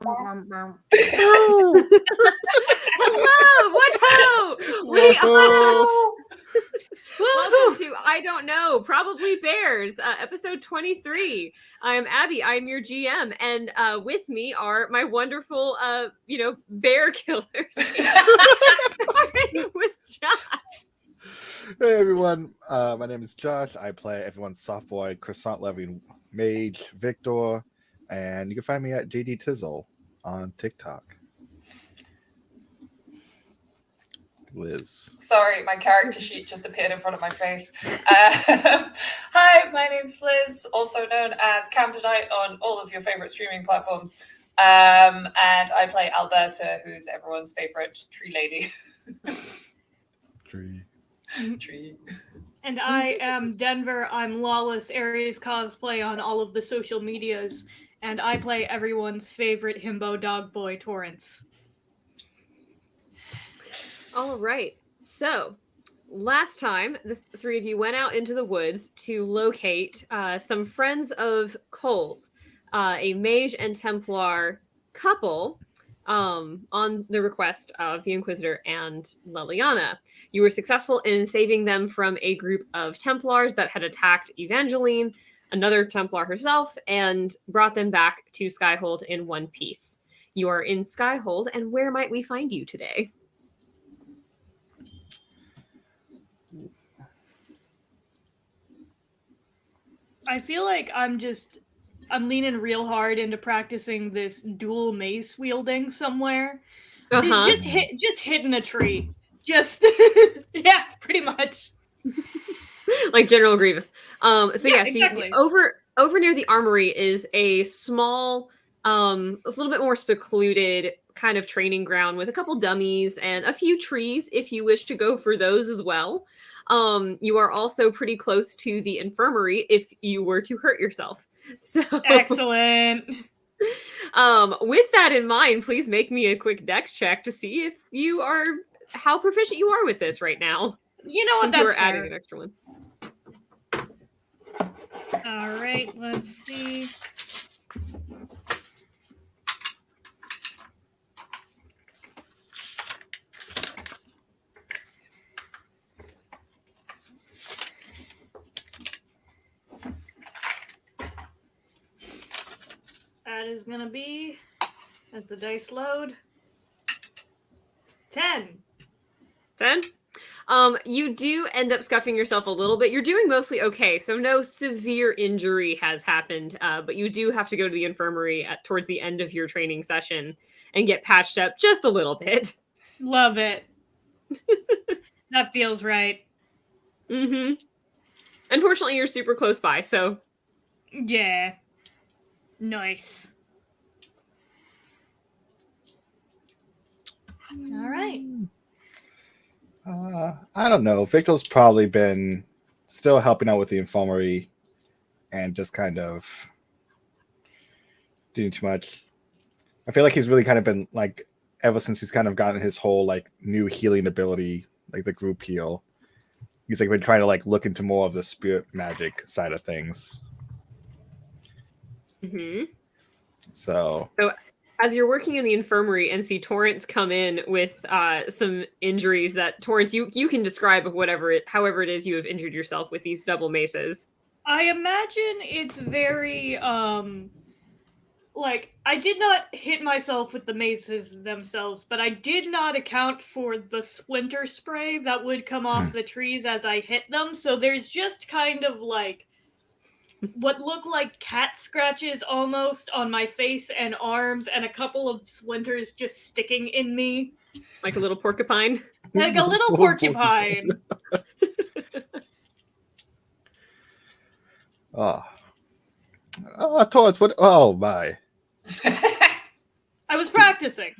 Hello, what ho? We are. Welcome to I Don't Know, Probably Bears, episode 23. I'm Abby, I'm your GM, and with me are my wonderful, bear killers. With Josh. Hey everyone, my name is Josh. I play everyone's soft boy, croissant-loving mage, Victor, and you can find me at JD Tizzle on TikTok. Liz. Sorry, my character sheet just appeared in front of my face. Hi, my name's Liz, also known as Camdenite on all of your favorite streaming platforms. And I play Alberta, who's everyone's favorite tree lady. Tree. And I am Denver. I'm Lawless Aries cosplay on all of the social medias, and I play everyone's favorite himbo dog boy, Torrance. All right. So, last time, the three of you went out into the woods to locate some friends of Cole's, a mage and Templar couple, on the request of the Inquisitor and Leliana. You were successful in saving them from a group of Templars that had attacked Evangeline, another Templar herself, and brought them back to Skyhold in one piece. You are in Skyhold, and where might we find you today? I feel like I'm leaning real hard into practicing this dual mace wielding somewhere. Uh-huh. Just hitting a tree. Yeah, pretty much. Like General Grievous. Exactly. Over near the armory is a small, it's a little bit more secluded kind of training ground with a couple dummies and a few trees if you wish to go for those as well. You are also pretty close to the infirmary if you were to hurt yourself. So Excellent. With that in mind, please make me a quick dex check to see if you are how proficient you are with this right now. You know what? Since That's you were fair. adding an extra one. All right, let's see. That is gonna be, that's a dice load. 10. 10? You do end up scuffing yourself a little bit. You're doing mostly okay, so no severe injury has happened, but you do have to go to the infirmary towards the end of your training session and get patched up just a little bit. Love it. That feels right. Mm-hmm. Unfortunately, you're super close by, so... Yeah. Nice. All right. I don't know. Victor's probably been still helping out with the infirmary and just kind of doing too much. I feel like he's really kind of been like, ever since he's kind of gotten his whole like new healing ability, like the group heal, he's like been trying to like look into more of the spirit magic side of things. Mm-hmm. So as you're working in the infirmary and see Torrance come in with some injuries that Torrance, you can describe of however it is you have injured yourself with these double maces. I imagine it's very like I did not hit myself with the maces themselves, but I did not account for the splinter spray that would come off the trees as I hit them. So there's just kind of like what look like cat scratches almost on my face and arms, and a couple of splinters just sticking in me. Like a little porcupine? Like a little porcupine. Torrance, what? Oh my! I was practicing.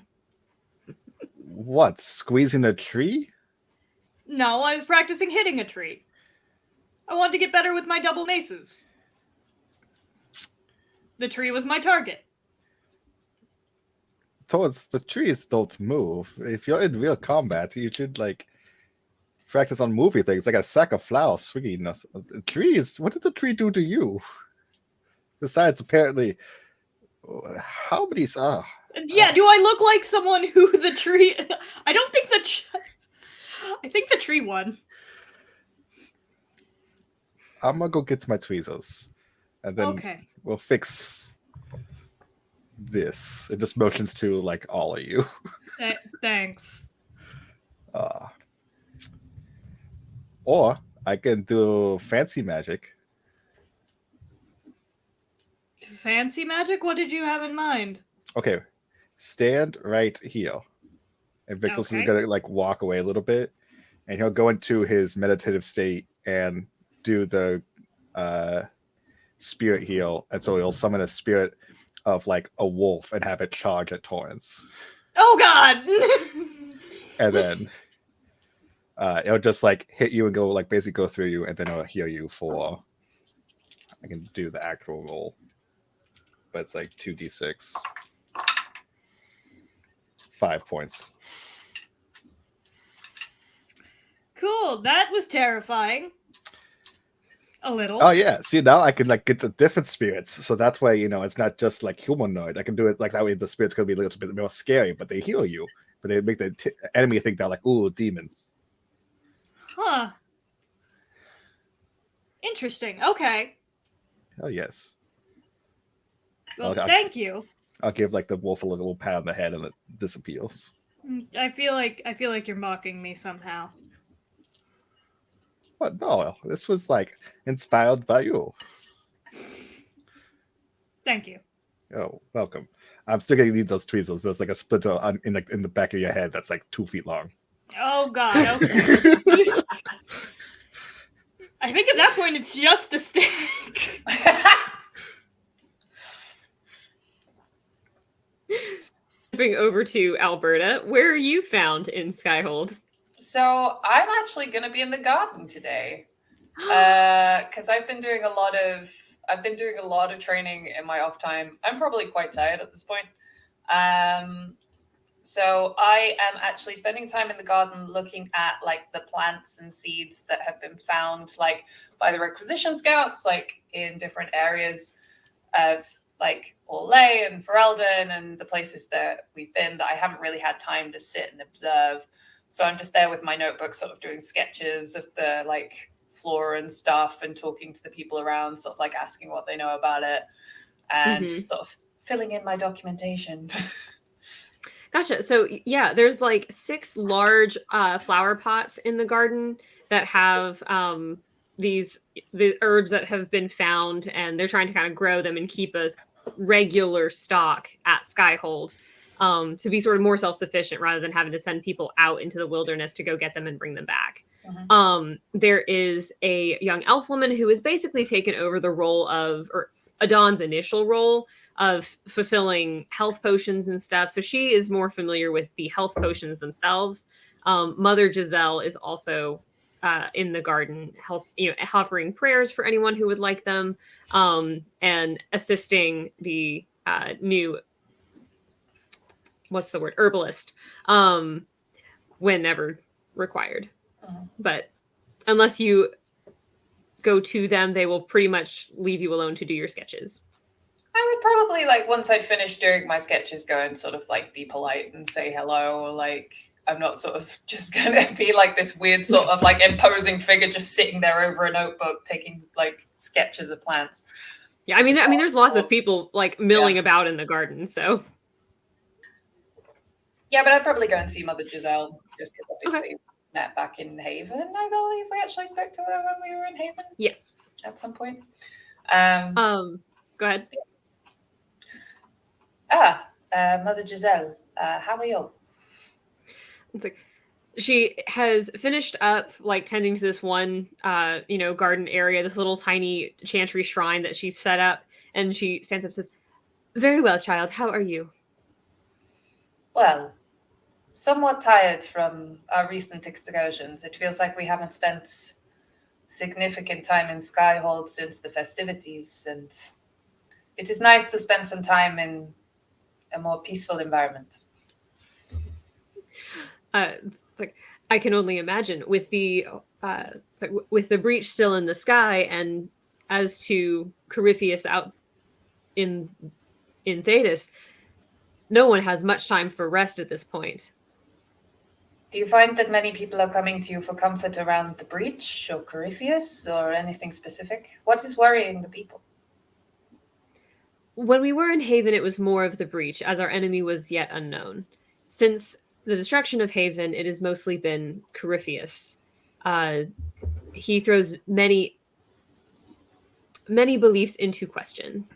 What? Squeezing a tree? No, I was practicing hitting a tree. I wanted to get better with my double maces. The tree was my target. Torrance, the trees don't move. If you're in real combat, you should like practice on movie things, like a sack of flowers swinging us. Trees. What did the tree do to you? Besides, apparently, how many? Yeah, do I look like someone who the tree... I don't think I think the tree won. I'm gonna go get my tweezers, and then Okay. we'll fix this. It just motions to like all of you. Thanks. Or I can do fancy magic. Fancy magic? What did you have in mind? Okay, stand right here. And Victus is Okay. gonna like walk away a little bit, and he'll go into his meditative state and do the spirit heal, and so he'll summon a spirit of like a wolf and have it charge at Torrance. Oh god! And then it'll just like hit you and go like basically go through you, and then it'll heal you for. I can do the actual roll, but it's like 2d6, 5 points. Cool, that was terrifying. A little. Oh yeah, see now I can like get the different spirits, so that's why it's not just like humanoid. I can do it like that way. The spirits gonna be a little bit more scary, but they heal you, but they make the enemy think they're like, ooh, demons. Huh. Interesting. Okay. Oh yes. Well, Okay. thank you. I'll give like the wolf a little pat on the head and it disappears. I feel like you're mocking me somehow. What? No, this was like inspired by you. Thank you. Oh, welcome. I'm still gonna need those tweezers. There's like a splinter in the back of your head that's like 2 feet long. Oh god, okay. I think at that point it's just a stick. Jumping over to Alberta, where are you found in Skyhold? So I'm actually going to be in the garden today because I've been doing a lot of training in my off time. I'm probably quite tired at this point. So I am actually spending time in the garden looking at like the plants and seeds that have been found like by the requisition scouts, like in different areas of like Orlais and Ferelden and the places that we've been that I haven't really had time to sit and observe. So I'm just there with my notebook, sort of doing sketches of the like flora and stuff and talking to the people around, sort of like asking what they know about it and just sort of filling in my documentation. Gotcha. So yeah, there's like 6 large flower pots in the garden that have the herbs that have been found, and they're trying to kind of grow them and keep a regular stock at Skyhold to be sort of more self-sufficient rather than having to send people out into the wilderness to go get them and bring them back. There is a young elf woman who has basically taken over the role of, or Adon's initial role of fulfilling health potions and stuff. So she is more familiar with the health potions themselves. Mother Giselle is also in the garden, offering prayers for anyone who would like them, and assisting the new, what's the word, herbalist, whenever required. But unless you go to them, they will pretty much leave you alone to do your sketches. I would probably, like, once I'd finished doing my sketches, go and sort of, like, be polite and say hello. Or, like, I'm not sort of just going to be, like, this weird sort of, like, imposing figure just sitting there over a notebook taking, like, sketches of plants. Yeah, I mean, there's lots of people, like, milling about in the garden, so. Yeah, but I'd probably go and see Mother Giselle, just because obviously met back in Haven, I believe. We actually spoke to her when we were in Haven. Yes. At some point. Go ahead. Mother Giselle, how are you? It's like she has finished up like tending to this one garden area, this little tiny chantry shrine that she's set up, and she stands up and says, "Very well, child, how are you?" Well, somewhat tired from our recent excursions. It feels like we haven't spent significant time in Skyhold since the festivities, and it is nice to spend some time in a more peaceful environment. It's like, I can only imagine with the with the breach still in the sky, and as to Corypheus out in Thetis, no one has much time for rest at this point. Do you find that many people are coming to you for comfort around the breach or Corypheus or anything specific? What is worrying the people? When we were in Haven, it was more of the breach, as our enemy was yet unknown. Since the destruction of Haven, it has mostly been Corypheus. He throws many beliefs into question,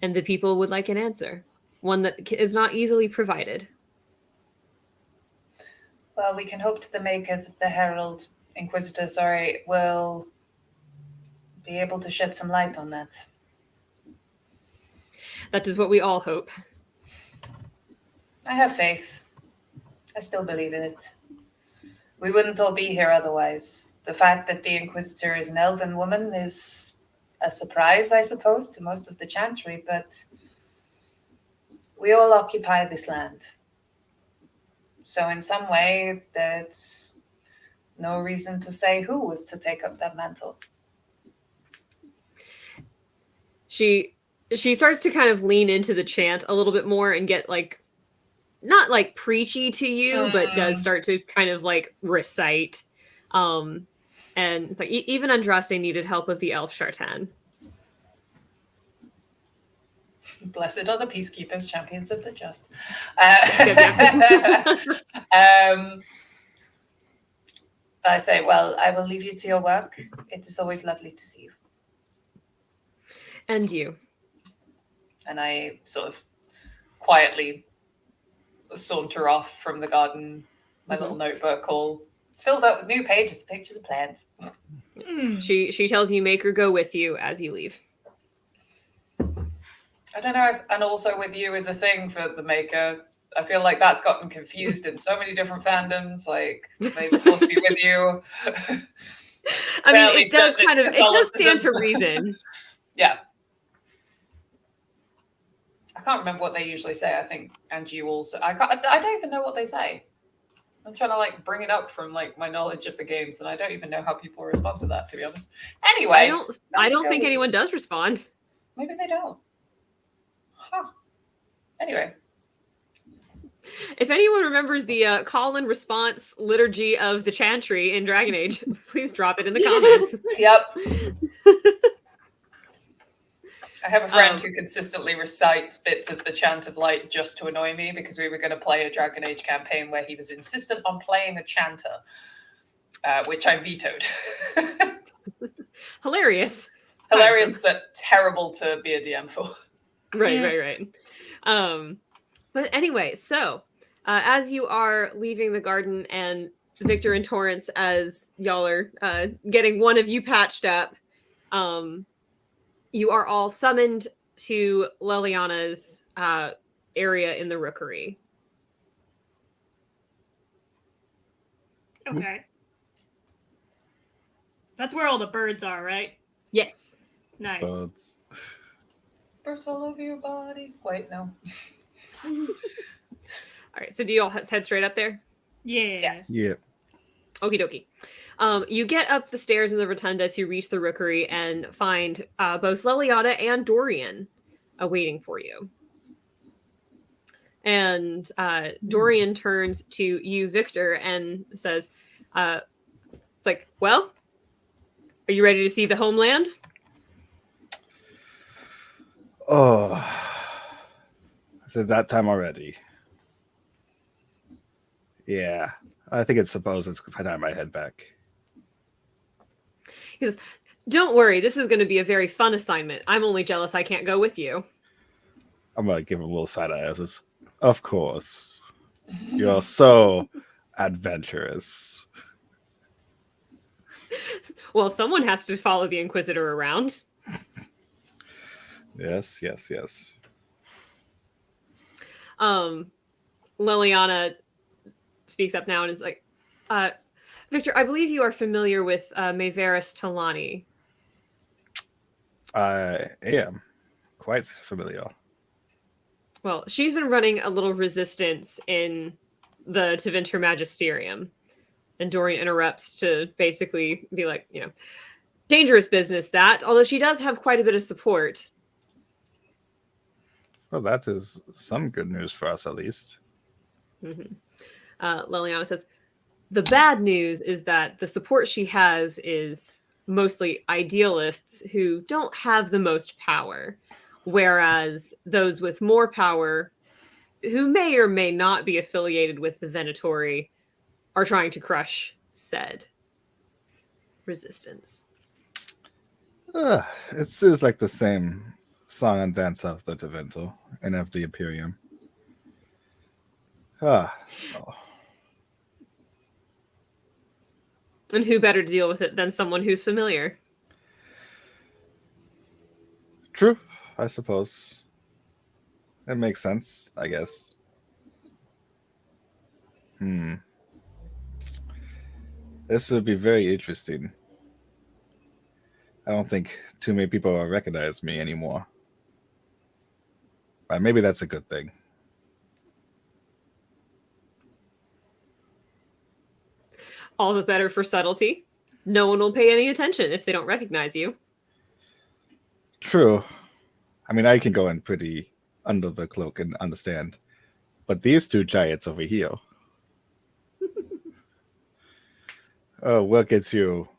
and the people would like an answer, one that is not easily provided. Well, we can hope to the Maker that the Herald Inquisitor, will be able to shed some light on that. That is what we all hope. I have faith. I still believe in it. We wouldn't all be here otherwise. The fact that the Inquisitor is an elven woman is a surprise, I suppose, to most of the Chantry, but we all occupy this land. So in some way, there's no reason to say who was to take up that mantle. She starts to kind of lean into the chant a little bit more and get like, not like preachy to you, but does start to kind of like recite. And it's like, even Andraste needed help of the elf Shartan. Blessed are the peacekeepers, champions of the just. I say, well, I will leave you to your work. It is always lovely to see you. And you. And I sort of quietly saunter off from the garden, my little notebook all filled up with new pages, pictures of plants. She tells you make her go with you as you leave. I don't know if, and also with you is a thing for the Maker. I feel like that's gotten confused in so many different fandoms. Like, may the force be with you. I mean, it does stand to reason. Yeah. I can't remember what they usually say. I think, and you also. I don't even know what they say. I'm trying to like bring it up from like my knowledge of the games, and I don't even know how people respond to that. To be honest. Anyway, I don't think anyone does respond. Maybe they don't. Huh. Anyway. If anyone remembers the call and response liturgy of the Chantry in Dragon Age, please drop it in the comments. Yep. I have a friend who consistently recites bits of the Chant of Light just to annoy me because we were going to play a Dragon Age campaign where he was insistent on playing a chanter, which I vetoed. Hilarious. Hilarious, but terrible to be a DM for. Right. But anyway, so as you are leaving the garden and Victor and Torrance, as y'all are getting one of you patched up, you are all summoned to Leliana's area in the rookery. Okay. That's where all the birds are, right? Yes. Nice. Birds all over your body. Wait, no. All right, so do you all head straight up there? Yeah. Yes. Yeah. Okie dokie. You get up the stairs in the rotunda to reach the rookery and find both Leliana and Dorian waiting for you. And Dorian turns to you, Victor, and says, it's like, well, are you ready to see the homeland? Oh, is it that time already? Yeah, I think it's time I head back. He says, don't worry, this is going to be a very fun assignment. I'm only jealous I can't go with you. I'm going to give him a little side eye. I was, of course. You're so adventurous. Well, someone has to follow the Inquisitor around. Yes. Leliana speaks up now and is like, Victor, I believe you are familiar with Maevaris Tilani. I am quite familiar. Well, she's been running a little resistance in the Tevinter Magisterium. And Dorian interrupts to basically be like, dangerous business that, although she does have quite a bit of support. Well, that is some good news for us, at least. Mm-hmm. Liliana says, the bad news is that the support she has is mostly idealists who don't have the most power, whereas those with more power, who may or may not be affiliated with the Venatori, are trying to crush said resistance. It is like the same song and dance of the Tevinter and of the Imperium. So. And who better to deal with it than someone who's familiar? True, I suppose. It makes sense, I guess. This would be very interesting. I don't think too many people will recognize me anymore. But maybe that's a good thing. All the better for subtlety. No one will pay any attention if they don't recognize you. True. I mean, I can go in pretty under the cloak and understand. But these two giants over here. Oh, we'll get you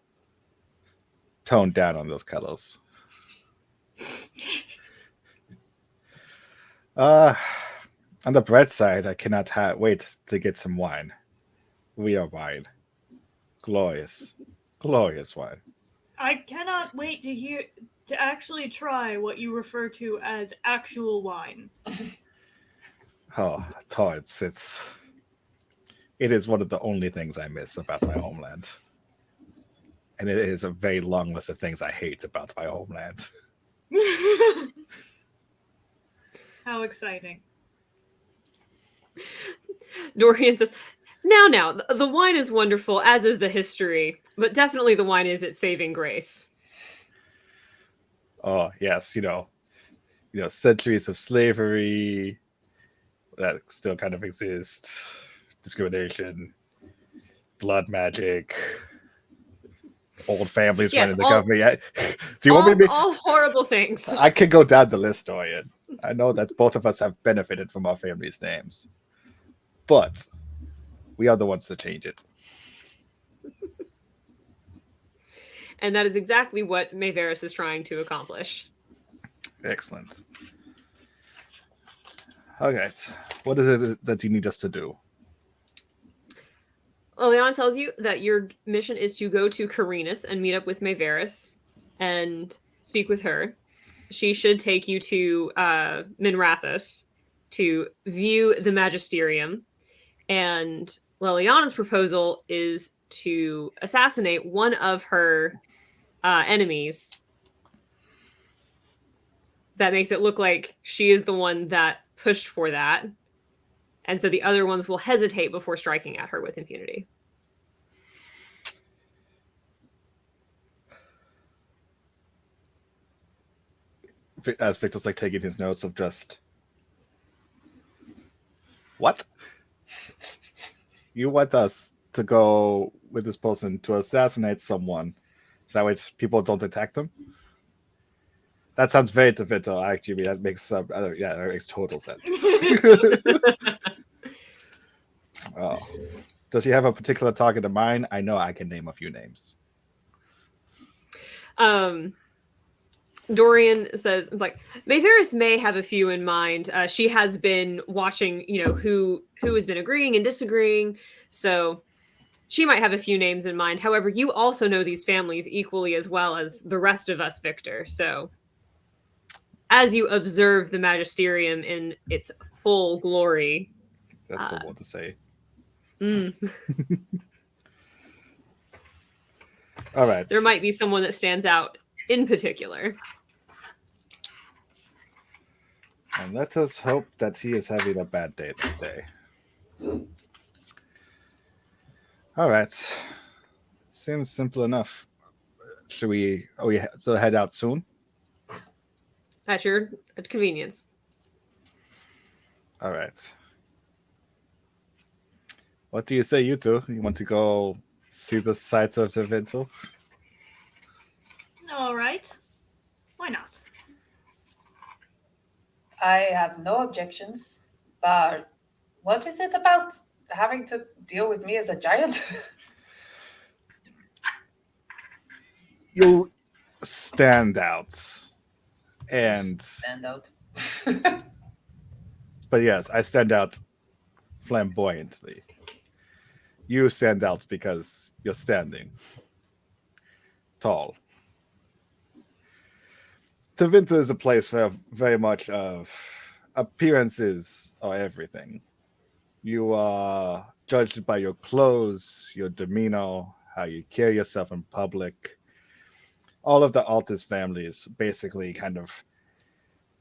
toned down on those colors. On the bread side, I cannot wait to get some wine. Real wine. Glorious. Glorious wine. I cannot wait to actually try what you refer to as actual wine. Oh, Torrance, it is one of the only things I miss about my homeland. And it is a very long list of things I hate about my homeland. How exciting. Dorian says, now, the wine is wonderful, as is the history, but definitely the wine is its saving grace. Oh, yes, centuries of slavery that still kind of exist, discrimination, blood magic, old families running the government. Do you want me to all horrible things. I could go down the list, Dorian. I know that both of us have benefited from our families' names, but we are the ones to change it. And that is exactly what Maevaris is trying to accomplish. Excellent. All right. What is it that you need us to do? Liliana tells you that your mission is to go to Carinus and meet up with Maevaris and speak with her. She should take you to Minrathous to view the Magisterium. And Liliana's proposal is to assassinate one of her enemies. That makes it look like she is the one that pushed for that. And so the other ones will hesitate before striking at her with impunity. As Victor's like taking his notes of just what? You want us to go with this person to assassinate someone so that way people don't attack them? That sounds very Tevinter, actually. That makes that makes total sense. Oh. Does she have a particular target in mind? I know I can name a few names. Dorian says, it's like, Maevaris may have a few in mind. She has been watching, who has been agreeing and disagreeing. So she might have a few names in mind. However, you also know these families equally as well as the rest of us, Victor. So as you observe the Magisterium in its full glory. That's the one to say. All right. There might be someone that stands out in particular. And let us hope that he is having a bad day today. All right. Seems simple enough. Should we head out soon? At your convenience. All right. What do you say, you two? You want to go see the sights of Tevinter? All right. Why not? I have no objections, but what is it about having to deal with me as a giant? You stand out. And Stand out. but yes, I stand out flamboyantly. You stand out because you're standing tall. Tevinter is a place where very much of appearances are everything. You are judged by your clothes, your demeanor, how you carry yourself in public. All of the Altus families basically kind of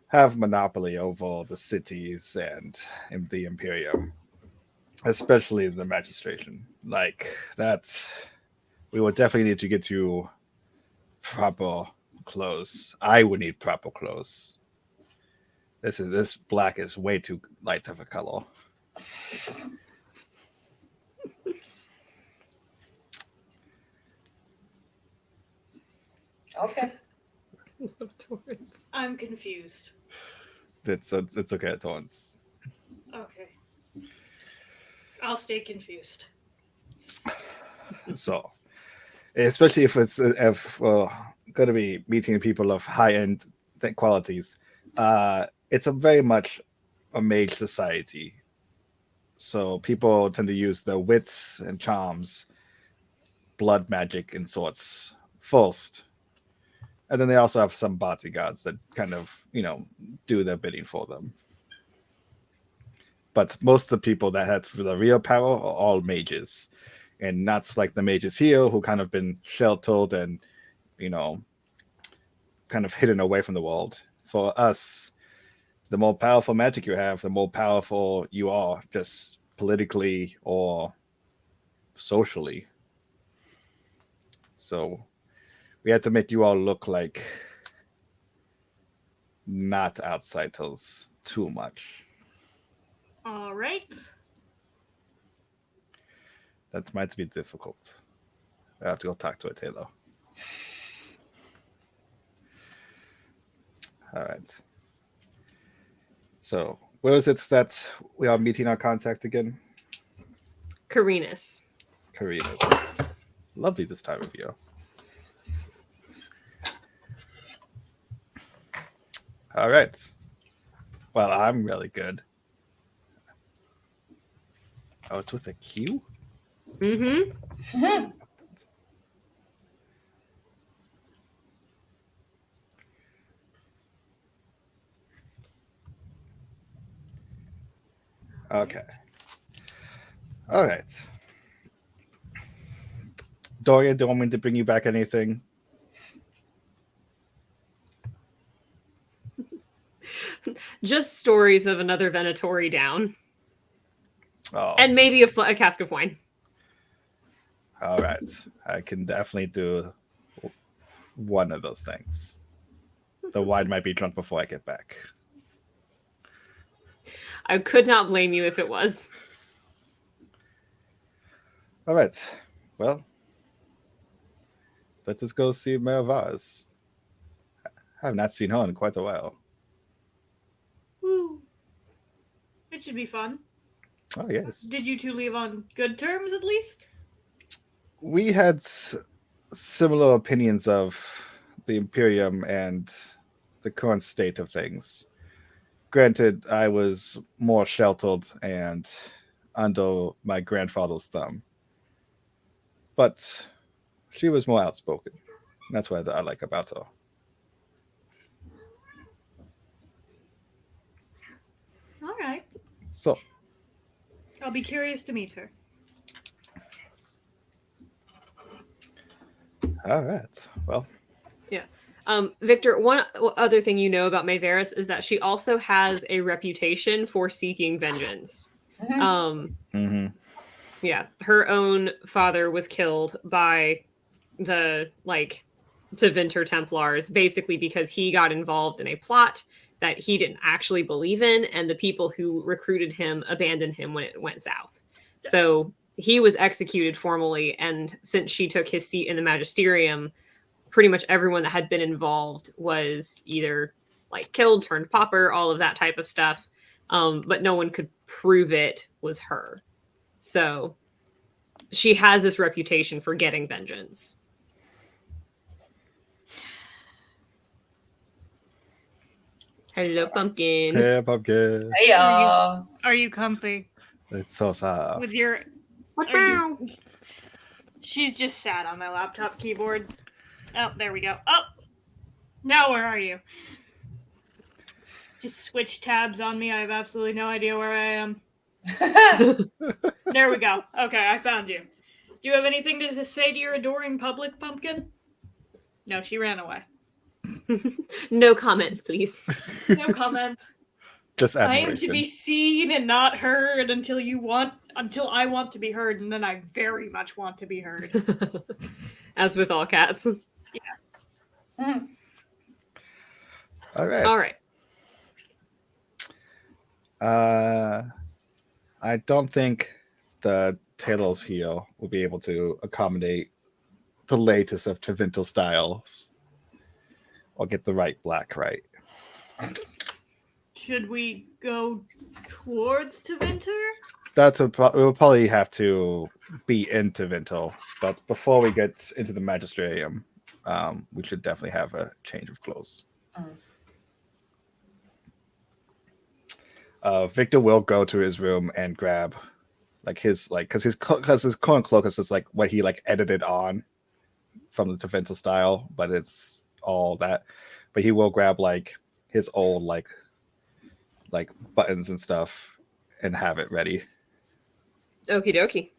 have monopoly over the cities and in the Imperium, especially the magistration. Like that's we would definitely need to get you proper clothes. I would need proper clothes. This black is way too light of a color. Okay. I'm confused. It's okay at once. Okay. I'll stay confused. So, especially if it's going to be meeting people of high end qualities, it's a very much a mage society. So people tend to use their wits and charms, blood magic and sorts first. And then they also have some bodyguards that kind of, do their bidding for them. But most of the people that have the real power are all mages. And not like the mages here who kind of been sheltered and, kind of hidden away from the world. For us, the more powerful magic you have, the more powerful you are, just politically or socially. So we had to make you all look like not outsiders too much. All right. That might be difficult. I have to go talk to a tailor. All right. So, where is it that we are meeting our contact again? Carinus. Carinus. Lovely this time of year. All right. Well, I'm really good. Oh, it's with a Q? Mm-hmm. Okay. All right. Dorian, do you want me to bring you back anything? Just stories of another Venatori down. Oh. And maybe a cask of wine. All right. I can definitely do one of those things. The wine might be drunk before I get back. I could not blame you if it was. All right. Well, let us go see Maevaris. I have not seen her in quite a while. Woo. It should be fun. Oh, yes. Did you two leave on good terms, at least? We had similar opinions of the Imperium and the current state of things. Granted, I was more sheltered and under my grandfather's thumb. But she was more outspoken. That's what I like about her. All right. So, I'll be curious to meet her. all right. Well, Victor, one other thing you know about Maevaris is that she also has a reputation for seeking vengeance. Yeah, her own father was killed by the Tevinter Templars, basically because he got involved in a plot that he didn't actually believe in, and the people who recruited him abandoned him when it went south. So he was executed formally, and since she took his seat in the magisterium, pretty much everyone that had been involved was either like killed, turned pauper, all of that type of stuff. But no one could prove it was her. So she has this reputation for getting vengeance. Hello, pumpkin. Yeah, pumpkin. Hey, Are you comfy It's so soft. with your? Are you... She's just sat on my laptop keyboard. Oh, there we go. Oh, now where are you? Just switch tabs on me. I have absolutely no idea where I am. There we go. Okay, I found you. Do you have anything to say to your adoring public, Pumpkin? No, she ran away. No comments, please. No comment. Just I admiration. am to be seen and not heard until I want to be heard, and then I very much want to be heard. As with all cats. Yes. All right. All right. I don't think the Talos heel will be able to accommodate the latest of Tevinter styles or get the right black right. Should we go towards Tevinter? We'll probably have to be in Tevinter, but before we get into the Magisterium, we should definitely have a change of clothes. Victor will go to his room and grab because his current cloak is just like what he like edited on from the Tevinter style, but it's all that. But he will grab like his old like buttons and stuff and have it ready. Okie dokie.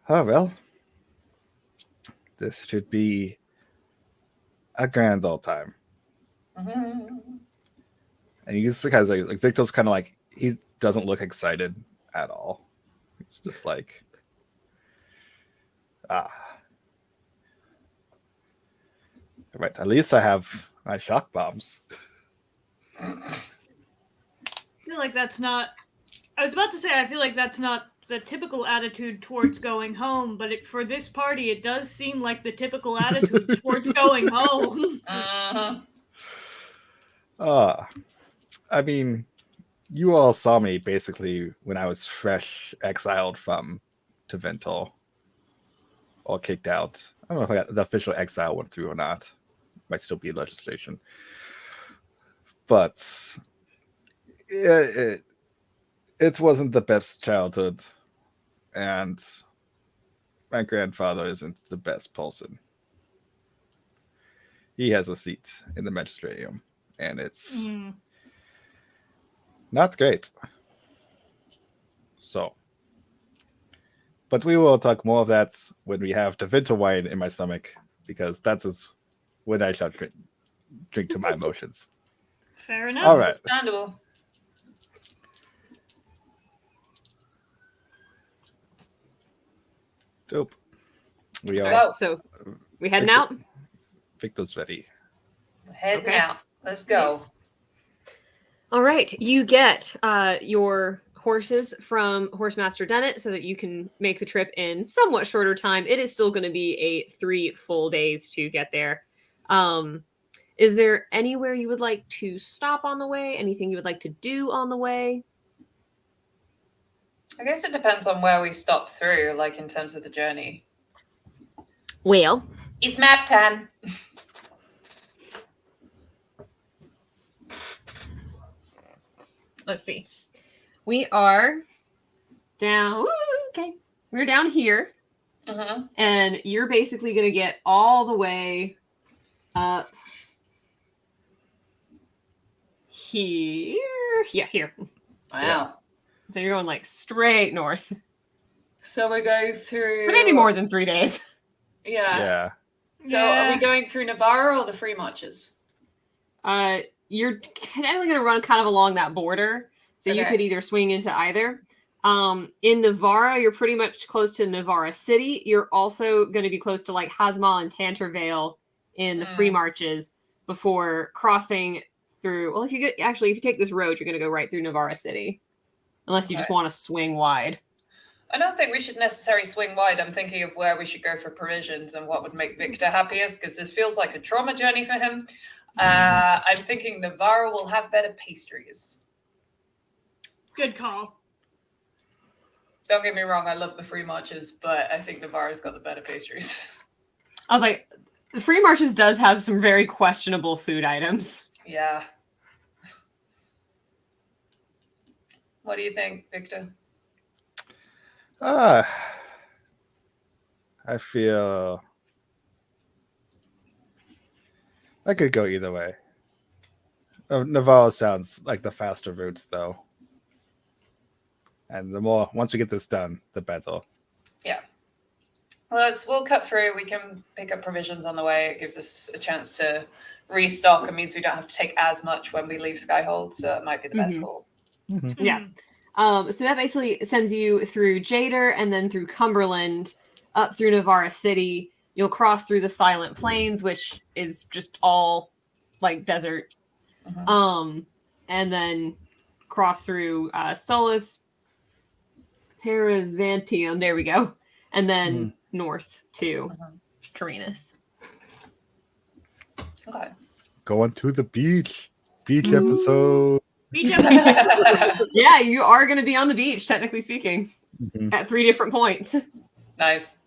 Oh well, this should be a grand old time. And you just kind of like Victor's kind of like he doesn't look excited at all. It's just like right. At least I have my shock bombs. I feel like that's not. I was about to say I feel like that's not the typical attitude towards going home, but for this party, it does seem like the typical attitude towards going home. I mean, you all saw me basically when I was fresh exiled from Tevinter or kicked out. I don't know if the official exile went through or not. Might still be legislation. But it wasn't the best childhood, and my grandfather isn't the best person. He has a seat in the Magisterium, and it's not great. So, but we will talk more of that when we have Tevinter wine in my stomach, because that is when I shall drink to my emotions. Fair enough. All right. Understandable. Dope. We So are. go. So we heading out? Victor's ready. Heading Okay. out. Let's go. Nice. All right. You get your horses from Horsemaster Dennett so that you can make the trip in somewhat shorter time. It is still going to be 3 full days to get there. Is there anywhere you would like to stop on the way? Anything you would like to do on the way? I guess it depends on where we stop through, like in terms of the journey. Well, It's map 10. let's see. We are down. Okay. We're down here. And you're basically going to get all the way up here. Yeah, here. Wow. So you're going like straight north. So we go through. For maybe more than 3 days. Yeah. Yeah. So are we going through Navarra or the Free Marches? You're definitely going to run kind of along that border. So you Okay. could either swing into either. In Navarra, you're pretty much close to Navarra City. You're also going to be close to like Hazmal and Tantervale in the Free Marches before crossing through. Well, if you take this road, you're going to go right through Navarra City. Unless you just want to swing wide. I don't think we should necessarily swing wide. I'm thinking of where we should go for provisions and what would make Victor happiest, because this feels like a trauma journey for him. I'm thinking Navarro will have better pastries. Good call. Don't get me wrong, I love the free marches, but I think Navarro's got the better pastries. I was like, Free Marches does have some very questionable food items. Yeah. What do you think, Victor? I feel I could go either way. Navarro sounds like the faster routes, though. And the more, once we get this done, the better. Yeah. We'll cut through. We can pick up provisions on the way. It gives us a chance to restock. It means we don't have to take as much when we leave Skyhold, so it might be the best call. Mm-hmm. Yeah. So that basically sends you through Jader and then through Cumberland, up through Navarra City. You'll cross through the Silent Plains, which is just all like desert. And then cross through Solus, Paravantium, there we go. And then north to Carinus. Okay. Going to the beach. Beach episode. Beach episode. Yeah, you are going to be on the beach, technically speaking, at 3 different points. Nice.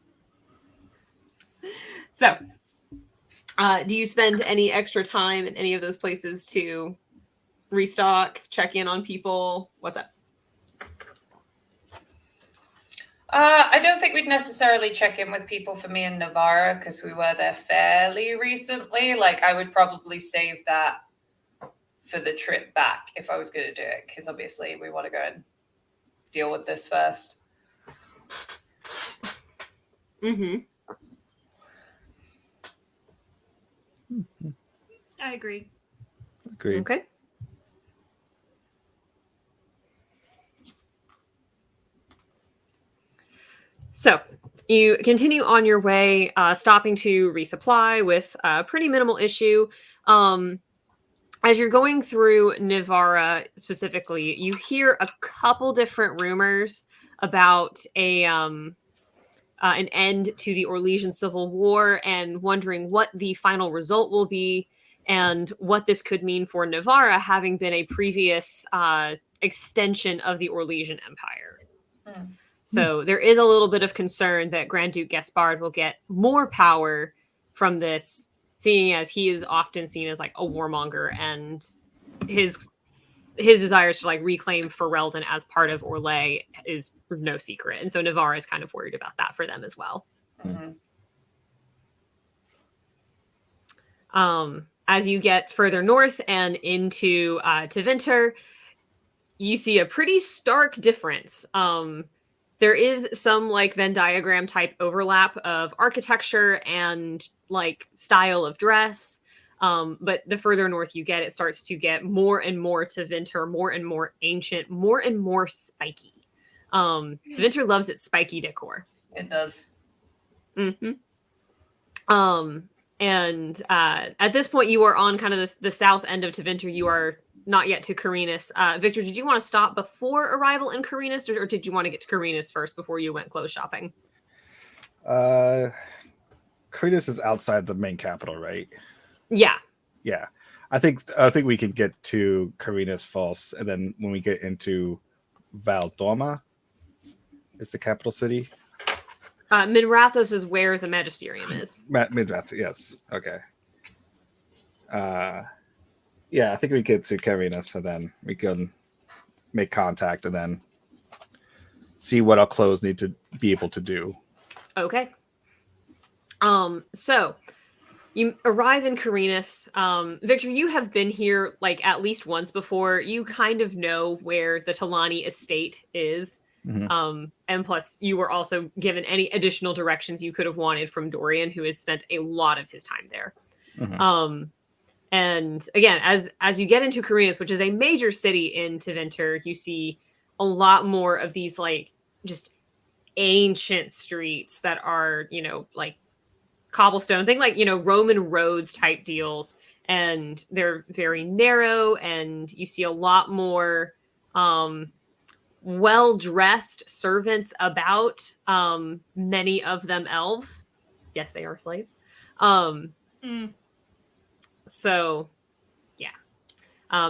So, do you spend any extra time in any of those places to restock, check in on people? What's up? I don't think we'd necessarily check in with people for me and Navarra because we were there fairly recently. Like, I would probably save that for the trip back if I was going to do it, because obviously we want to go and deal with this first. I agree. Agreed. Okay. So you continue on your way, stopping to resupply with a pretty minimal issue. As you're going through Navarra specifically, you hear a couple different rumors about an end to the Orlesian Civil War and wondering what the final result will be and what this could mean for Navarra, having been a previous extension of the Orlesian Empire. So there is a little bit of concern that Grand Duke Gaspard will get more power from this, seeing as he is often seen as like a warmonger, and his desires to like reclaim Ferelden as part of Orlais is no secret. And so Navarra is kind of worried about that for them as well. As you get further north and into Tevinter, you see a pretty stark difference. There is some like Venn diagram type overlap of architecture and like style of dress. But the further north you get, it starts to get more and more Tevinter, more and more ancient, more and more spiky. Tevinter loves its spiky decor. It does. And at this point, you are on kind of the south end of Tevinter. You are not yet to Carinus. Victor, did you want to stop before arrival in Carinus, or did you want to get to Carinus first before you went clothes shopping? Carinus is outside the main capital, right? Yeah. Yeah. I think we can get to Carinus Falls, and then when we get into Valdorma, is the capital city. Minrathos is where the Magisterium is. Minrathos, yes. Okay. Yeah, I think we get to Carinus, and then we can make contact, and then see what our clothes need to be able to do. Okay. So you arrive in Carinus. Victor, you have been here like at least once before. You kind of know where the Tilani estate is. And plus you were also given any additional directions you could have wanted from Dorian, who has spent a lot of his time there. And again, as you get into Carinus, which is a major city in Tevinter, you see a lot more of these like just ancient streets that are, you know, like cobblestone, think like, you know, Roman roads type deals. And they're very narrow, and you see a lot more well-dressed servants about, many of them elves. Yes, they are slaves. So, yeah.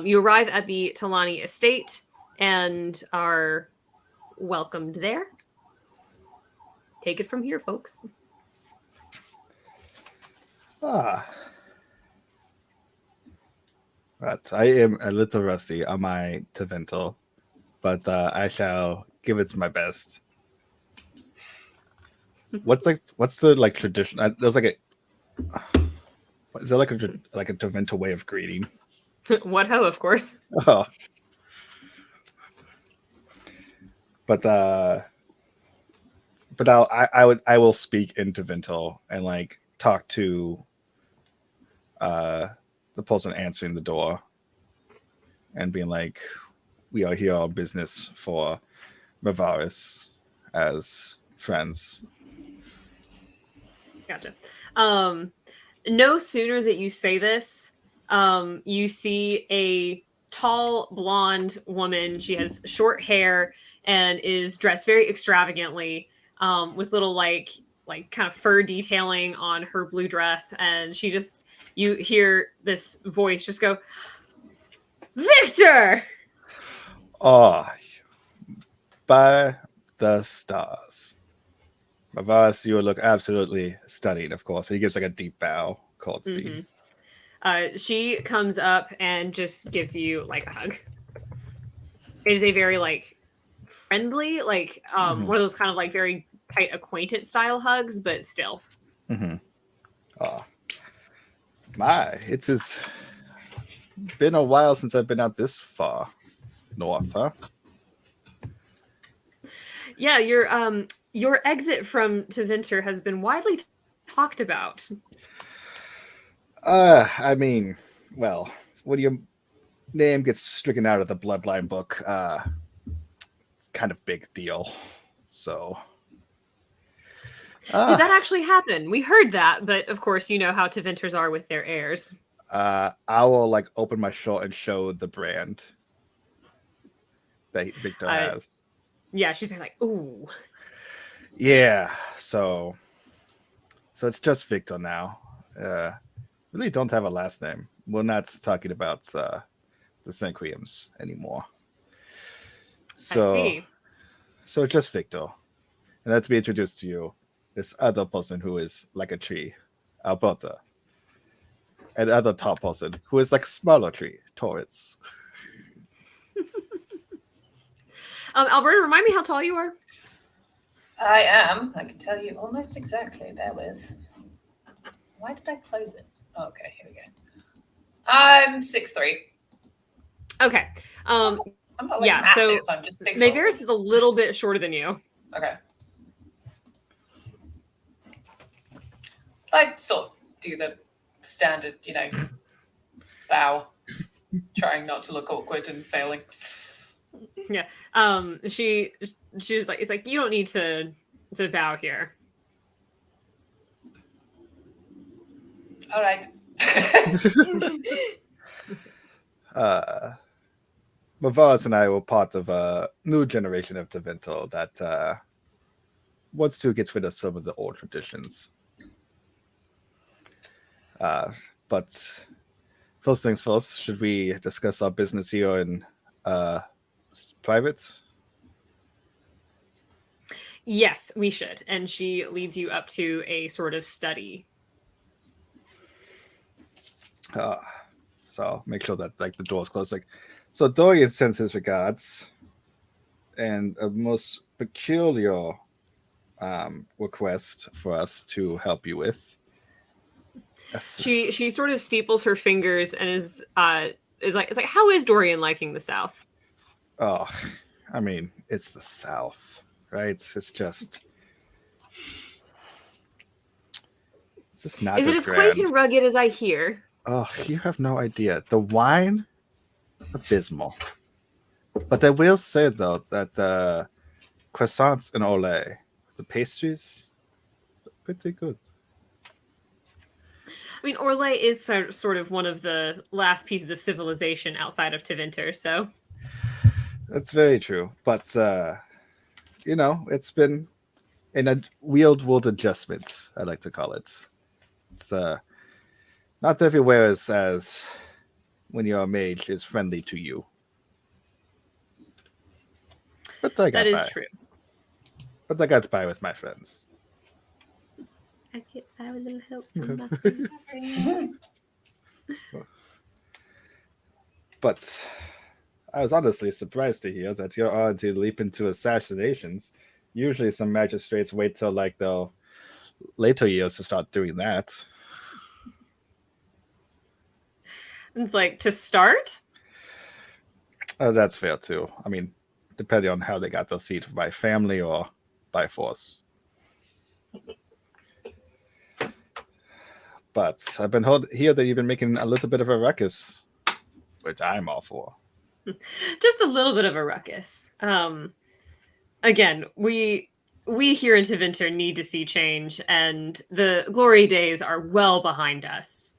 You arrive at the Tilani estate and are welcomed there. Take it from here, folks. Ah. Right. I am a little rusty on my Tevinter, but I shall give it my best. What's the like tradition? There's like is there like a Tevinter way of greeting? What ho, of course. Oh. But I will speak in Tevinter and like talk to the person answering the door and being like, we are here on business for Maevaris as friends. Gotcha. No sooner that you say this, you see a tall blonde woman. She has short hair and is dressed very extravagantly, with little like kind of fur detailing on her blue dress. And you hear this voice just go, Victor! Oh, by the stars. Maevaris, you look absolutely stunning, of course. He gives like a deep bow, courtesy. She comes up and just gives you like a hug. It is a very like friendly, like one of those kind of like very tight acquaintance style hugs, but still. Oh, it's been a while since I've been out this far north, huh? Yeah, your exit from Tevinter has been widely talked about. I mean, well, when your name gets stricken out of the bloodline book, it's kind of big deal. So, did that actually happen? We heard that, but of course, you know how Tevinters are with their heirs. I will like open my shirt and show the brand that Victor has. Yeah, she's been like, ooh. Yeah, so it's just Victor now. Really don't have a last name. We're not talking about the Sanqueums anymore. So, I see. So just Victor. And let's be introduced to you. This other person who is like a tree, Alberta. And other top person who is like smaller tree, Torres. Alberta, remind me how tall you are. I can tell you almost exactly. Bear with. Why did I close it? Oh, okay, here we go. I'm 6'3". Okay. I'm not like massive. I'm just big. Maevaris is a little bit shorter than you. Okay. I sort of do the standard, bow, trying not to look awkward and failing. Yeah. She's like, it's like you don't need to bow here. All right. Maevaris and I were part of a new generation of Tevinter that wants to get rid of some of the old traditions. But first things first, should we discuss our business here in private? Yes, we should. And she leads you up to a sort of study. So make sure that like the door's closed. So Dorian sends his regards and a most peculiar request for us to help you with. She sort of steeples her fingers and is like, how is Dorian liking the South? Oh, I mean, it's the South, right? It's just not. Is it as quaint and rugged as I hear? Oh, you have no idea. The wine, abysmal. But I will say though that the croissants in Olay, the pastries, pretty good. I mean, Orlais is sort of one of the last pieces of civilization outside of Tevinter, so. That's very true. But it's been a world adjustment, I like to call it. It's not everywhere as when you're a mage is friendly to you. But I got That is by. true. But I got by with my friends. I get by with a little help from my friends. But I was honestly surprised to hear that you're already leap into assassinations. Usually some magistrates wait till like the later years to start doing that. It's like, to start? That's fair too. I mean, depending on how they got the seat, by family or by force. But I've been here that you've been making a little bit of a ruckus, which I'm all for. Just a little bit of a ruckus. Again, we here in Tevinter need to see change, and the glory days are well behind us.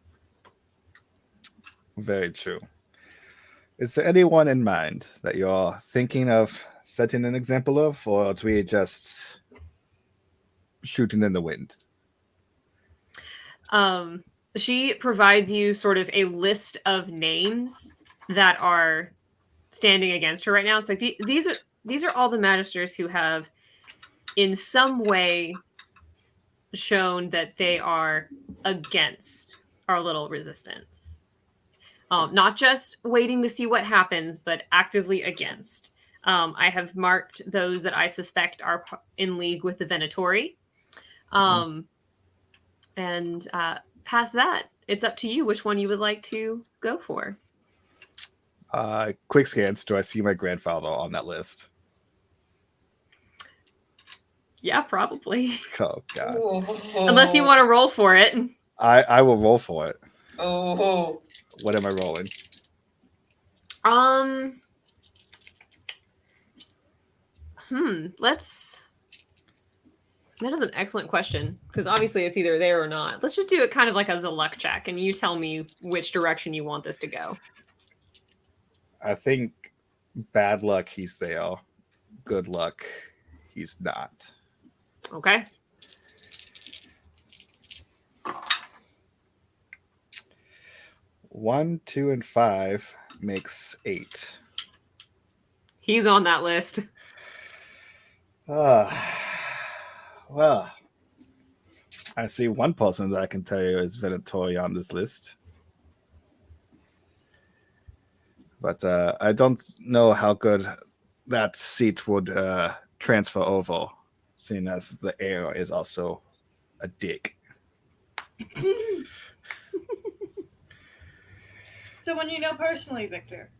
Very true. Is there anyone in mind that you're thinking of setting an example of, or do we just shooting in the wind? She provides you sort of a list of names that are standing against her right now. It's like these are all the magisters who have in some way shown that they are against our little resistance. Not just waiting to see what happens, but actively against. I have marked those that I suspect are in league with the Venatori. And past that, it's up to you which one you would like to go for. Quick scans. Do I see my grandfather on that list? Yeah, probably. Oh, God. Ooh. Unless you want to roll for it. I will roll for it. Oh. What am I rolling? That is an excellent question, because obviously it's either there or not. Let's just do it kind of like as a luck check, and you tell me which direction you want this to go. I think bad luck, he's there. Good luck, he's not. Okay. One, 2, and 5 makes 8. He's on that list. Well, I see one person that I can tell you is Venatori on this list. But I don't know how good that seat would transfer over, seeing as the heir is also a dick. Someone you know personally, Victor.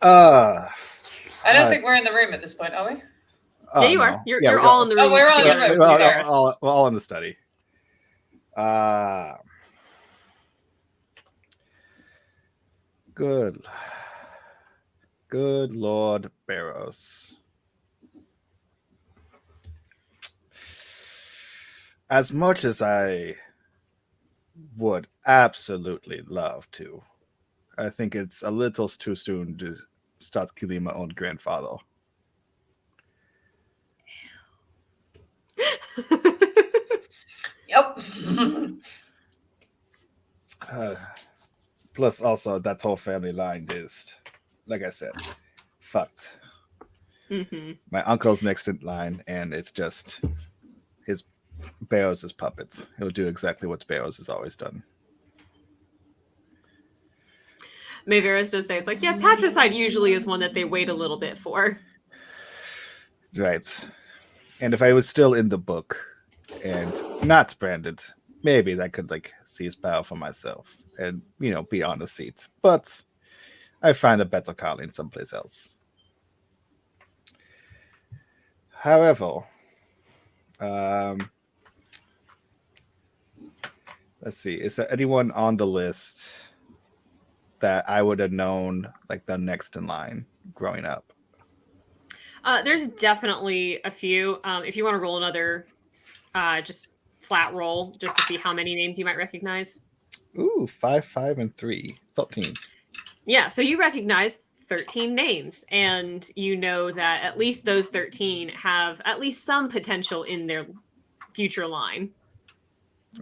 I don't think we're in the room at this point, are we? Oh, Yeah, you no. are. You're all in the room. Oh, we're all in the together. room. We're all in the study. Good Lord Barrows. As much as I would absolutely love to, I think it's a little too soon to start killing my own grandfather. Yep. Plus, also, that whole family line is, like I said, fucked. Mm-hmm. My uncle's next in line, and it's just his Barrows' puppets. He'll do exactly what Barrows has always done. Maevaris does say it's like, yeah, patricide usually is one that they wait a little bit for. Right. And if I was still in the book and not branded, maybe I could seize power for myself and be on the seat. But I find a better calling someplace else. However, let's see. Is there anyone on the list that I would have known the next in line growing up? There's definitely a few. If you want to roll another, just flat roll, just to see how many names you might recognize. Ooh, 5, 5, and 3. 13. Yeah, so you recognize 13 names, and you know that at least those 13 have at least some potential in their future line.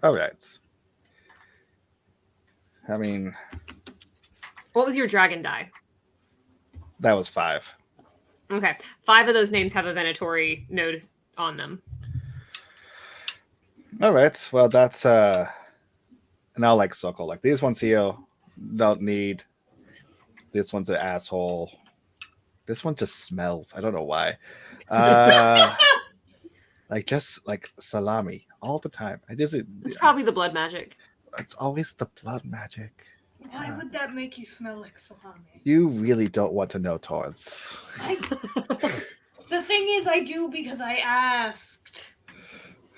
All right. I mean, What was your dragon die? that was 5. Okay. 5 of those names have a Venatori node on them. All right. Well, that's and I like Sokol. Like these ones here don't need. This one's an asshole. This one just smells. I don't know why. Like just like salami all the time. It's probably the blood magic. It's always the blood magic. Why would that make you smell like salami? You really don't want to know, Torrance. The thing is, I do because I asked.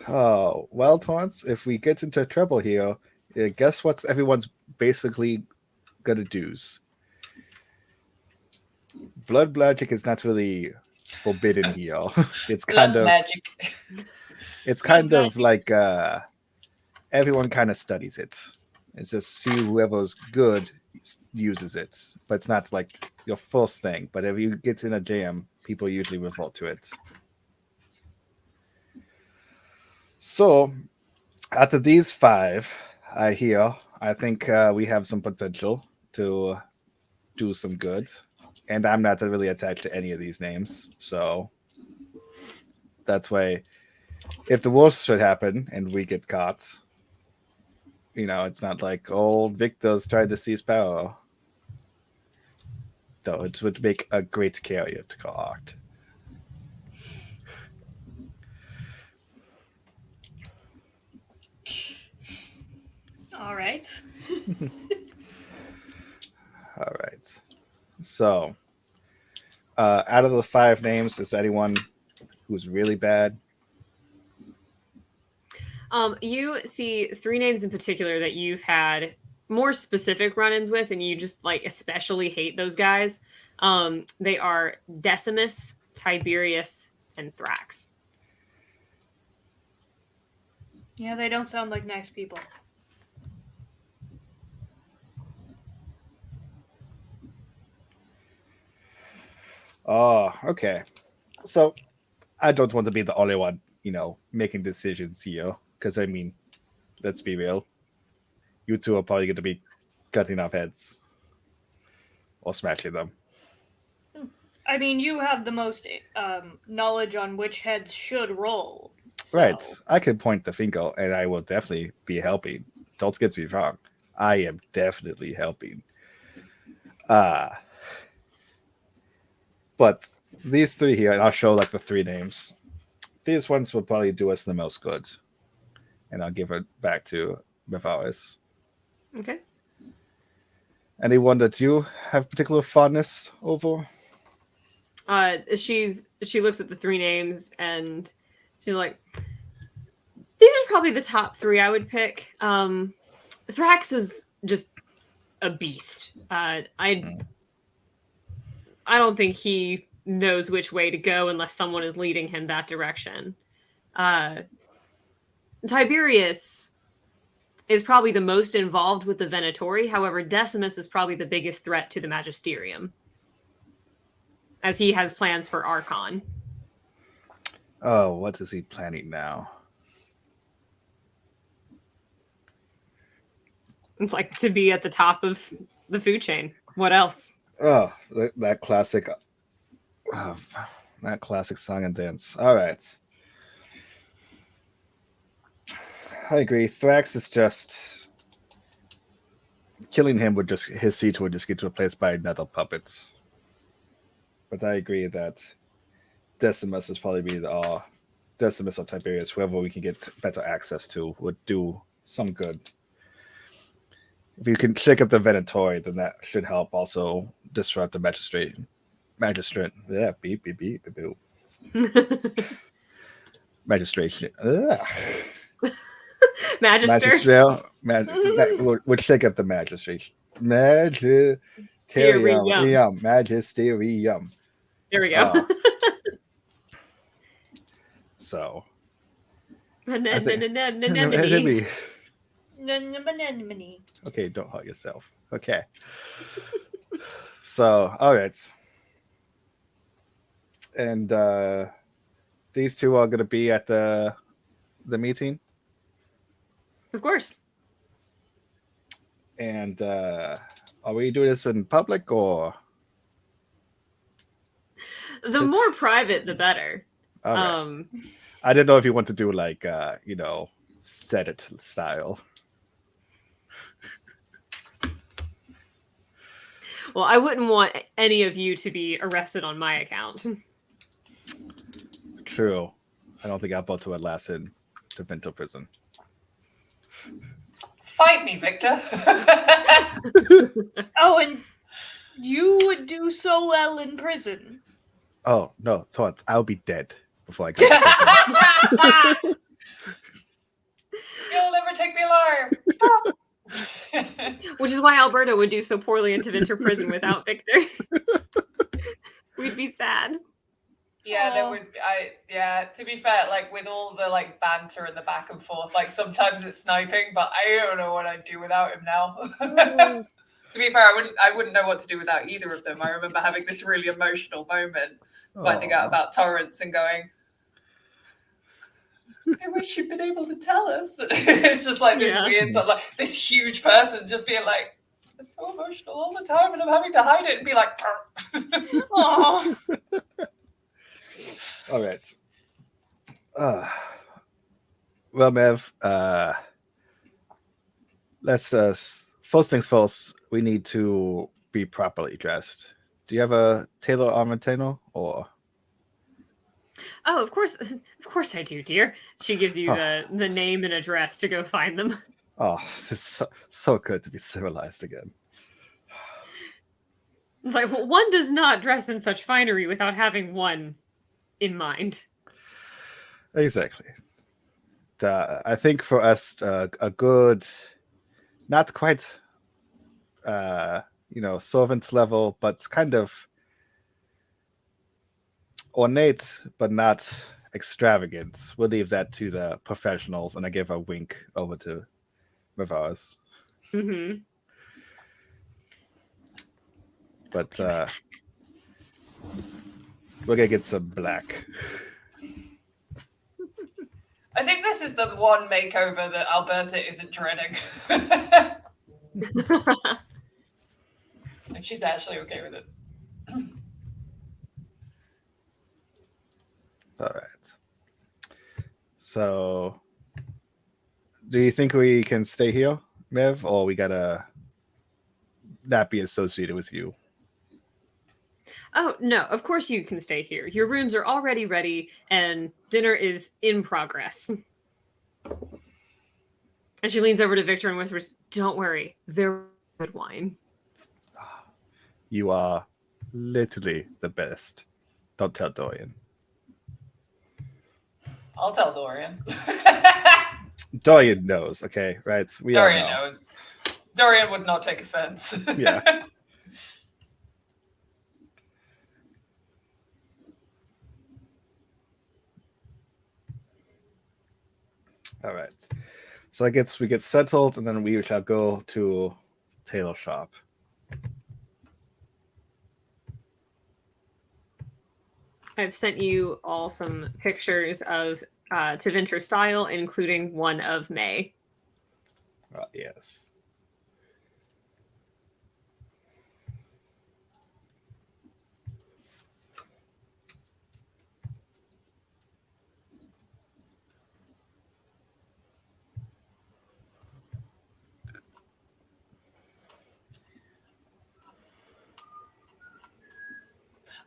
Oh, well, Torrance, if we get into trouble here, guess what everyone's basically gonna do's? Blood magic is not really forbidden here. It's kind Blood of magic. it's kind of like everyone kind of studies it. It's just see whoever's good uses it, but it's not like your first thing. But if you get in a jam, people usually revolt to it. So, after these 5, I think we have some potential to do some good. And I'm not really attached to any of these names. So, that's why if the worst should happen and we get caught, it's not like old Victor's tried to seize power. Though it would make a great carrier to collect. All right. All right. So, out of the 5 names, is anyone who's really bad? You see 3 names in particular that you've had more specific run-ins with, and you just like especially hate those guys. They are Decimus, Tiberius, and Thrax. Yeah, they don't sound like nice people. Oh, okay. So, I don't want to be the only one, making decisions here. Because, I mean, let's be real. You 2 are probably going to be cutting off heads. Or smashing them. I mean, you have the most knowledge on which heads should roll. So. Right. I can point the finger, and I will definitely be helping. Don't get me wrong. I am definitely helping. But these 3 here, and I'll show like the 3 names. These ones will probably do us the most good. And I'll give it back to Maevaris. Okay. Anyone that you have particular fondness over? She looks at the 3 names and she's like, these are probably the top 3 I would pick. Thrax is just a beast. I don't think he knows which way to go unless someone is leading him that direction. Tiberius is probably the most involved with the Venatori. However, Decimus is probably the biggest threat to the Magisterium, as he has plans for Archon. Oh, what is he planning now? It's like to be at the top of the food chain. What else? Oh, that classic. That classic song and dance. All right. I agree. Thrax is just killing him would just his seat would just get replaced by another puppet. But I agree that Decimus is probably be the Decimus or Tiberius, whoever we can get better access to, would do some good. If you can shake up the Venatori, then that should help also disrupt the magistrate. Yeah, beep, beep, beep, beep, beep. Magistration. Magister. Would shake up the magistration. Magisterium. Magisterium. There we go. So. Okay, don't hurt yourself. Okay. So, all right. And these two are going to be at the meeting. Of course. And are we doing this in public or? The more private, the better. All right. I didn't know if you want to do like, set it style. Well, I wouldn't want any of you to be arrested on my account. True. I don't think I'll go to a last in Tevinter prison. Fight me, Victor. Oh, and you would do so well in prison. Oh, no, Torrance, I'll be dead before I go to prison. You'll never take me alive. Which is why Alberta would do so poorly in Tevinter prison without Victor. We'd be sad. Yeah, there would. To be fair, like with all the like banter and the back and forth, like sometimes it's sniping, but I don't know what I'd do without him now. To be fair, I wouldn't know what to do without either of them. I remember having this really emotional moment, finding out about Torrance and going, I wish you'd been able to tell us. It's just like this weird sort of like this huge person just being like, I'm so emotional all the time and I'm having to hide it and be like, Oh. All right. Well, Mev, let's first things first. We need to be properly dressed. Do you have a tailor Armentano or? Oh, of course I do, dear. She gives you the name and address to go find them. Oh, this is so good to be civilized again. It's like, well, one does not dress in such finery without having one in mind. Exactly. I think for us, a good, not quite, servant level, but kind of ornate, but not extravagant. We'll leave that to the professionals, and I give a wink over to Maevaris. Mm-hmm. But we're gonna get some black. I think this is the one makeover that Alberta isn't dreading. Like she's actually okay with it. All right. So, do you think we can stay here, Mev, or we gotta not be associated with you? Oh, no, of course you can stay here. Your rooms are already ready, and dinner is in progress. And she leans over to Victor and whispers, don't worry, they're good wine. You are literally the best. Don't tell Dorian. I'll tell Dorian. Dorian knows, okay, right? We Dorian all know. knows. Dorian would not take offense. Yeah. All right. So I guess we get settled, and then we shall go to tailor shop. I've sent you all some pictures of Tevinter style, including one of May. Yes.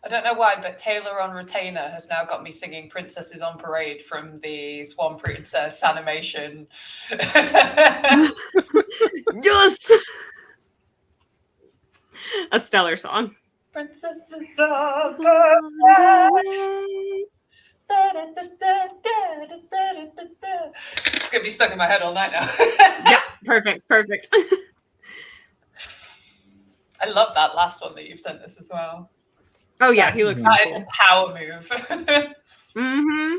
I don't know why, but Taylor on Retainer has now got me singing Princesses on Parade from the Swan Princess animation. Yes! A stellar song. Princesses on Parade. It's going to be stuck in my head all night now. Yeah, perfect. I love that last one that you've sent us as well. Oh yeah, he looks That cool. is a power move. Mm-hmm.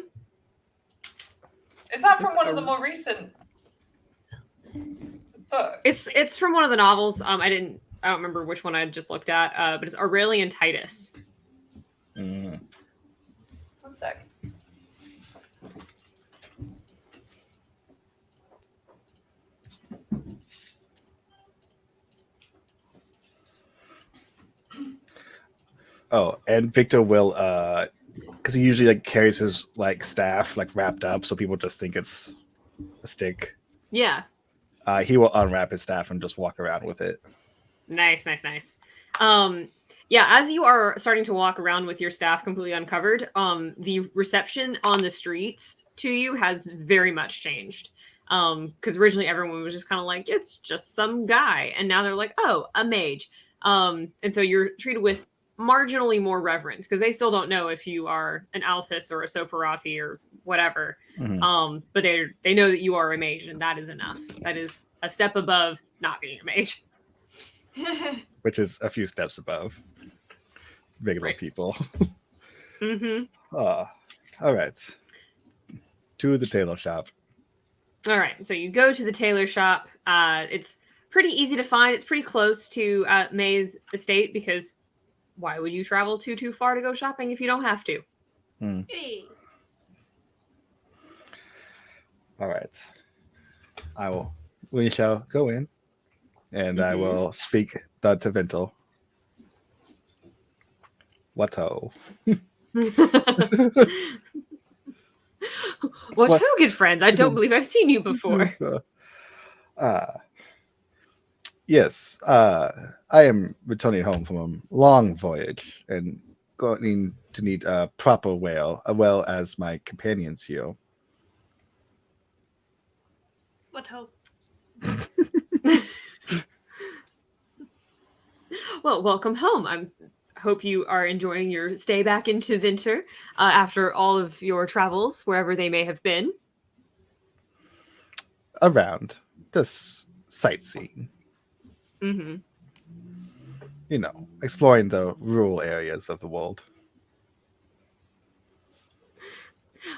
Is that from one of the more recent books? It's from one of the novels. I didn't I don't remember which one I just looked at, but it's Aurelian Titus. Mm. 1 sec. Oh, and Victor will because he usually like carries his like staff like wrapped up, so people just think it's a stick. Yeah. He will unwrap his staff and just walk around with it. Nice. Yeah, as you are starting to walk around with your staff completely uncovered, the reception on the streets to you has very much changed. Because originally everyone was just kind of like, it's just some guy, and now they're like, oh, a mage. And so you're treated with marginally more reverence because they still don't know if you are an Altus or a Soparati or whatever. Mhm. But they know that you are a mage, and that is enough. That is a step above not being a mage. Which is a few steps above regular Right. people. Mm-hmm. All right. To the tailor shop. All right, so you go to the tailor shop. It's pretty easy to find. It's pretty close to May's estate because why would you travel too far to go shopping if you don't have to? Hey. All right. We shall go in, and I will speak the Tevinter. What ho? What ho, good friends? I don't believe I've seen you before. Yes. I am returning home from a long voyage and going to need a proper whale, as well as my companions here. What hope? Well, welcome home. I hope you are enjoying your stay back in Tevinter after all of your travels, wherever they may have been. Around, just sightseeing. Mm-hmm. You know, exploring the rural areas of the world.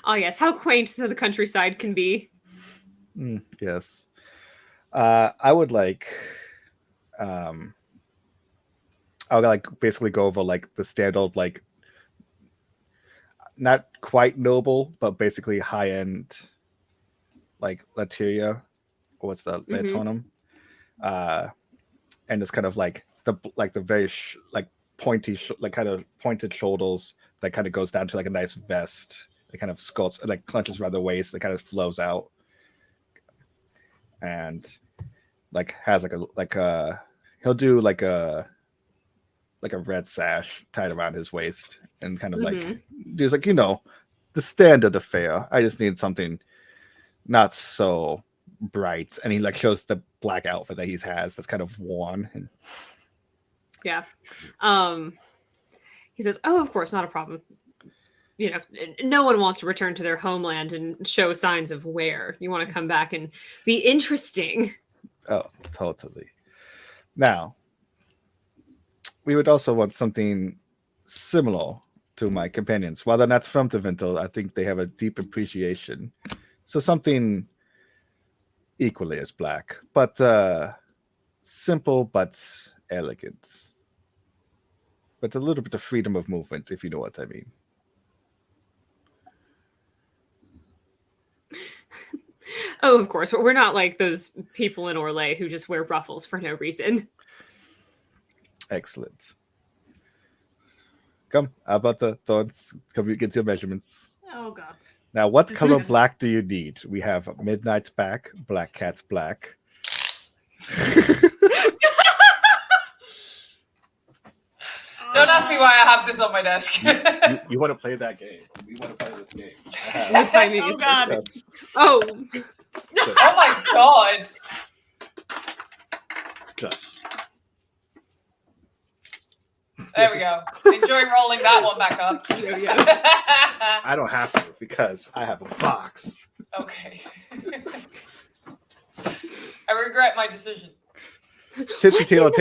Oh yes, how quaint the countryside can be. Yes. I would like I would like basically go over like the standard like not quite noble, but basically high end like Lateria. What's the Latonum? And it's kind of like the very like pointy like kind of pointed shoulders that kind of goes down to like a nice vest. It kind of skirts like clutches around the waist that kind of flows out. And like has he'll do like a red sash tied around his waist and kind of like he's like, you know, the standard affair. I just need something not so bright. And he like shows the black outfit that he has that's kind of worn. And Yeah. He says, oh, of course, not a problem. You know, no one wants to return to their homeland and show signs of wear. You want to come back and be interesting. oh, totally. Now, we would also want something similar to my companions. While they're not from Tevinter, I think they have a deep appreciation. So something equally as black, but simple but elegant. But a little bit of freedom of movement, if you know what I mean. Oh, of course, but we're not like those people in Orlais who just wear ruffles for no reason. Excellent. Come, how about the thorns? Come, you get your measurements. Oh god. Now, what This color is- black do you need? We have Midnight Black Cat Black. Don't ask me why I have this on my desk. you want to play that game? We want to play this game. The timing Oh, is God. perfect. Oh, Oh my god. Just. There we go. Enjoy rolling that one back up. I don't have to because I have a box. Okay. I regret my decision. Tipsy Taylor.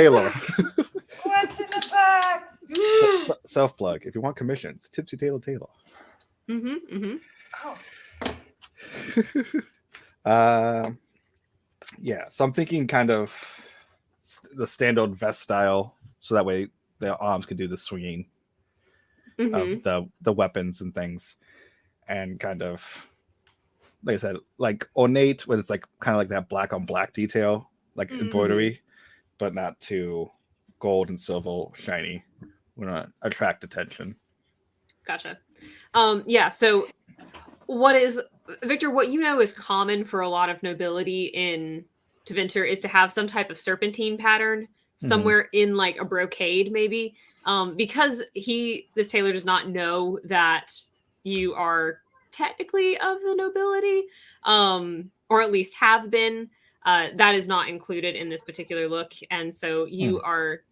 What's in the box? Self plug. If you want commissions, Tipsy Taylor. Oh. Yeah, so I'm thinking kind of the standard vest style, so that way their arms can do the swinging Mhm. of the weapons and things, and kind of like I said, like ornate when it's like kind of like that black on black detail, like embroidery, but not too gold and silver shiny. We want to attract attention. Gotcha. Yeah, so what is Victor, what you know is common for a lot of nobility in Tevinter is to have some type of serpentine pattern somewhere in like a brocade, maybe. Because this tailor does not know that you are technically of the nobility, or at least have been. That is not included in this particular look, and so you are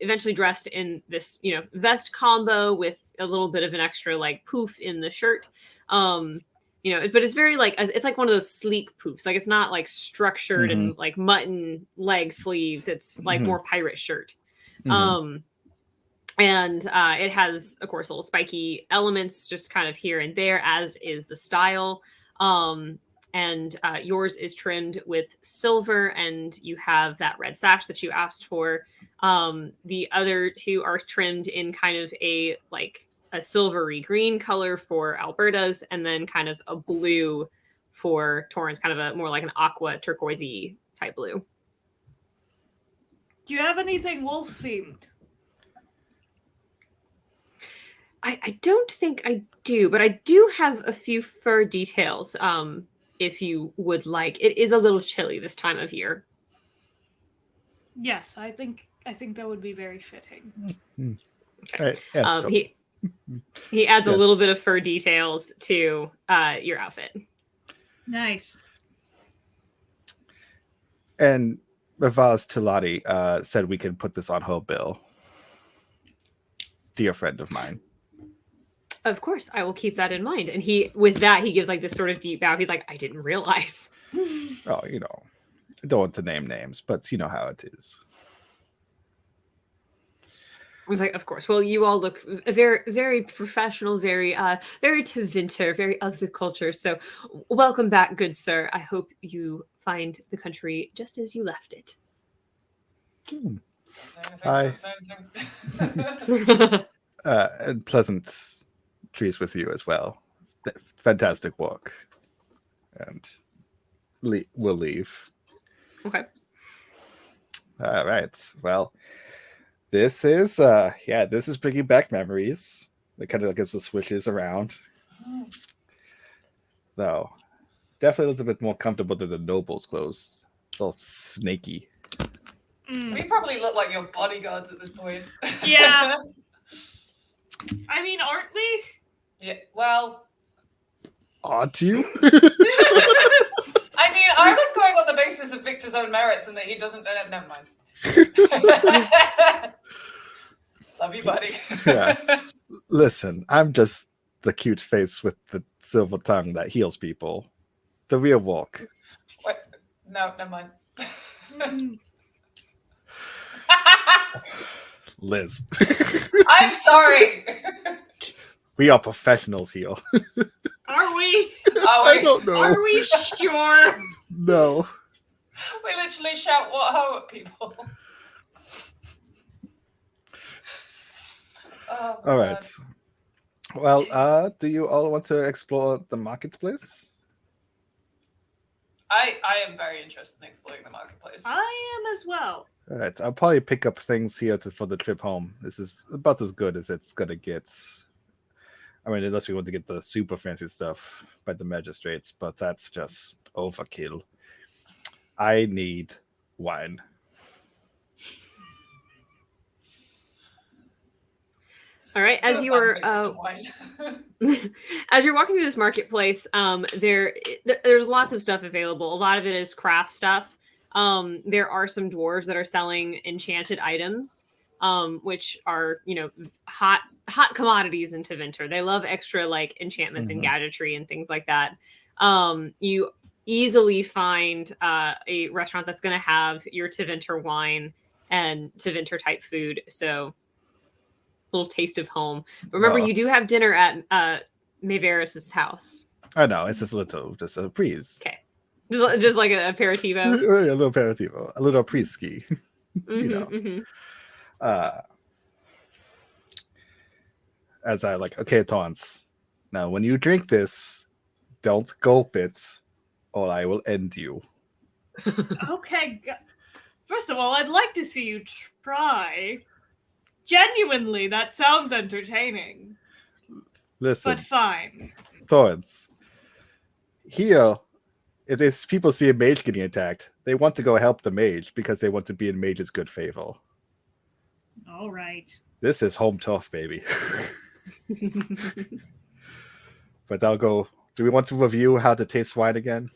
eventually dressed in this, vest combo with a little bit of an extra like poof in the shirt. But it's very like it's like one of those sleek poofs. Like it's not like structured and like mutton leg sleeves. It's like more pirate shirt. And it has, of course, little spiky elements just kind of here and there, as is the style. And yours is trimmed with silver, and you have that red sash that you asked for. The other two are trimmed in kind of a silvery green color for Alberta's, and then kind of a blue for Torrance, kind of a more like an aqua turquoisey type blue. Do you have anything wolf themed? I don't think I do, but I do have a few fur details. If you would like, it is a little chilly this time of year. Yes, I think that would be very fitting. Okay. Yes, He adds a little bit of fur details to your outfit. Nice. And Maevaris Tilani said we could put this on her bill. Dear friend of mine. Of course, I will keep that in mind. And with that, he gives like this sort of deep bow. He's like, I didn't realize. Oh, I don't want to name names, but you know how it is. I was like, of course. Well, you all look very, very professional, very Tevinter, very of the culture. So welcome back, good sir. I hope you find the country just as you left it. Hi. And pleasant trees with you as well. Fantastic work. And we'll leave. Okay. All right. Well, this is bringing back memories. It kind of gives the switches around. So, definitely a little bit more comfortable than the noble's clothes. It's all snaky. We probably look like your bodyguards at this point. Yeah. I mean, aren't we? Yeah. Well, Aren't you? I mean, I was going on the basis of Victor's own merits and that he doesn't. Never mind. Love you, buddy. Yeah. Listen, I'm just the cute face with the silver tongue that heals people. The real walk. Wait, no, never mind. Liz. I'm sorry. We are professionals here. Are we? I don't know. Are we sure? No. We literally shout "what ho" at people. Oh, all right. Well, do you all want to explore the marketplace? I am very interested in exploring the marketplace. I am as well. All right. I'll probably pick up things here for the trip home. This is about as good as it's gonna get. I mean, unless we want to get the super fancy stuff by the magistrates, but that's just overkill. I need wine. All right, So as you are as you're walking through this marketplace, there's lots of stuff available. A lot of it is craft stuff. There are some dwarves that are selling enchanted items, which are hot commodities in Tevinter. They love extra like enchantments and gadgetry and things like that. You easily find a restaurant that's going to have your Tevinter wine and Tevinter type food. So little taste of home. But remember, you do have dinner at Maevaris's house. I know, it's just a breeze. Okay. Just like an aperitivo. A little aperitivo, a little pre-ski. know. Mhm. As I like, okay, taunts. Now, when you drink this, don't gulp it, or I will end you. Okay. First of all, I'd like to see you try. Genuinely, that sounds entertaining. Listen, But fine. Thorns. Here, if there's people see a mage getting attacked, they want to go help the mage because they want to be in mage's good favor. All right. This is home turf, baby. But I'll go. Do we want to review how to taste wine again?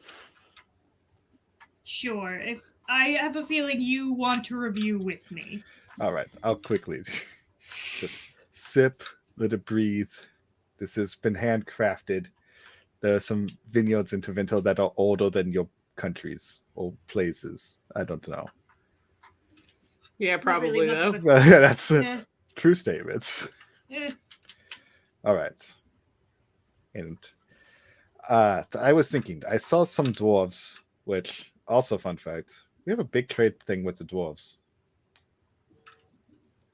Sure. If I have a feeling you want to review with me. All right, I'll quickly just sip, let it breathe. This has been handcrafted. There are some vineyards in Tevinter that are older than your countries or places. I don't know. Yeah, It's not probably really much though. of a- That's Eh, true statements. eh. All right. And I was thinking, I saw some dwarves, which also fun fact, we have a big trade thing with the dwarves.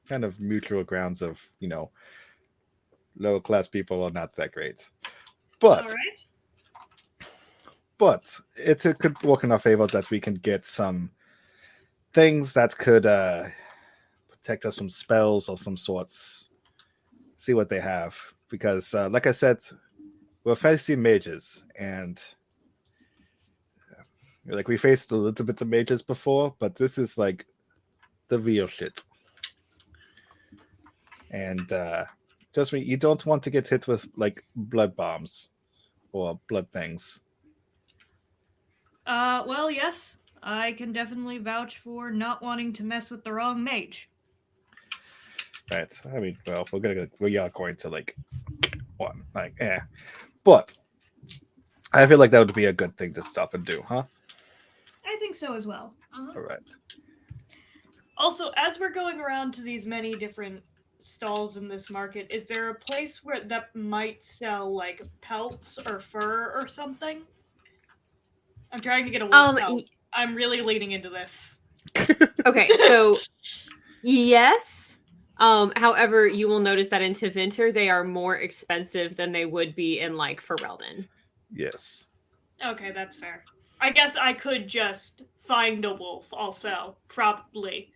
Kind of mutual grounds of, lower class people are not that great. But All right. but it could work in our favor that we can get some things that could protect us from spells or some sorts. See what they have. Because like I said, we're facing mages, and like we faced a little bit of mages before, but this is like the real shit. And just me, you don't want to get hit with like blood bombs or blood things. Well, yes. I can definitely vouch for not wanting to mess with the wrong mage. Right. I mean, well, we are going to like one. But I feel like that would be a good thing to stop and do, huh? I think so as well. All right. Also, as we're going around to these many different stalls in this market, is there a place where that might sell like pelts or fur or something? I'm trying to get a wolf pelt. I'm really leaning into this. Okay, so yes. However, you will notice that in Tevinter they are more expensive than they would be in like Ferelden. Yes. Okay, that's fair. I guess I could just find a wolf also, probably.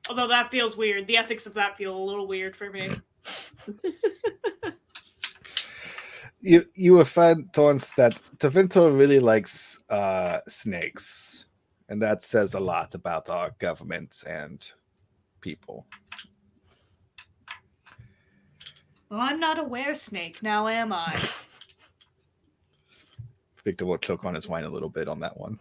Although that feels weird. The ethics of that feel a little weird for me. You will find, Thorns, that Tevinter really likes snakes, and that says a lot about our government and people. Well, I'm not a were-snake, now am I? Victor will choke on his wine a little bit on that one.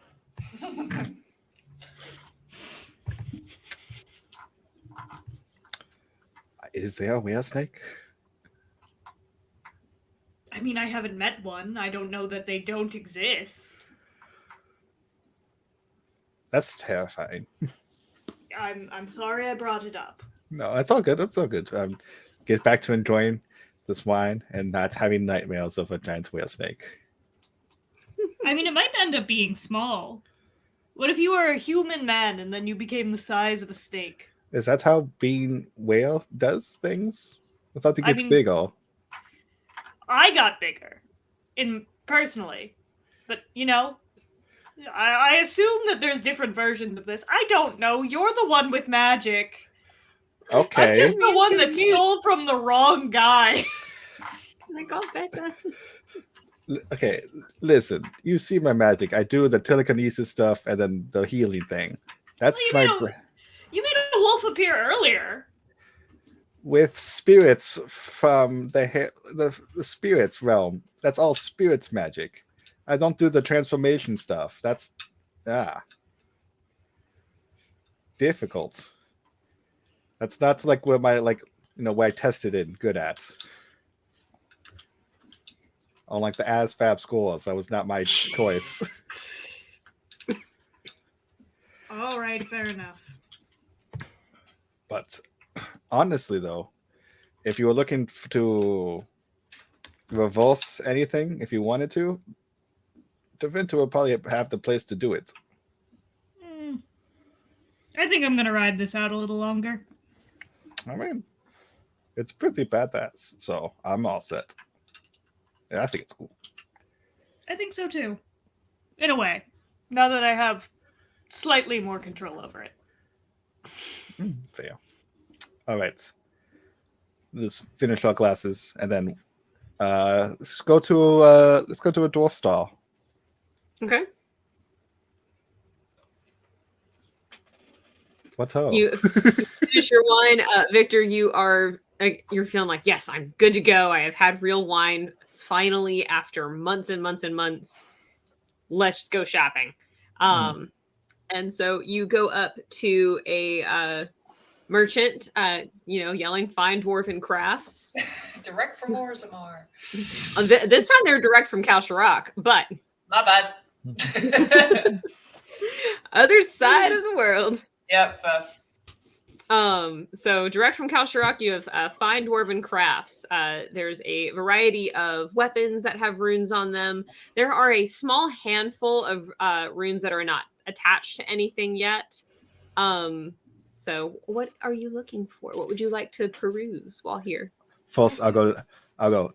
Is there a were snake? I mean, I haven't met one. I don't know that they don't exist. That's terrifying. I'm sorry I brought it up. No, it's all good. It's all good. Get back to enjoying this wine and not having nightmares of a giant whale snake. I mean, it might end up being small. What if you were a human man and then you became the size of a snake? Is that how being whale does things? I thought it I gets mean- bigger. I got bigger, personally, but I assume that there's different versions of this. I don't know. You're the one with magic. Okay. I'm just the one that stole from the wrong guy. I got better. Okay, listen. You see my magic. I do the telekinesis stuff and then the healing thing. That's Well, my you made a wolf appear earlier. with spirits from the spirits realm. That's all spirits magic. I don't do the transformation stuff. That's difficult. That's not like where my where I tested it good at. On like the ASVAB scores, that was not my choice. All right, fair enough. But honestly, though, if you were looking to reverse anything, if you wanted to, Tevinter will probably have the place to do it. I think I'm gonna ride this out a little longer. I mean, it's pretty badass, so I'm all set. Yeah, I think it's cool. I think so too. In a way. Now that I have slightly more control over it. Fair. All right. Let's finish our classes, and then let's go to a dwarf stall. Okay. What ho? You finish your wine, Victor. You're feeling like, yes, I'm good to go. I have had real wine finally after months and months and months. Let's go shopping. And so you go up to a merchant, yelling "Fine Dwarven Crafts." Direct from Orzammar. This time they're direct from Kalsharak, but My bad. other side of the world. Yep. So direct from Kalsharak, you have Fine Dwarven Crafts. There's a variety of weapons that have runes on them. There are a small handful of runes that are not attached to anything yet. So what are you looking for? What would you like to peruse while here? First, I'll go.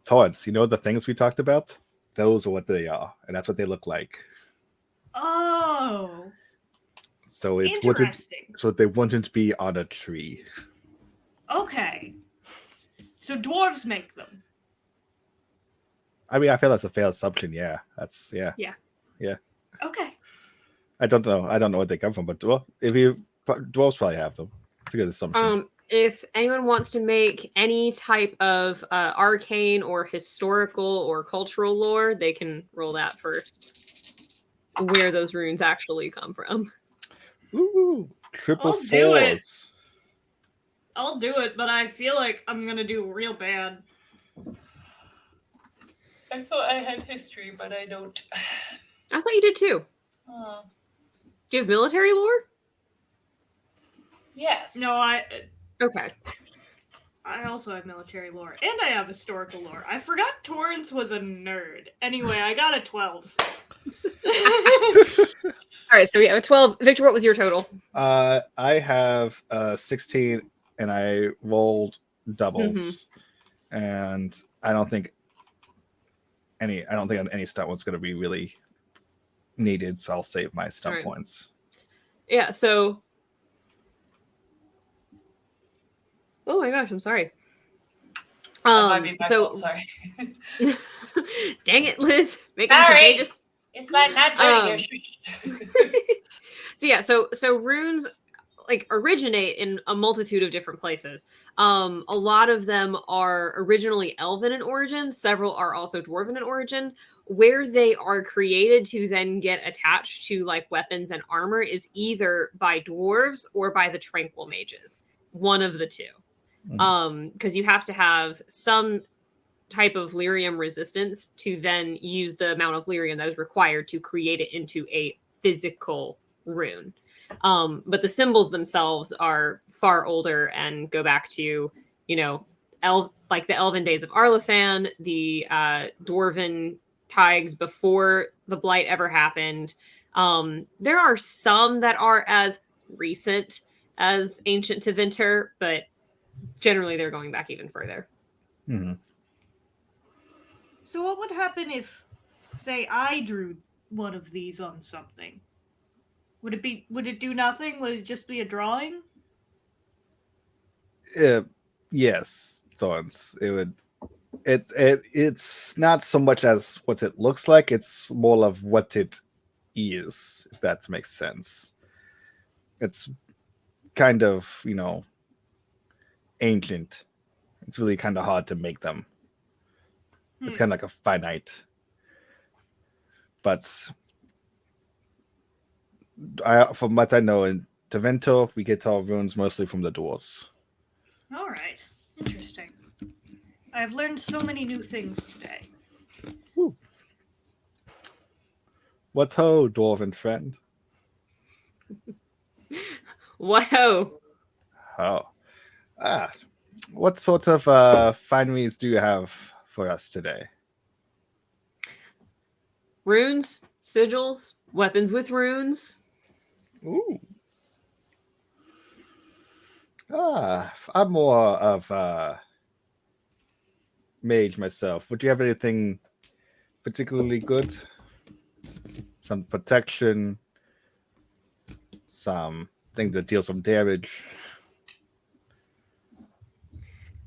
Torrance, you know the things we talked about? Those are what they are, and that's what they look like. Oh. So it's Interesting. so they wouldn't be on a tree. Okay. So dwarves make them. I mean, I feel that's a fair assumption. Yeah, that's yeah. Okay. I don't know what they come from, but well, dwarves probably have them. It's a good assumption. If anyone wants to make any type of arcane or historical or cultural lore, they can roll that for where those runes actually come from. Ooh, triple I'll do it. fours. I'll do it, but I feel like I'm gonna do real bad. I thought I had history, but I don't. I thought you did too. Oh. Do you have military lore? Yes. No, Okay. I also have military lore, and I have historical lore. I forgot Torrance was a nerd. Anyway, I got a 12. All right, so we have a 12. Victor, what was your total? I have 16, and I rolled doubles, and I don't think any stunt was going to be really needed, so I'll save my stunt points. Yeah, so oh my gosh, I'm sorry. That might be my fault, sorry. Dang it, Liz. Making Sorry. contagious. It's like not doing So runes like originate in a multitude of different places. A lot of them are originally elven in origin, several are also dwarven in origin. Where they are created to then get attached to like weapons and armor is either by dwarves or by the tranquil mages. One of the two. Because you have to have some type of lyrium resistance to then use the amount of lyrium that is required to create it into a physical rune. But the symbols themselves are far older and go back to, like the elven days of Arlathan, the dwarven Tigers before the Blight ever happened. There are some that are as recent as ancient Tevinter, but generally they're going back even further. Mm-hmm. So what would happen if, say, I drew one of these on something? Would it do nothing? Would it just be a drawing? Yes, Thorns. It would. It's not so much as what it looks like. It's more of what it is, if that makes sense. It's kind of, ancient. It's really kind of hard to make them. It's kind of like a finite. But from what I know, in Tevinter, we get our runes mostly from the dwarves. All right. Interesting. I've learned so many new things today. Woo. What ho, dwarven friend? Whoa. Oh. What sort of fineries do you have for us today? Runes, sigils, weapons with runes. Ooh. I'm more of mage myself. Would you have anything particularly good? Some protection, some thing that deals some damage.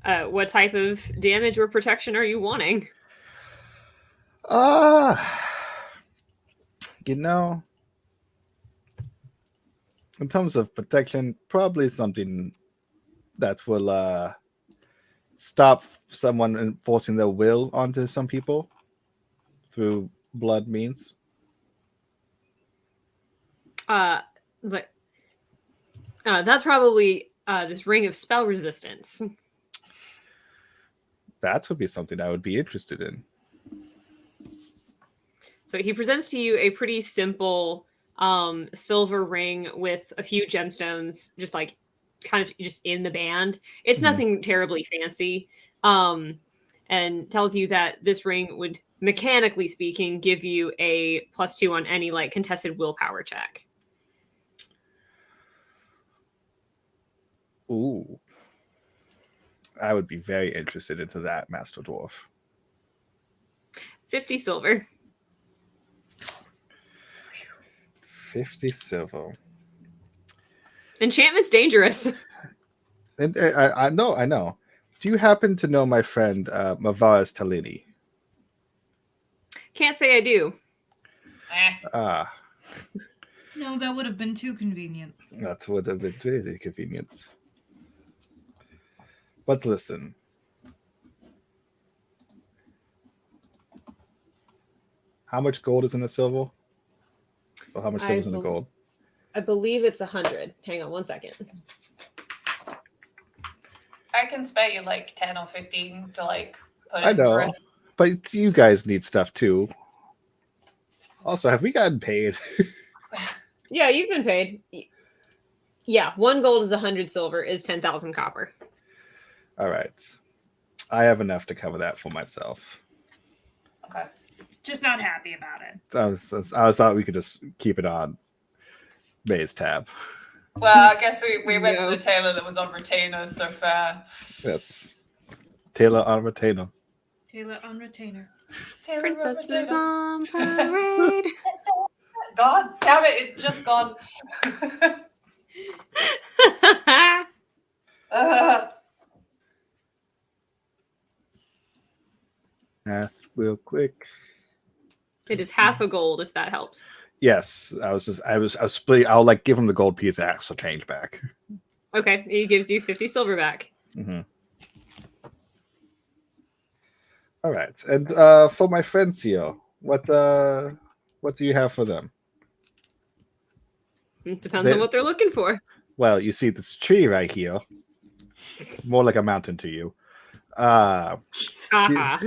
What type of damage or protection are you wanting? You know, in terms of protection, probably something that will stop someone enforcing their will onto some people through blood means. It's like that's probably this ring of spell resistance. That would be something I would be interested in. So he presents to you a pretty simple silver ring with a few gemstones, just like kind of just in the band. It's Mhm. nothing terribly fancy. And tells you that this ring would, mechanically speaking, give you a +2 on any like contested willpower check. Ooh. I would be very interested into that, Master Dwarf. 50 silver. 50 silver. Enchantment's dangerous. And I know. Do you happen to know my friend Maevaris Tilani? Can't say I do. Ah, No, that would have been too convenient. that would have been really convenient. But listen. How much gold is in the silver? Or how much silver is in the gold? I believe it's 100. Hang on one second. I can spare you like 10 or 15 to like put I in for know. it. But you guys need stuff too. Also, have we gotten paid? Yeah, you've been paid. Yeah, 1 gold is 100 silver is 10,000 copper. All right. I have enough to cover that for myself. Okay. Just not happy about it. I thought we could just keep it on May's tab. Well, I guess we went No. to the tailor that was on retainer, so fair. That's Taylor on retainer. Taylor on retainer. Tailor on Princesses retainer. on parade. God damn it, it just gone. Math real quick. It is half a gold, if that helps. Yes, I was splitting. I'll like give him the gold piece actual change back. Okay, he gives you 50 silver back. Mm-hmm. All right, and for my friends here, what do you have for them? It depends on what they're looking for. Well, you see this tree right here, more like a mountain to you. Haha.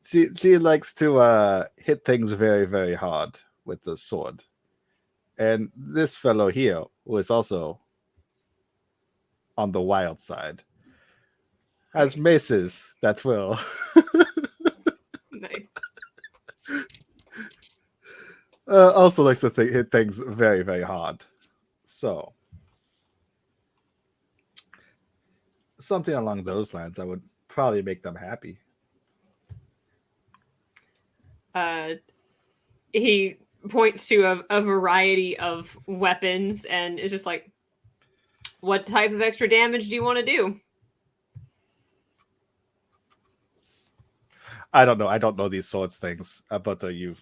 She likes to hit things very, very hard with the sword. And this fellow here was also on the wild side. Has maces that will. Nice. Also likes to hit things very, very hard. So, something along those lines, I would probably make them happy. He points to a variety of weapons and is just like, what type of extra damage do you want to do? I don't know. I don't know these sorts of things. But you,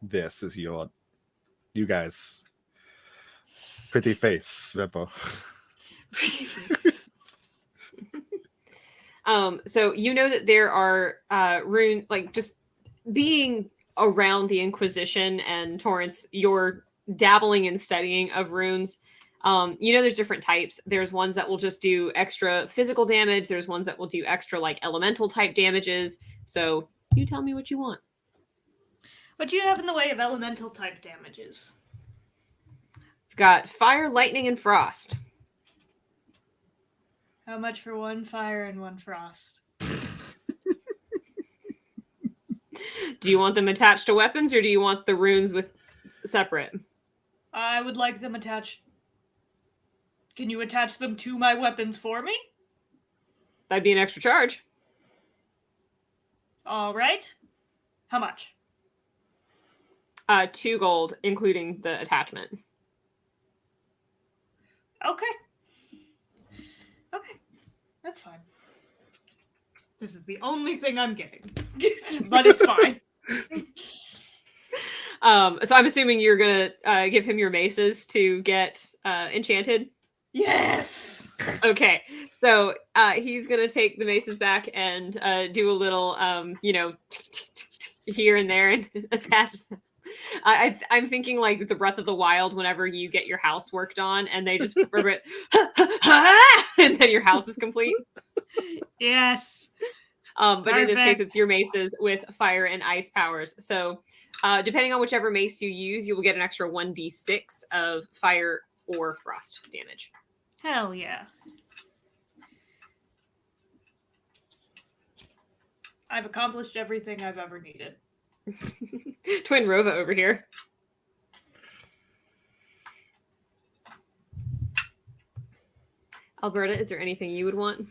this is you guys. Pretty face, Rippo. Pretty face. So you know that there are rune, like just being around the Inquisition and Torrance, you're dabbling in studying of runes. You know there's different types. There's ones that will just do extra physical damage. There's ones that will do extra like elemental type damages. So you tell me what you want. What do you have in the way of elemental type damages? We've got fire, lightning, and frost. How much for 1 fire and 1 frost? Do you want them attached to weapons, or do you want the runes with separate? I would like them attached. Can you attach them to my weapons for me? That'd be an extra charge. All right. How much? 2 gold, including the attachment. Okay. Okay. That's fine. This is the only thing I'm getting. But it's fine. So I'm assuming you're gonna give him your maces to get enchanted. Yes! Okay, so he's gonna take the maces back and do a little, here and there and attach them. I'm thinking like the Breath of the Wild whenever you get your house worked on and they just and then your house is complete. Yes. But in this case, Perfect. it's your maces with fire and ice powers. So depending on whichever mace you use, you will get an extra 1d6 of fire or frost damage. Hell yeah. I've accomplished everything I've ever needed. Twin Rova over here. Alberta, is there anything you would want?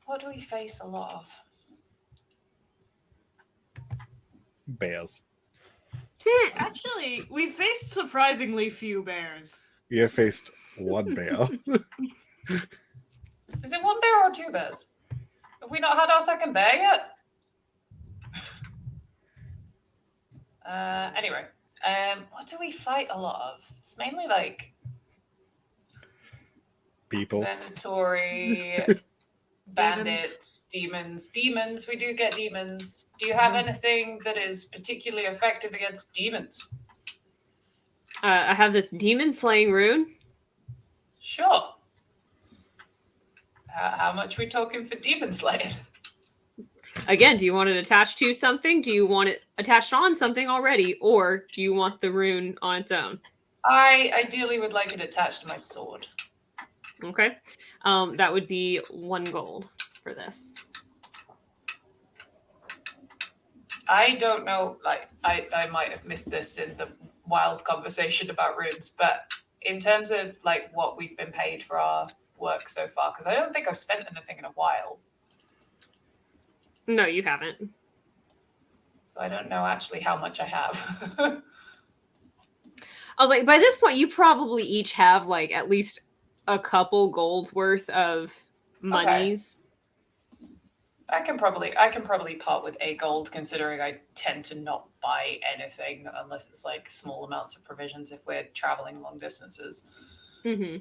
What do we face a lot of? Bears. Actually, we faced surprisingly few bears. You have faced one bear. Is it 1 bear or 2 bears? Have we not had our second bear yet? Anyway, what do we fight a lot of? It's mainly like People. Venatori, bandits, demons. Demons, we do get demons. Do you have anything that is particularly effective against demons? I have this demon slaying rune. Sure. How much are we talking for demon slaying? Again, do you want it attached to something? Do you want it attached on something already? Or do you want the rune on its own? I ideally would like it attached to my sword. Okay. That would be 1 gold for this. I don't know, like, I might have missed this in the wild conversation about runes, but in terms of, like, what we've been paid for our work so far, because I don't think I've spent anything in a while. No, you haven't. So I don't know actually how much I have. I was like, by this point, you probably each have, like, at least a couple golds worth of monies. I can probably part with a gold, considering I tend to not buy anything unless it's like small amounts of provisions if we're traveling long distances. Mm-hmm.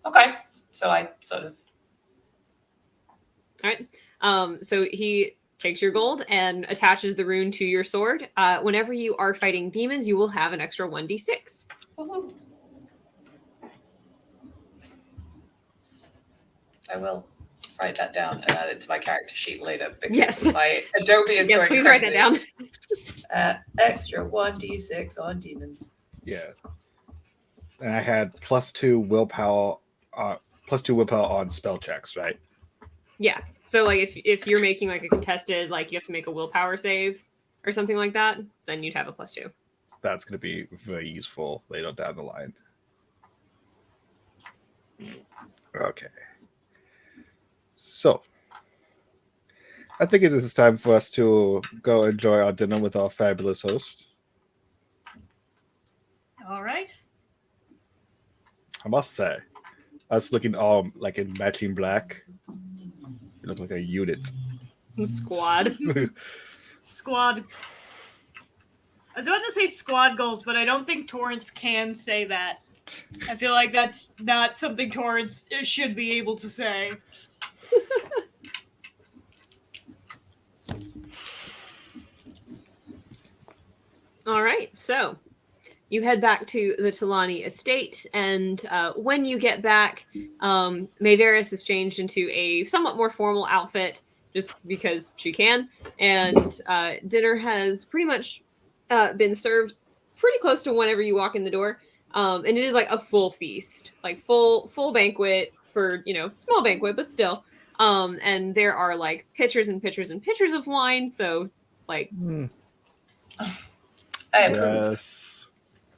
Okay, so I sort of. All right. So he takes your gold and attaches the rune to your sword. Whenever you are fighting demons, you will have an extra 1d6. Woohoo. I will write that down and add it to my character sheet later because Yes. my Adobe is Yes, going please crazy. write that down. Extra 1d6 on demons. Yeah. And I had +2 willpower, +2 willpower on spell checks, right? Yeah. So like if you're making like a contested, like you have to make a willpower save or something like that, then you'd have a +2. That's going to be very useful later down the line. Okay. So, I think it is time for us to go enjoy our dinner with our fabulous host. All right. I must say, us looking all like in matching black, you look like a unit. Squad. Squad. I was about to say squad goals, but I don't think Torrance can say that. I feel like that's not something Torrance should be able to say. All right, so you head back to the Tilani estate, and when you get back, Maevaris is changed into a somewhat more formal outfit, just because she can. and dinner has pretty much been served pretty close to whenever you walk in the door. And it is like a full feast, like full banquet for, small banquet, but still. And there are like pitchers and pitchers and pitchers of wine. So like, I approve. Yes.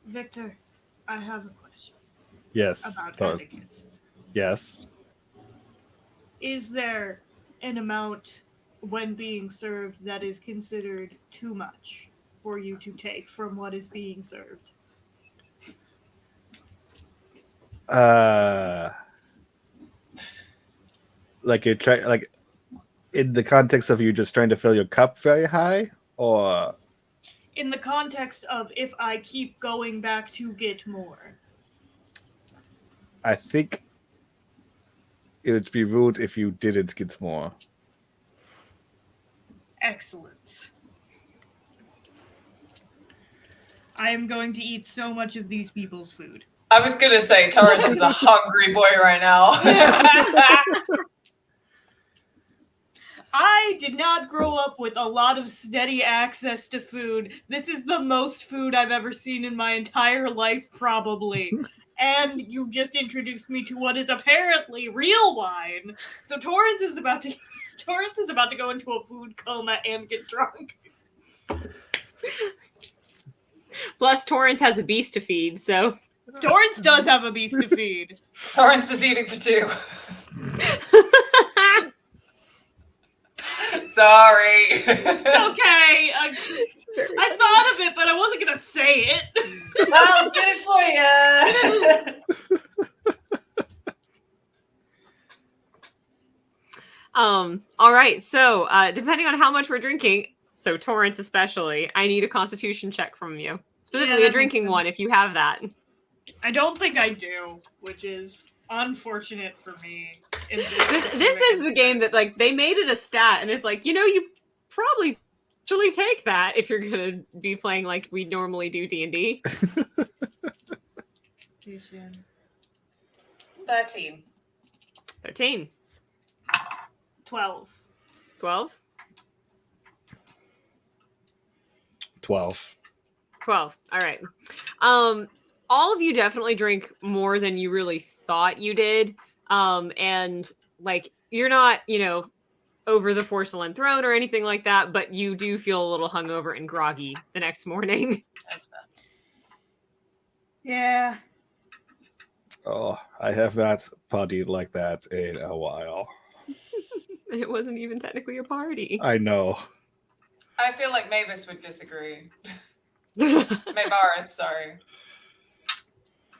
Victor, I have a question Yes. about Thor. etiquette. Yes. Is there an amount when being served that is considered too much for you to take from what is being served? Like you're trying, like in the context of you just trying to fill your cup very high, or In the context of if I keep going back to get more. I think it would be rude if you didn't get more. Excellent. I am going to eat so much of these people's food. I was gonna say Torrance is a hungry boy right now. I did not grow up with a lot of steady access to food. This is the most food I've ever seen in my entire life, probably. And you just introduced me to what is apparently real wine. So Torrance is about to go into a food coma and get drunk. plus Torrance has a beast to feed, so. Torrance does have a beast to feed. Torrance is eating for two. Sorry. Okay, I thought of it, but I wasn't gonna say it. I'll get it for you. All right. So, depending on how much we're drinking, so Torrance especially, I need a Constitution check from you, specifically Yeah, a drinking that makes one, sense. if you have that. I don't think I do, which is unfortunate for me. In This is the game that like they made it a stat, and it's like you probably actually take that if you're gonna be playing like we normally do D&D. 13. 13, 12. 12, 12. 12. All right. All of you definitely drink more than you really thought you did. And like you're not, over the porcelain throne or anything like that, but you do feel a little hungover and groggy the next morning. That's bad. Yeah. Oh, I have not partied like that in a while. It wasn't even technically a party. I know. I feel like Mavis would disagree. Maevaris, sorry.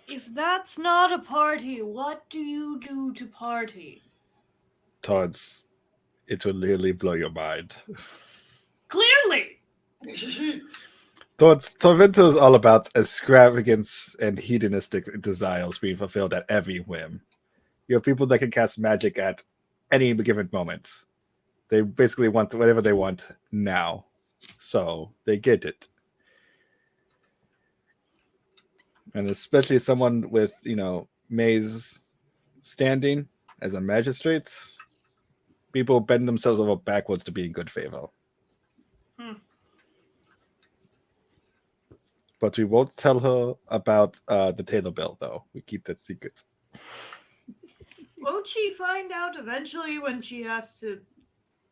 If that's not a party, what do you do to party? Todd's, it will literally blow your mind. Clearly! Tevinter is all about extravagance and hedonistic desires being fulfilled at every whim. You have people that can cast magic at any given moment. They basically want whatever they want now. So they get it. And especially someone with, May's standing as a magistrate, people bend themselves over backwards to be in good favor. But we won't tell her about the Taylor bill, though. We keep that secret. Won't she find out eventually when she has to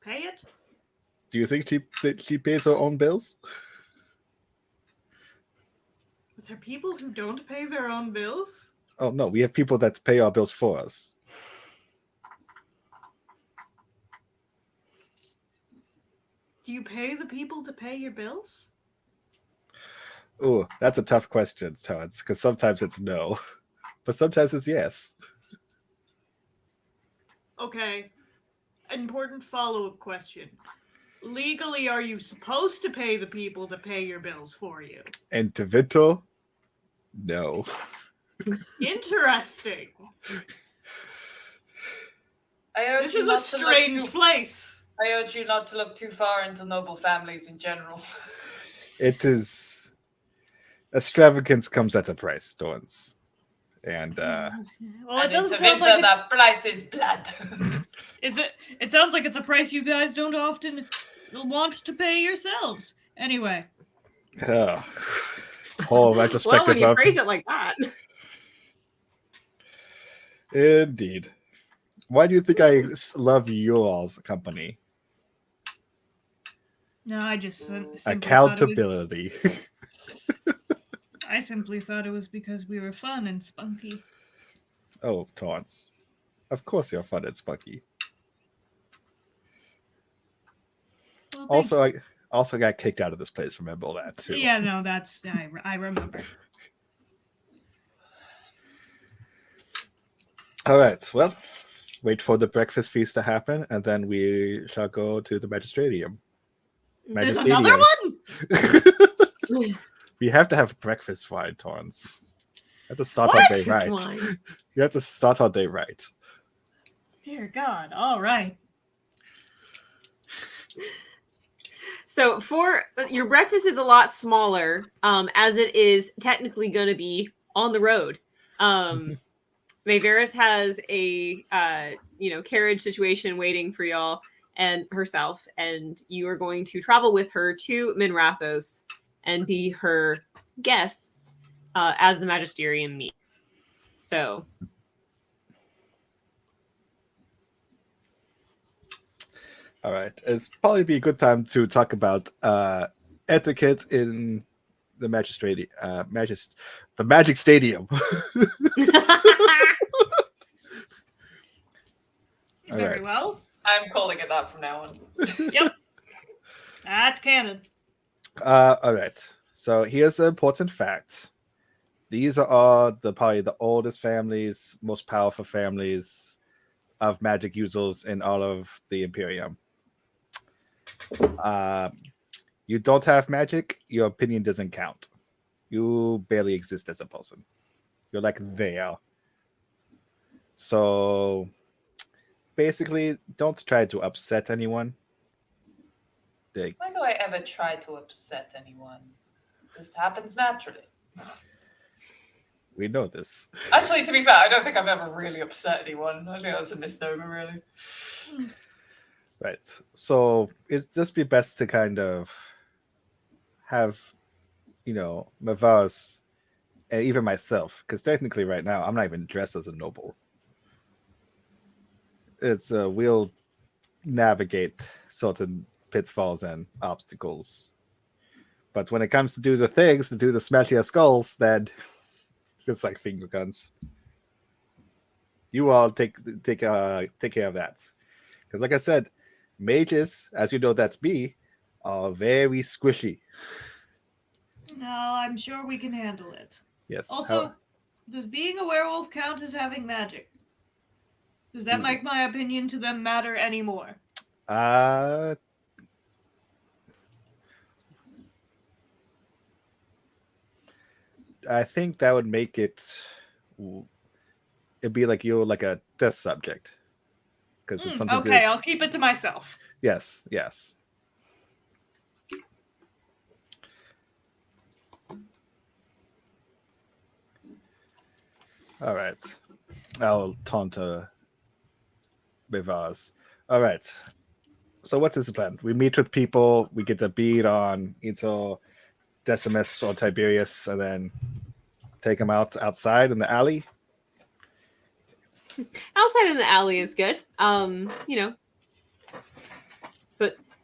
pay it? Do you think she pays her own bills? Are there people who don't pay their own bills? Oh, no. We have people that pay our bills for us. Do you pay the people to pay your bills? Oh, that's a tough question, Todd, because sometimes it's no. But sometimes it's yes. Okay. Important follow-up question. Legally, are you supposed to pay the people to pay your bills for you? And Tevinter, no. Interesting. I urge This you is a not to look strange place. I urge you not to look too far into noble families in general. It is... Extravagance comes at a price, Dorns. And, Well, And it doesn't in sound Tevinter, like that price is blood. It sounds like it's a price you guys don't often want to pay yourselves. Anyway. Whole Well, retrospective when you of phrase it like that. indeed. Why do you think I love you all's company? No, I just simply Accountability. I simply thought it was because we were fun and spunky. Oh, Taunts. Of course you're fun and spunky. Well, Also, I also got kicked out of this place. Remember that too. yeah, no, I remember. All right. Well, wait for the breakfast feast to happen, and then we shall go to the Magistradium. There's another one? We have to have breakfast wine, Torrance. You have to start What? our day right. Wine. You have to start our day right. Dear God, all right. So for your breakfast is a lot smaller, as it is technically going to be on the road. Maevaris has a carriage situation waiting for y'all and herself, and you are going to travel with her to Minrathos and be her guests as the Magisterium meet. So. All right. It's probably be a good time to talk about etiquette in the the Magic Stadium. All Very right. well. I'm calling it that from now on. Yep. That's canon. All right. So here's the important fact. These are probably the oldest families, most powerful families of magic users in all of the Imperium. You don't have magic, your opinion doesn't count. You barely exist as a person. You're like there. So basically, don't try to upset anyone. Why do I ever try to upset anyone? This happens naturally. We know this. Actually, to be fair, I don't think I've ever really upset anyone. I think that's a misnomer, really. Right. So it'd just be best to kind of have, Maevaris and even myself, because technically right now I'm not even dressed as a noble. We'll navigate certain pitfalls and obstacles. But when it comes to do the things, to do the smashy of skulls, then just like finger guns. You all take care of that. Because like I said, mages, as you know that's me, are very squishy. No, I'm sure we can handle it. Yes. Also, does being a werewolf count as having magic? Does that make my opinion to them matter anymore? I think that would make it'd be like you're like a test subject. Because it's something okay, I'll keep it to myself. Yes. All right. I'll taunt Maevaris. All right. So what is the plan? We meet with people, we get a bead on either Decimus or Tiberius, and then take them outside in the alley. Outside in the alley is good. But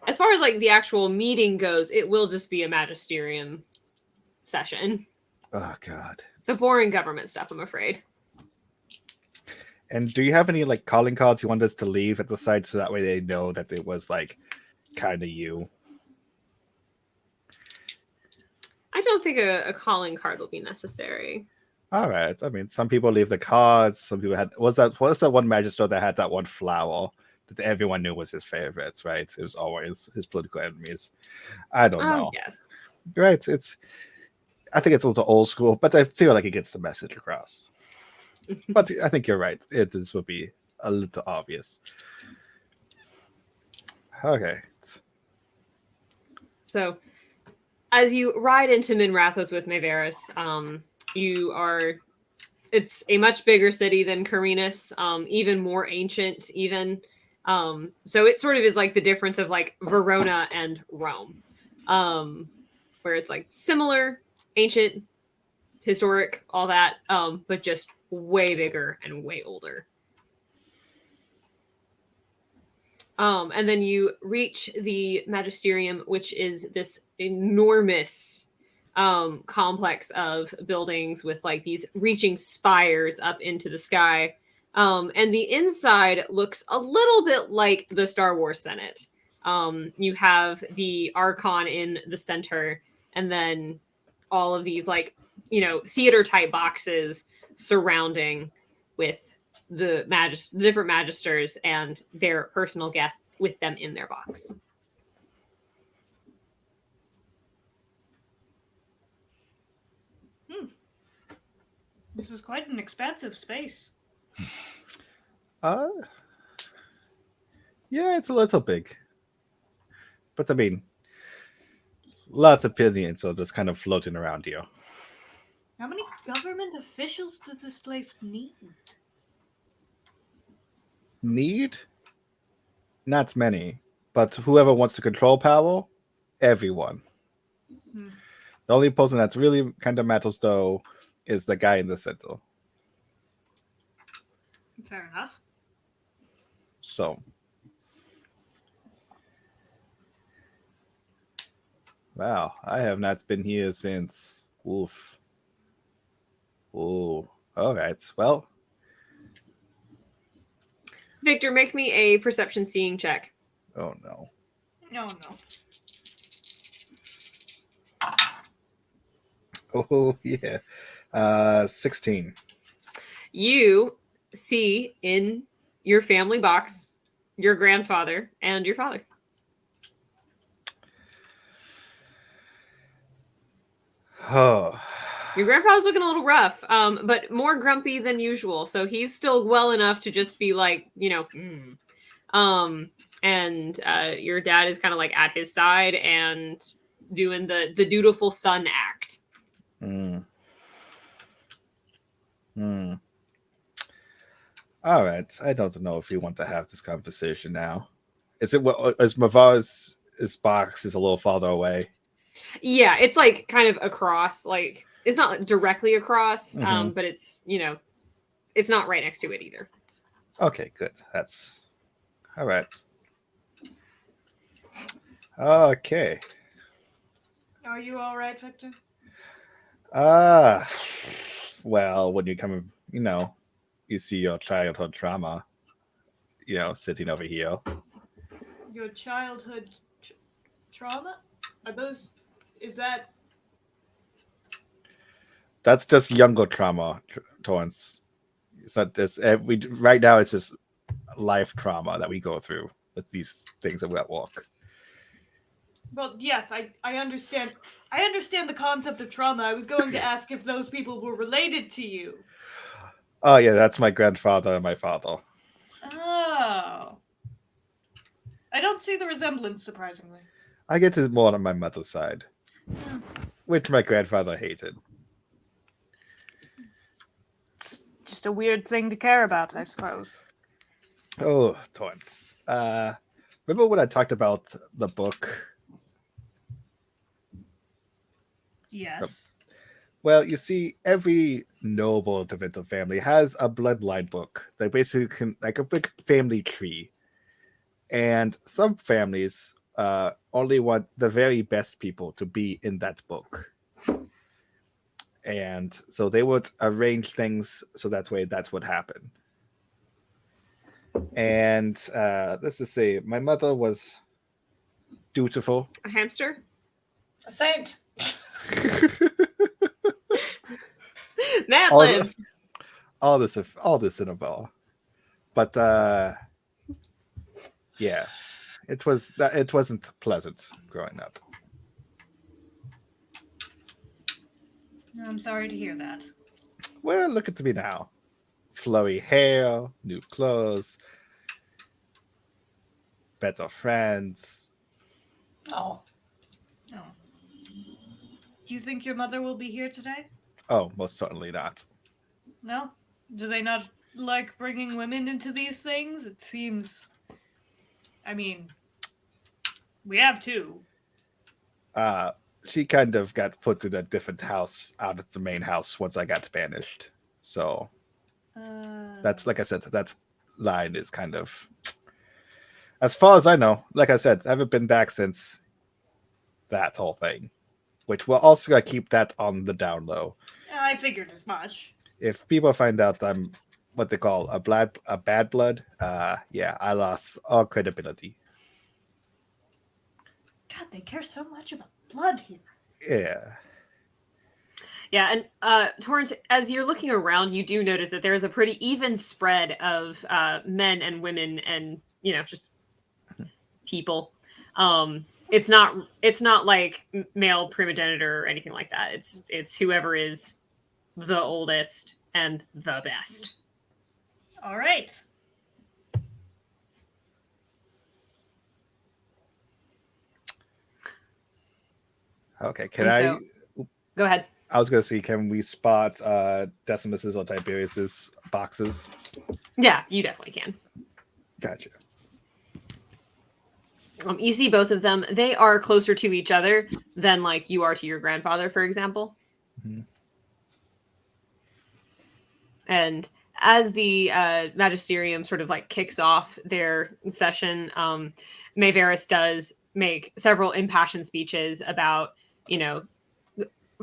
as far as like the actual meeting goes, it will just be a magisterium session. Oh God. So boring government stuff, I'm afraid. And do you have any like calling cards you want us to leave at the site so that way they know that it was like kind of you? I don't think a calling card will be necessary. All right. I mean, some people leave the cards. Some people was that one magister that had that one flower that everyone knew was his favorites, right? It was always his political enemies. I don't know. Yes. Right. I think it's a little old school, but I feel like it gets the message across. But I think you're right. This will be a little obvious. Okay. So, as you ride into Minrathos with Maevaris, it's a much bigger city than Carinus, even more ancient, even. So it sort of is like the difference of like Verona and Rome, where it's like similar, ancient, historic, all that, but just way bigger and way older. And then you reach the Magisterium, which is this enormous complex of buildings with like these reaching spires up into the sky. And the inside looks a little bit like the Star Wars Senate. You have the Archon in the center, and then all of these like, theater type boxes surrounding with the different magisters and their personal guests with them in their box. This is quite an expansive space. Yeah, it's a little big. But I mean, lots of opinions are just kind of floating around here. How many government officials does this place need? Need? Not many. But whoever wants to control power, everyone. The only person that's really kind of matters, though, is the guy in the center. Fair enough. So. Wow, I have not been here since. Oof. Oh, all right. Well. Victor, make me a perception seeing check. Oh, no. No. Oh, yeah. 16. You see in your family box your grandfather and your father. Oh. Your grandfather's looking a little rough, but more grumpy than usual. So he's still well enough to just be like, and your dad is kind of like at his side and doing the dutiful son act. All right. I don't know if we want to have this conversation now. Is Maevaris' box is a little farther away? Yeah, it's like kind of across, like it's not directly across, but it's, it's not right next to it either. Okay, good. That's all right. Okay. Are you all right, Victor? Well, when you come, you see your childhood trauma, sitting over here. Your childhood trauma? Is that... That's just younger trauma, Torrance. It's not this. Right now, it's just life trauma that we go through with these things that we're at work. Well, yes, I understand. I understand the concept of trauma. I was going to ask if those people were related to you. Oh, yeah, that's my grandfather and my father. Oh. I don't see the resemblance, surprisingly. I get it more on my mother's side, which my grandfather hated. It's just a weird thing to care about, I suppose. Oh, Torrance. Remember when I talked about the book? Yes. Well, you see, every noble Tevinter family has a bloodline book. They basically can, like a big family tree. And some families only want the very best people to be in that book. And so they would arrange things so that way that would happen. And let's just say my mother was dutiful. A hamster? A saint. Mad Libs. All this in a ball. But yeah, it wasn't pleasant growing up. I'm sorry to hear that. Well, look at me now. Flowy hair, new clothes, better friends. Oh. Do you think your mother will be here today? Oh, most certainly not. No? Do they not like bringing women into these things? It seems I mean, we have two. She kind of got put in a different house out of the main house once I got banished. So that's, like I said, that line is kind of, as far as I know, like I said, I haven't been back since that whole thing, which we're also going to keep that on the down low. I figured as much. If people find out I'm what they call a bad blood, yeah, I lost all credibility. God, they care so much about blood here. Yeah. Yeah, and Torrance, as you're looking around, you do notice that there is a pretty even spread of men and women and, just people. It's not like male primogenitor or anything like that. It's whoever is the oldest and the best. All right. Okay, Go ahead. I was going to see, can we spot Decimus's or Tiberius's boxes? Yeah, you definitely can. Gotcha. You see both of them. They are closer to each other than like you are to your grandfather, for example. Mm-hmm. And as the magisterium sort of like kicks off their session, Maevaris does make several impassioned speeches about,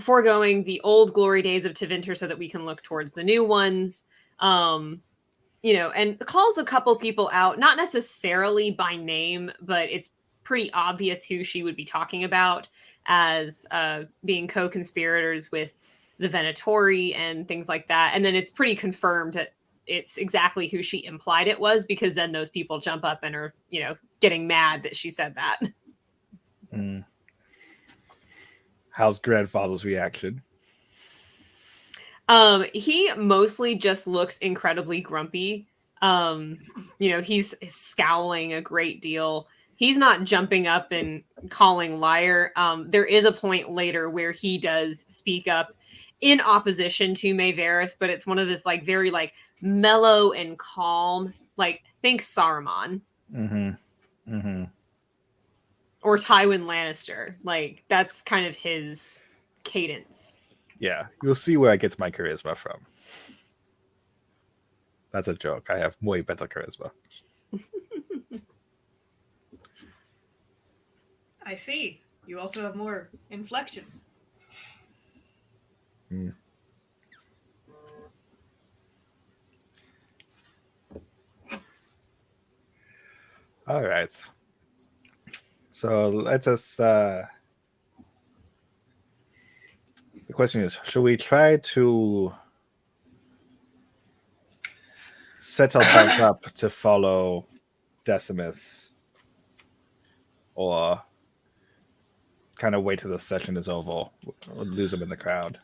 foregoing the old glory days of Tevinter so that we can look towards the new ones. And calls a couple people out, not necessarily by name, but it's pretty obvious who she would be talking about as being co-conspirators with the Venatori and things like that. And then it's pretty confirmed that it's exactly who she implied it was, because then those people jump up and are, getting mad that she said that. Mm. How's grandfather's reaction? He mostly just looks incredibly grumpy. He's scowling a great deal. He's not jumping up and calling liar. There is a point later where he does speak up in opposition to Maevaris, but it's one of this like very like mellow and calm, like think Saruman. Mm-hmm. Mm-hmm. Or Tywin Lannister. Like that's kind of his cadence. Yeah, you'll see where I get my charisma from. That's a joke. I have way better charisma. I see. You also have more inflection. Mm. All right. So let us. The question is: should we try to set ourselves up to follow Decimus, or kind of wait till the session is over, or lose him in the crowd?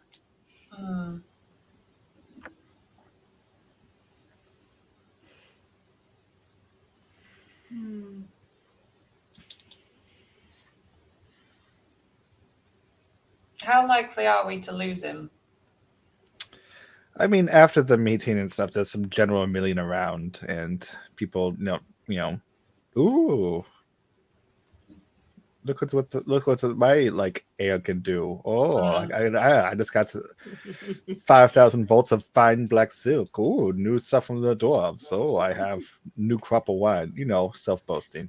How likely are we to lose him? I mean, after the meeting and stuff, there's some general milling around, and people, ooh, look what my like air can do. Oh, I just got 5,000 bolts of fine black silk. Ooh, new stuff from the dwarves. Oh, I have new crop of wine. Self-boasting.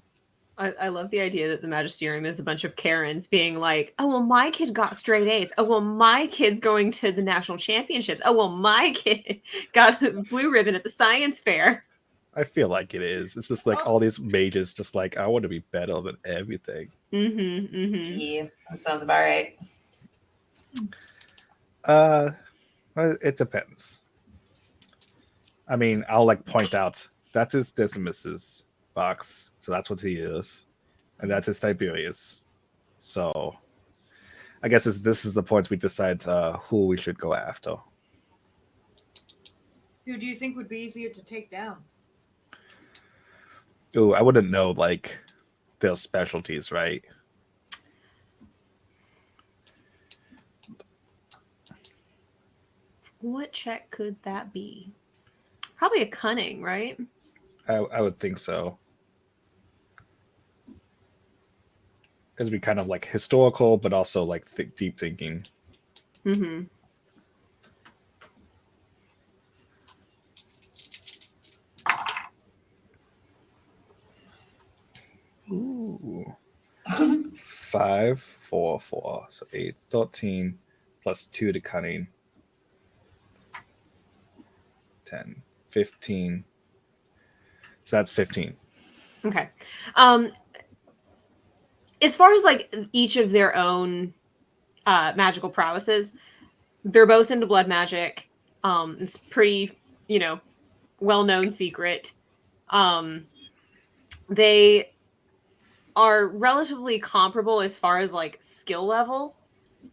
I love the idea that the Magisterium is a bunch of Karens being like, oh, well, my kid got straight A's. Oh, well, my kid's going to the national championships. Oh, well, my kid got a blue ribbon at the science fair. I feel like it is. It's just like all these mages just like, I want to be better than everything. Mm-hmm, mm-hmm. Yeah, that sounds about right. It depends. I mean, I'll like point out that is Decimus's box, so that's what he is, and that is Tiberius. So, I guess this is the point we decide who we should go after. Who do you think would be easier to take down? Ooh, I wouldn't know like their specialties, right? What check could that be? Probably a cunning, right? I would think so. Because we kind of like historical, but also like deep thinking. Mm-hmm. Ooh. 5, 4, 4. So 8, 13 plus 2 to cunning. 10, 15. So that's 15. Okay. As far as like each of their own magical prowesses, they're both into blood magic. It's pretty, well-known secret. They are relatively comparable as far as like skill level.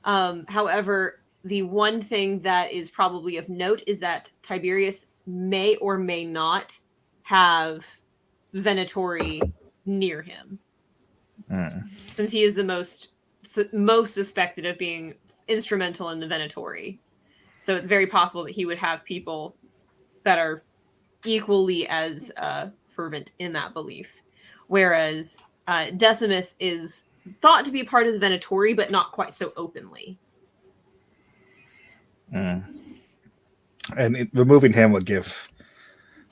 However, the one thing that is probably of note is that Tiberius may or may not have Venatori near him, since he is the most suspected of being instrumental in the Venatori. So it's very possible that he would have people that are equally as fervent in that belief. Whereas Decimus is thought to be part of the Venatori, but not quite so openly. And removing him would give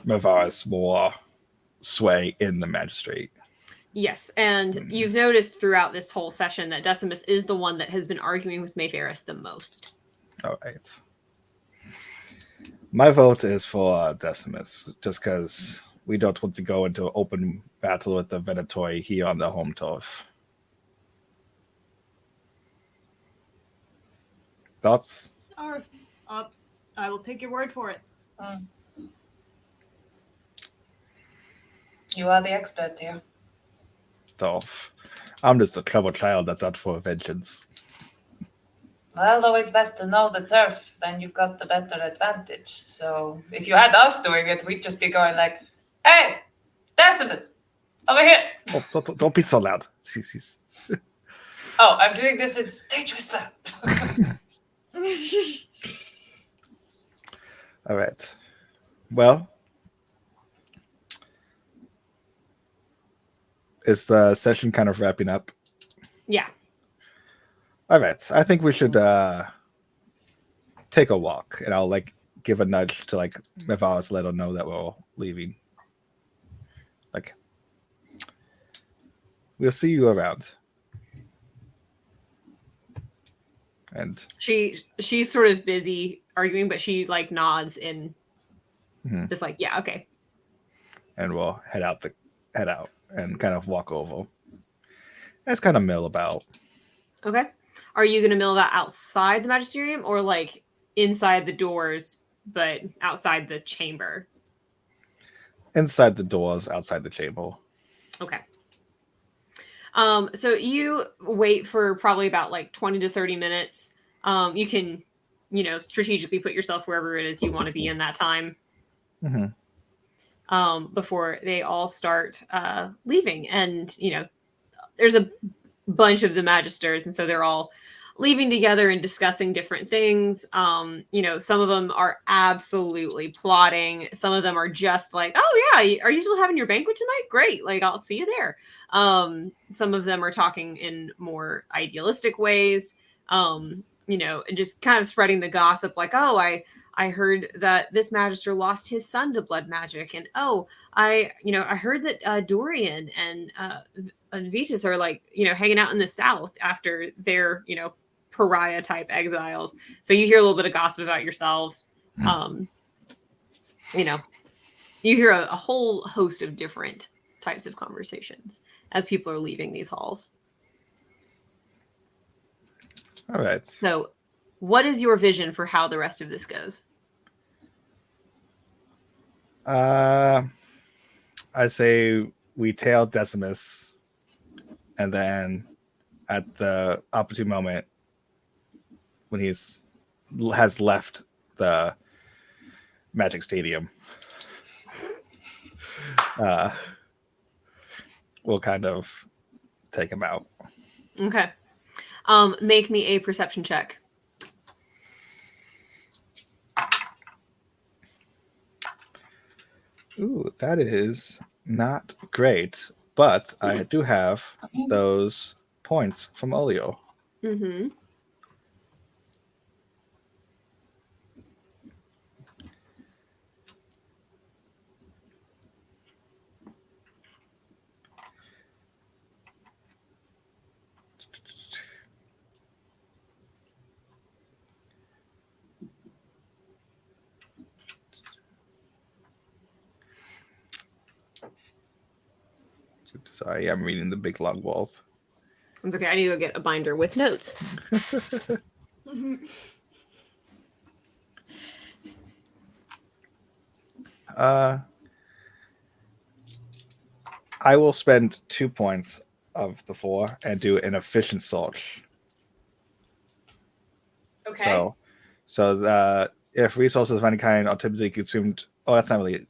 Maevaris more sway in the magistrate. Yes, and you've noticed throughout this whole session that Decimus is the one that has been arguing with Maevaris the most. All right. My vote is for Decimus, just because we don't want to go into an open battle with the Venatori here on the home turf. Thoughts? I will take your word for it. You are the expert, dear. Tough. I'm just a clever child that's out for vengeance. Well, always best to know the turf, then you've got the better advantage. So if you had us doing it, we'd just be going like, hey, Decimus, over here. Oh, don't be so loud. Cease. Oh, I'm doing this in stage whisper. All right. Well, is the session kind of wrapping up? Yeah. All right. I think we should take a walk, and I'll like give a nudge to like Maevaris, let her know that we're all leaving. Like, we'll see you around. And she's sort of busy arguing, but she like nods and just like, yeah, okay. And we'll head out and kind of walk over. That's kind of mill about. Okay. Are you going to mill that outside the magisterium or like inside the doors, but outside the chamber? Inside the doors, outside the chamber. Okay. So you wait for probably about like 20 to 30 minutes. You can, strategically put yourself wherever it is you want to be in that time. Before they all start leaving. And, there's a bunch of the magisters, and so they're all leaving together and discussing different things. Some of them are absolutely plotting. Some of them are just like, oh yeah, are you still having your banquet tonight? Great. Like, I'll see you there. Some of them are talking in more idealistic ways, and just kind of spreading the gossip like, oh, I heard that this magister lost his son to blood magic. And I heard that Dorian and Vitus are like, hanging out in the South after their, pariah type exiles. So you hear a little bit of gossip about yourselves. You hear a whole host of different types of conversations as people are leaving these halls. All right. So what is your vision for how the rest of this goes? I say we tail Decimus, and then at the opportune moment, when has left the Magic Stadium, we'll kind of take him out. Okay. Make me a perception check. Ooh, that is not great, but I do have those points from Olio. Mm-hmm. Sorry, I'm reading the big long walls. It's okay. I need to go get a binder with notes. I will spend 2 points of the 4 and do an efficient search. Okay. So if resources of any kind are typically consumed, that's not really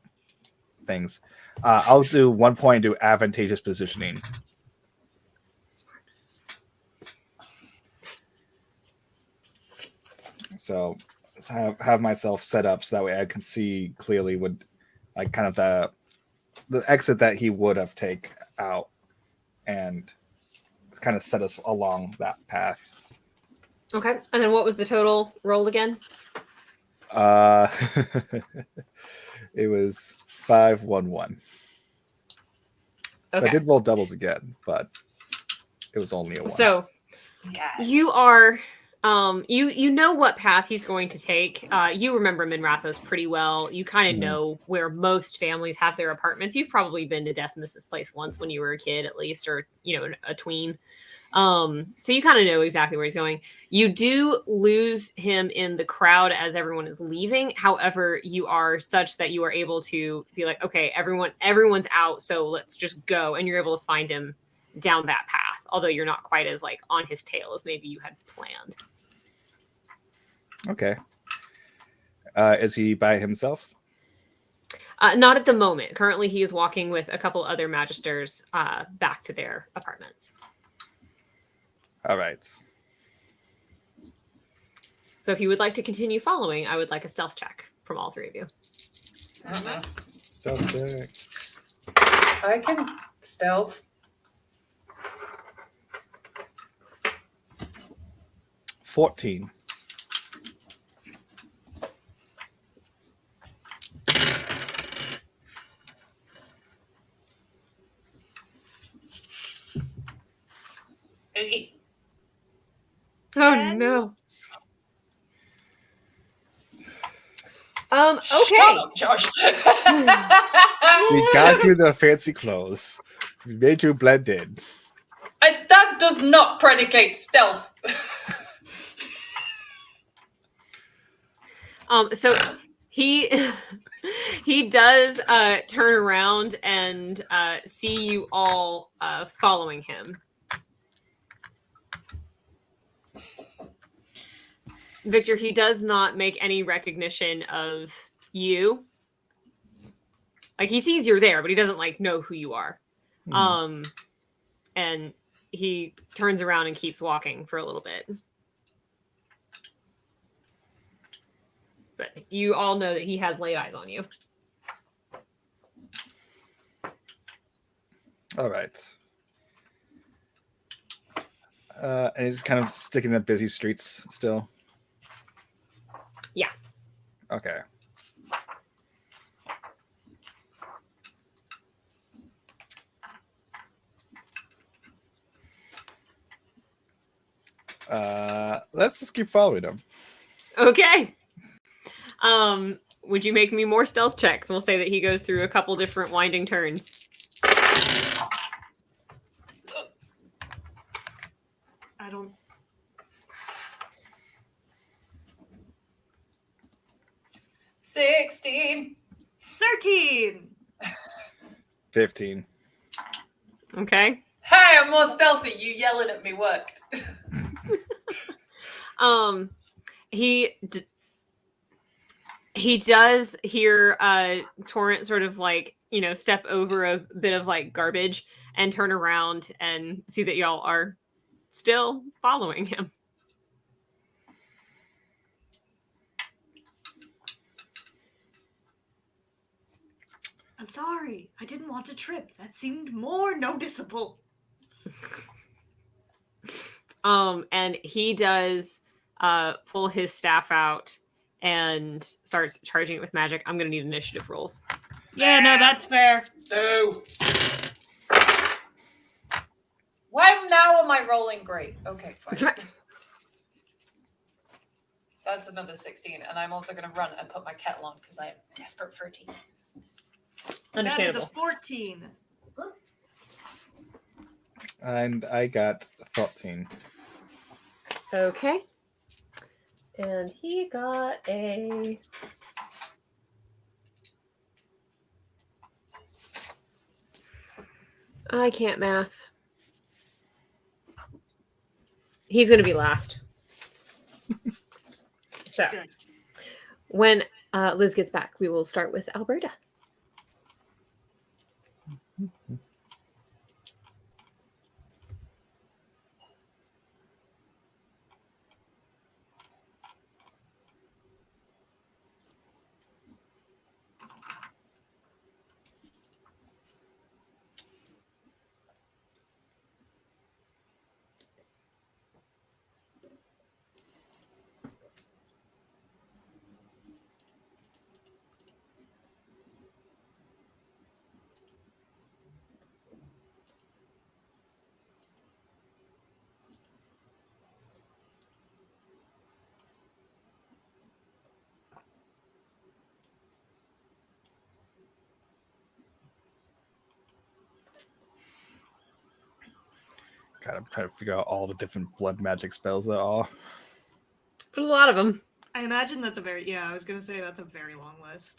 things. I'll do 1 point and do advantageous positioning. So have myself set up so that way I can see clearly would like kind of the exit that he would have take out and kind of set us along that path. Okay. And then what was the total roll again? It was 5-1-1. Okay. So I did roll doubles again, but it was only a 1. So Yes. you are you know what path he's going to take. You remember Minrathos pretty well. You kind of know where most families have their apartments. You've probably been to Decimus's place once when you were a kid at least, or a tween. So you kind of know exactly where he's going. You do lose him in the crowd as everyone is leaving. However, you are such that you are able to be like, okay, everyone's out, so let's just go. And you're able to find him down that path, although you're not quite as like on his tail as maybe you had planned. Okay. Is he by himself? Not at the moment. Currently, he is walking with a couple other magisters back to their apartments. All right. So if you would like to continue following, I would like a stealth check from all three of you. Stealth check. I can stealth. 14. Oh Ten? no. Shut Okay. up, Josh. We got you the fancy clothes. We made you blend in. That does not predicate stealth. So he he does turn around and see you all following him. Victor, he does not make any recognition of you. Like he sees you're there, but he doesn't like know who you are. And he turns around and keeps walking for a little bit. But you all know that he has laid eyes on you. All right. And he's kind of sticking in busy streets still. Yeah. Okay. Let's just keep following him. Okay. Would you make me more stealth checks? We'll say that he goes through a couple different winding turns. I don't. 16. 13. 15. Okay. Hey, I'm more stealthy. You yelling at me worked. He does hear Torrent sort of like, step over a bit of like garbage and turn around and see that y'all are still following him. I'm sorry. I didn't want to trip. That seemed more noticeable. And he does pull his staff out and starts charging it with magic. I'm gonna need initiative rolls. Yeah, no, that's fair. No. Why now am I rolling great? Okay, fine. That's another 16, and I'm also going to run and put my kettle on because I am desperate for a tea. Understandable. That is a 14. And I got 13. Okay. And he got a... I can't math. He's going to be last. So, Good. when Liz gets back, we will start with Alberta. God, I'm trying to figure out all the different blood magic spells there are. There's a lot of them. I imagine that's a very, yeah, I was going to say that's a very long list.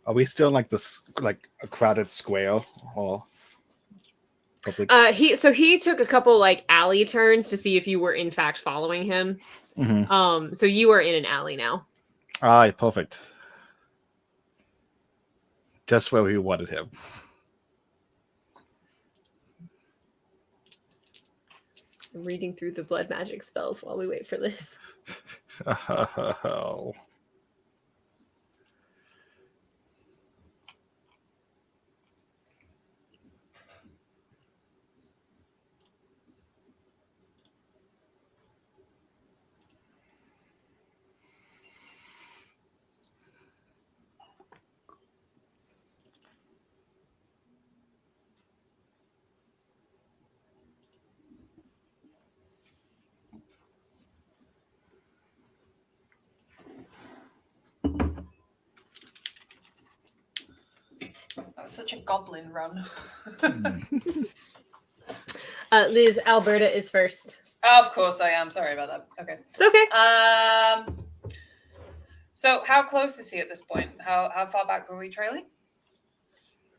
Are we still in like this, like a crowded square or public? He took a couple like alley turns to see if you were in fact following him. Mm-hmm. So you are in an alley now. Aye, perfect. Just where we wanted him. I'm reading through the blood magic spells while we wait for Liz. Oh. That was such a goblin run. Liz, Alberta is first. Of course I am. Sorry about that. Okay. It's okay. So how close is he at this point? How far back were we trailing?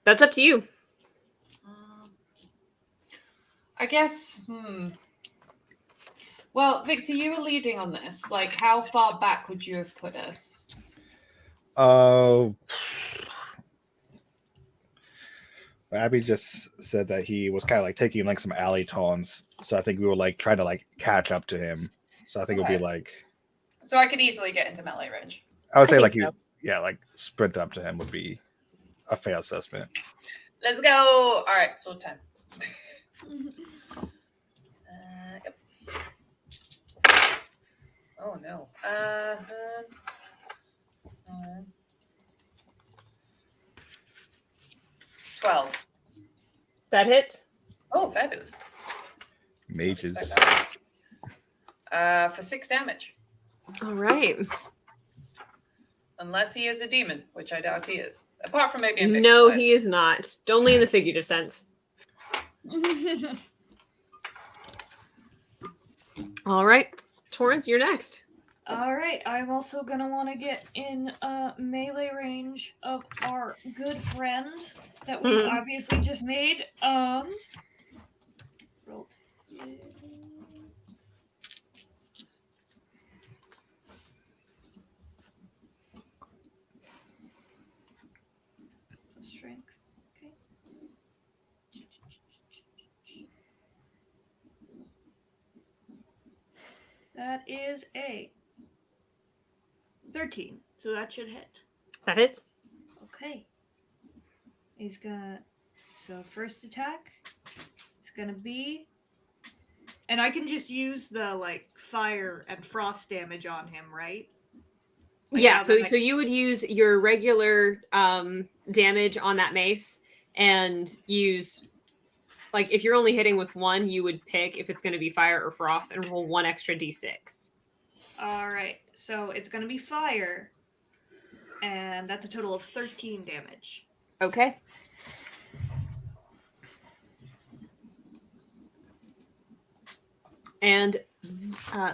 That's up to you. I guess. Well, Victor, you were leading on this. Like, how far back would you have put us? Abby just said that he was kind of like taking like some alley turns, so I think we were like trying to like catch up to him. So I think it'll be like. So I could easily get into melee range. I would say like think so. like sprint up to him would be a fair assessment. Let's go. All right, sword time. Yep. Oh no. 12. That hits. Oh, fabulous. Mages. For 6 damage. All right. Unless he is a demon, which I doubt he is. Apart from maybe in Victor's No, eyes. he is not. Only in the figurative sense. All right. Torrance, you're next. All right, I'm also gonna want to get in melee range of our good friend that we obviously just made. Roll. Strength. Okay. That is a 13. So that should hit. That hits. Okay. He's gonna. So first attack. It's gonna be. And I can just use the like fire and frost damage on him, right? Like, Yeah, now so that I- so you would use your regular damage on that mace and use, like, if you're only hitting with one, you would pick if it's going to be fire or frost and roll one extra d6. All right. So it's gonna be fire, and that's a total of 13 damage. Okay. And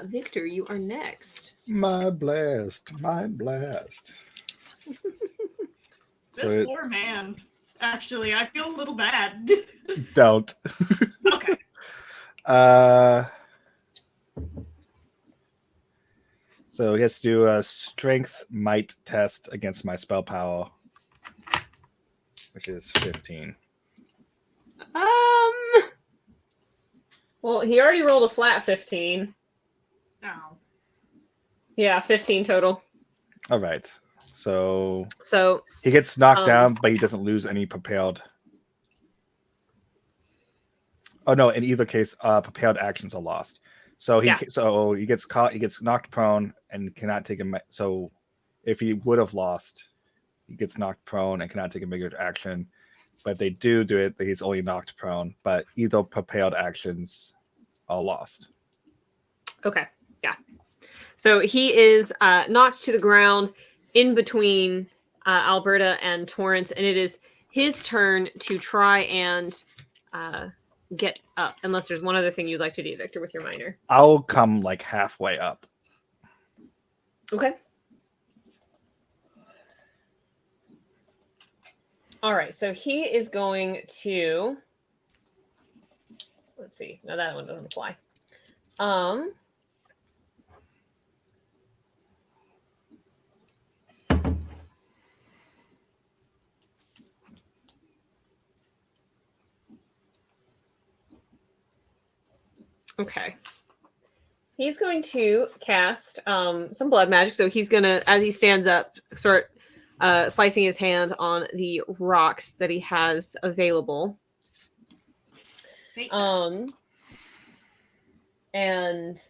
Victor, you are next. My blast. This poor man. Actually, I feel a little bad. Don't. Okay. So he has to do a strength might test against my spell power, which is 15. Well, he already rolled a flat 15. Oh. Yeah, 15 total. All right. So So he gets knocked down, but he doesn't lose any propelled. Oh no! In either case, propelled actions are lost. So he gets caught. He gets knocked prone and cannot take a. So if he would have lost, he gets knocked prone and cannot take a measured action. But if they do it, he's only knocked prone. But either propelled actions are lost. okay, yeah. So he is knocked to the ground in between Alberta and Torrance, and it is his turn to try and get up. Unless there's one other thing you'd like to do, Victor, with your minor. I'll come like halfway up. Okay. All right, so he is going to. Let's see. No, that one doesn't apply. Okay. He's going to cast some blood magic. So he's going to, as he stands up, start slicing his hand on the rocks that he has available. And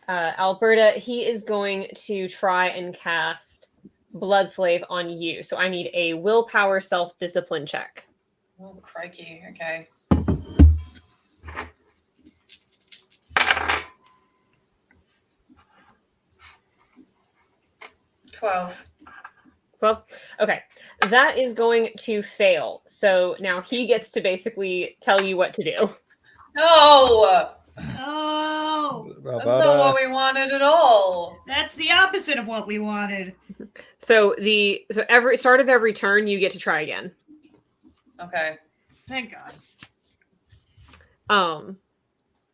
Alberta, he is going to try and cast Blood Slave on you. So I need a willpower self-discipline check. Oh, crikey. Okay. 12. 12? Okay. That is going to fail. So now he gets to basically tell you what to do. No! Oh, That's not what we wanted at all. that's the opposite of what we wanted. So every start of every turn you get to try again. Okay. Thank God.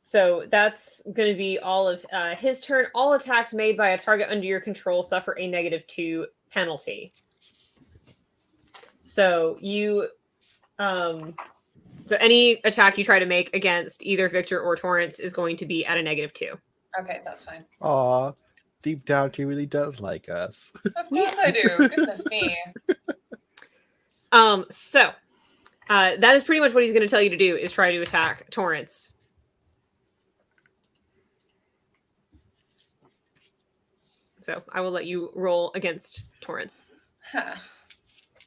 So that's going to be all of his turn. All attacks made by a target under your control suffer a -2 penalty. So so any attack you try to make against either Victor or Torrance is going to be at a -2. Okay, that's fine. Aw, deep down, he really does like us. Of course I do. Goodness me. So that is pretty much what he's going to tell you to do, is try to attack Torrance. So I will let you roll against Torrance. Huh.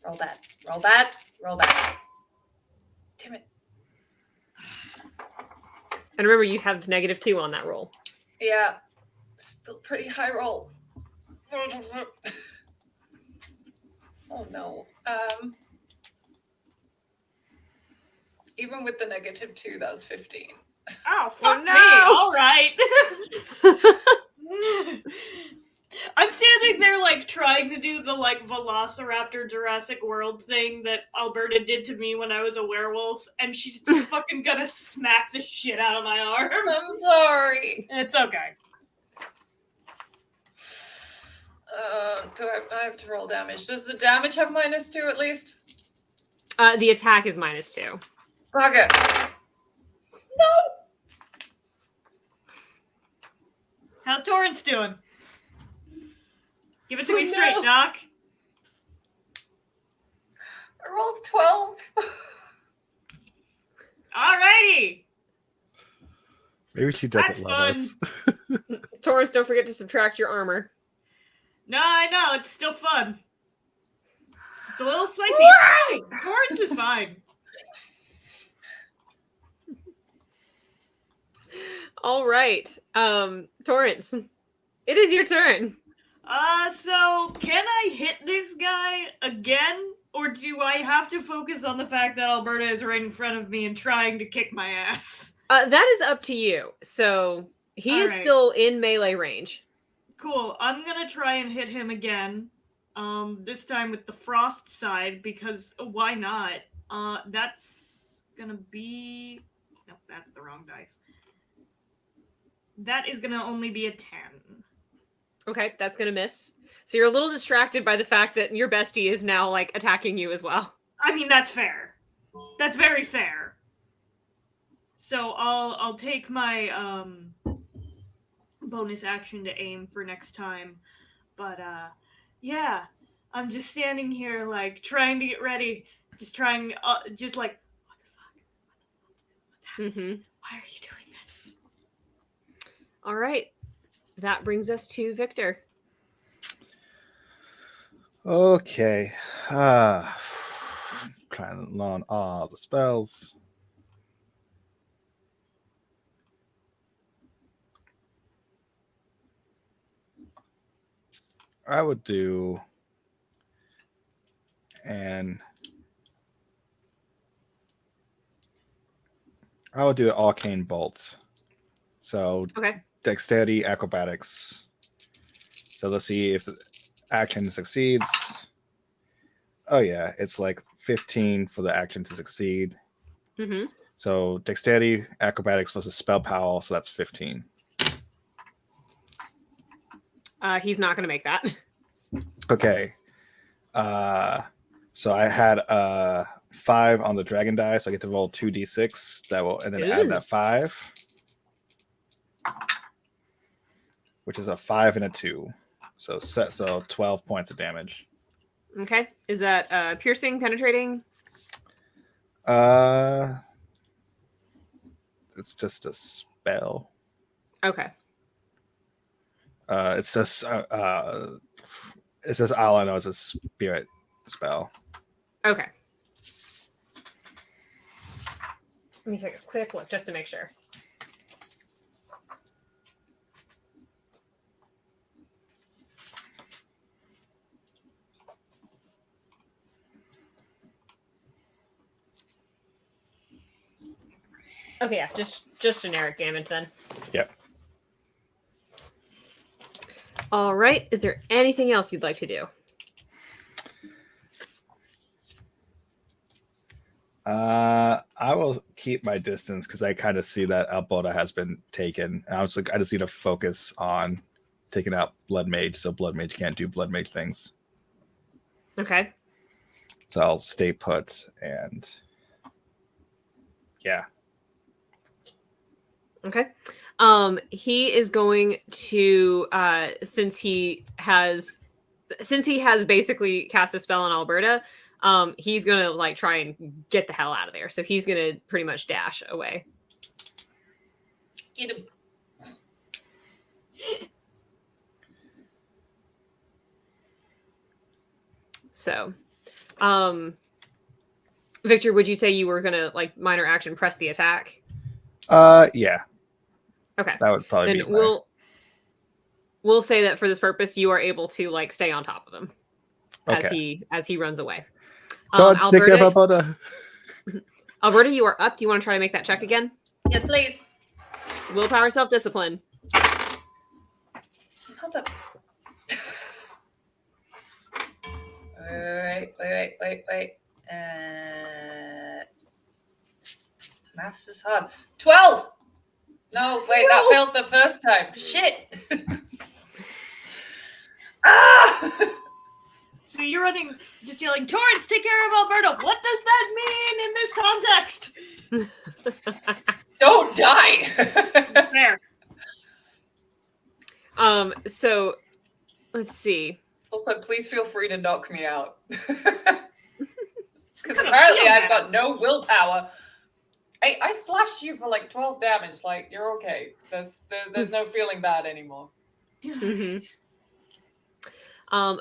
Roll that. Roll that. Roll that. Damn it. And remember, you have -2 on that roll. Yeah. Still pretty high roll. Oh no. Even with the -2, that was 15. Oh, fuck no! me. All right. I'm standing there, like, trying to do the, like, Velociraptor Jurassic World thing that Alberta did to me when I was a werewolf, and she's just fucking gonna smack the shit out of my arm. I'm sorry. It's okay. Do I have to roll damage? Does the damage have -2 at least? The attack is -2. Okay. No! How's Torrance doing? Give it to me No. straight, Doc. I rolled 12. Alrighty. Maybe she doesn't That's love us. Torrance, don't forget to subtract your armor. No, I know. It's still fun. It's just a little spicy. It's fine. Torrance is fine. All right. Torrance, it is your turn. So can I hit this guy again? Or do I have to focus on the fact that Alberta is right in front of me and trying to kick my ass? That is up to you. So he is Alright. still in melee range. Cool. I'm gonna try and hit him again. This time with the frost side, because why not? That's gonna be... Nope, that's the wrong dice. That is gonna only be a 10. Okay, that's gonna miss. So you're a little distracted by the fact that your bestie is now like attacking you as well. I mean, that's fair. That's very fair. So I'll take my bonus action to aim for next time. But yeah, I'm just standing here like trying to get ready, just trying, just like, what the fuck? What's happening? Why are you doing this? All right, that brings us to Victor. Okay. Trying to learn all the spells. I would do arcane bolt. So Okay. dexterity, acrobatics. So let's see if the action succeeds. Oh yeah, it's like 15 for the action to succeed. Mm-hmm. So dexterity, acrobatics versus spell power, so that's 15. He's not going to make that. Okay. So I had 5 on the dragon die, so I get to roll 2d6. That will, and then add that 5, which is a 5 and a 2. So 12 points of damage. Okay. Is that piercing, penetrating? It's just a spell. Okay. It's just all I know is a spirit spell. Okay. Let me take a quick look just to make sure. Okay, yeah, just generic damage then. Yep. All right. Is there anything else you'd like to do? I will keep my distance because I kind of see that Alberta has been taken. And I was like, I just need to focus on taking out Blood Mage, so Blood Mage can't do Blood Mage things. Okay. So I'll stay put and yeah. Okay. He is going to since he has basically cast a spell on Alberta, he's gonna like try and get the hell out of there. So he's gonna pretty much dash away. Get him. So Victor, would you say you were gonna like minor action press the attack? Yeah. Okay. That would probably Then be my... we'll say that for this purpose you are able to like stay on top of him Okay. as he runs away. Dodge, stick up, Alberta. Alberta, you are up. Do you want to try to make that check again? Yes, please. Willpower, self-discipline. Hold up. Wait. Maths is hard. 12! No, wait, that failed the first time. Shit! Ah! So you're running, just yelling, Torrance, take care of Alberta. What does that mean in this context? Don't die! Fair. So let's see. Also, please feel free to knock me out. Because Kinda apparently feel I've bad. got no willpower. I slashed you for like 12 damage. Like, you're okay. There's no feeling bad anymore. Mm-hmm.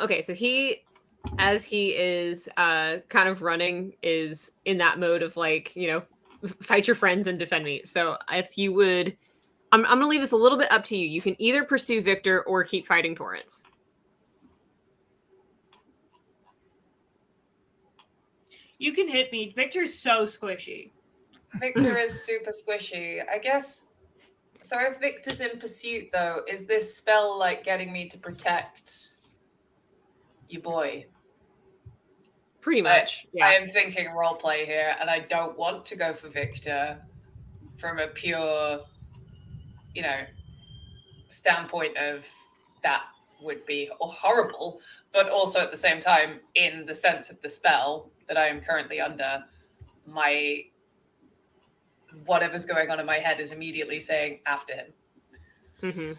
Okay, so as he is kind of running, is in that mode of like, fight your friends and defend me. So if you would, I'm gonna leave this a little bit up to you. You can either pursue Victor or keep fighting Torrance. You can hit me. Victor's so squishy. Victor is super squishy. I guess. So if Victor's in pursuit, though, is this spell like getting me to protect you boy? Pretty much. I am thinking roleplay here, and I don't want to go for Victor from a pure, standpoint of that would be horrible, but also at the same time, in the sense of the spell that I am currently under, whatever's going on in my head is immediately saying after him. Mm-hmm.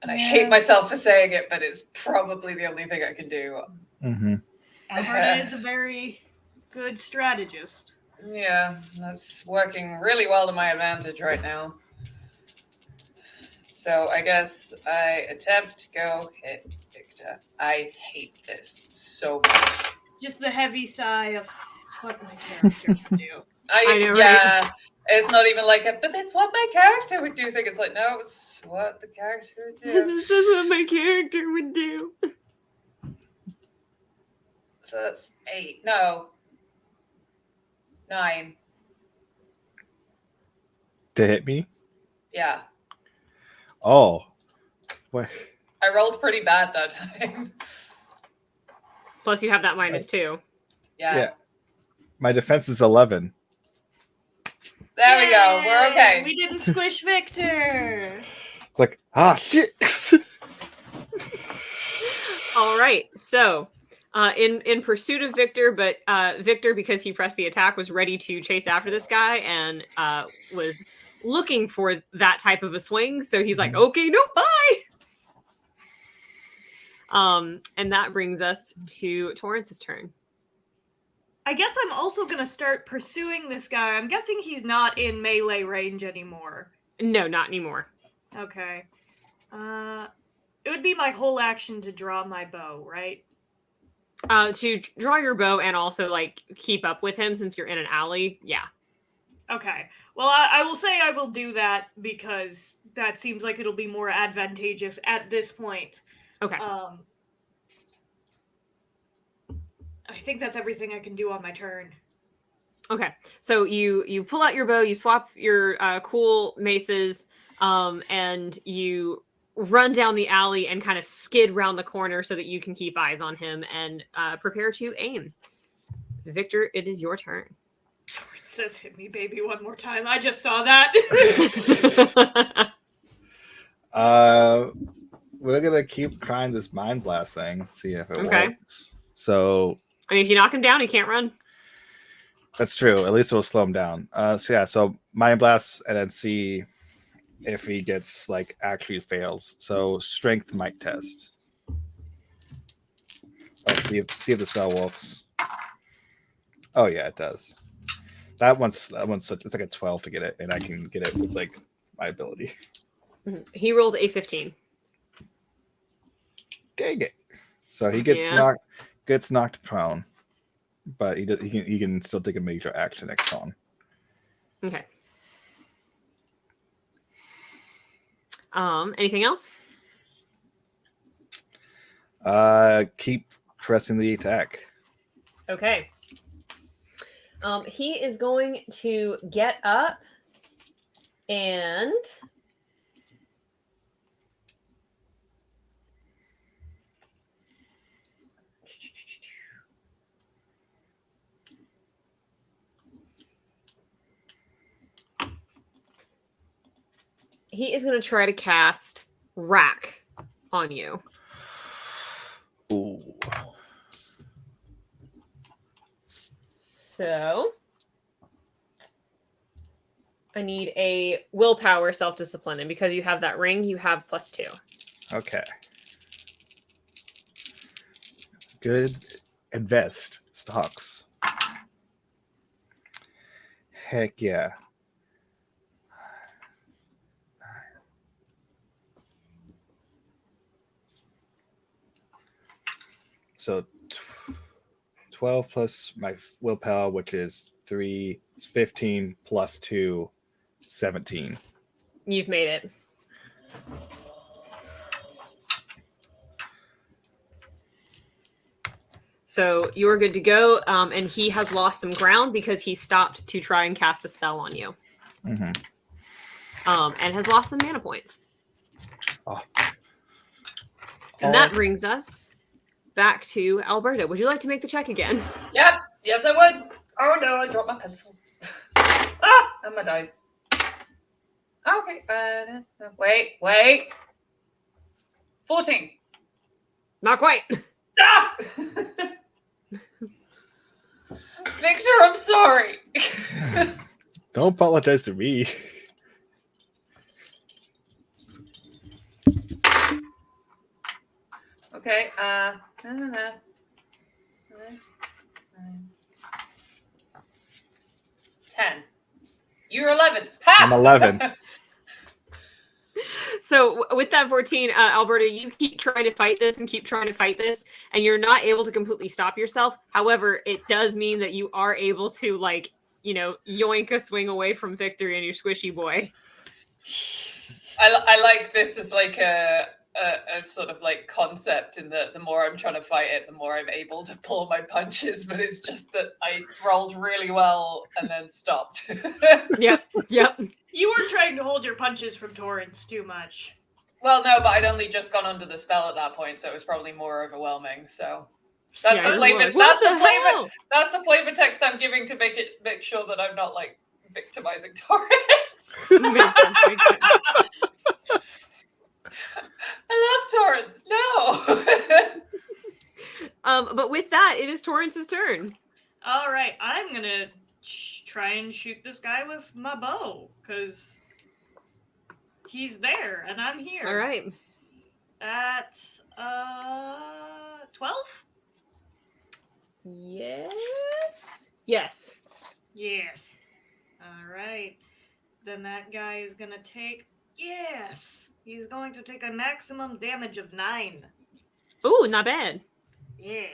And I hate myself for saying it, but it's probably the only thing I can do. Mm-hmm. Alberta is a very good strategist. Yeah, that's working really well to my advantage right now. So I guess I attempt to go hit Victor. I hate this so much. Just the heavy sigh of, it's what my character would do. I know, yeah, right? It's not even like but it's what my character would do thing. It's like, no, it's what the character would do. This is what my character would do. So that's 8. No. 9. To hit me? Yeah. Oh. What? I rolled pretty bad that time. Plus you have that -2. Yeah. My defense is 11. There we go. We're Yay! okay. We didn't squish Victor. It's like, shit. All right. So, in pursuit of Victor, but Victor, because he pressed the attack, was ready to chase after this guy and was looking for that type of a swing. So he's like, okay, no, bye. And that brings us to Torrance's turn. I guess I'm also going to start pursuing this guy. I'm guessing he's not in melee range anymore. No, not anymore. Okay. It would be my whole action to draw my bow, right? To draw your bow and also like keep up with him since you're in an alley. Yeah. Okay. Well, I will say I will do that because that seems like it'll be more advantageous at this point. Okay. I think that's everything I can do on my turn. Okay. So you pull out your bow, you swap your cool maces, and you run down the alley and kind of skid round the corner so that you can keep eyes on him and prepare to aim. Victor, it is your turn. It says hit me, baby, one more time. I just saw that. We're gonna keep trying this mind blast thing, see if it Okay. works. So I mean, if you knock him down, he can't run. that's true. At least it'll slow him down. So mind blast and then see if he gets like actually fails. So strength might test. Let's see if the spell works. Oh yeah, it does. That one's it's like a 12 to get it, and I can get it with like my ability. He rolled a 15. Dang it! So he gets knocked prone, but he can still take a major action next turn. Okay. Anything else? Keep pressing the attack. Okay. He is going to get up and he is going to try to cast Rack on you. Ooh. So I need a willpower self-discipline, and because you have that ring, you have +2. Okay. Good. Invest stocks. Heck yeah. So 12 plus my willpower, which is 3, is 15 plus 2, 17. You've made it. So you're good to go, and he has lost some ground because he stopped to try and cast a spell on you, Mm-hmm. and has lost some mana points. Oh. And that brings us back to Alberta. Would you like to make the check again? Yep. Yes, I would. Oh no, I dropped my pencils. And my dice. Okay. Wait. 14. Not quite. Ah! Victor, I'm sorry. Don't apologize to me. Okay. 10. You're 11. Ha! I'm 11. So with that 14, Alberta, you keep trying to fight this and keep trying to fight this, and you're not able to completely stop yourself. However, it does mean that you are able to, like, you know, yoink a swing away from victory and your squishy boy. I like this as like a sort of like concept in that the more I'm trying to fight it, the more I'm able to pull my punches, but it's just that I rolled really well and then stopped. Yep. You were trying to hold your punches from Torrance too much. Well, no, but I'd only just gone under the spell at that point, so it was probably more overwhelming. So that's Yeah, the flavor. like, what That's the the flavor. hell? That's the flavor text I'm giving to make sure that I'm not like victimizing Torrance. Makes sense. I love Torrance. No. But with that, it is Torrance's turn. All right, I'm gonna try and shoot this guy with my bow because he's there and I'm here. All right. That's 12. Yes. Yes. All right. Then that guy is gonna take. Yes. He's going to take a maximum damage of 9. Ooh, not bad. Yeah.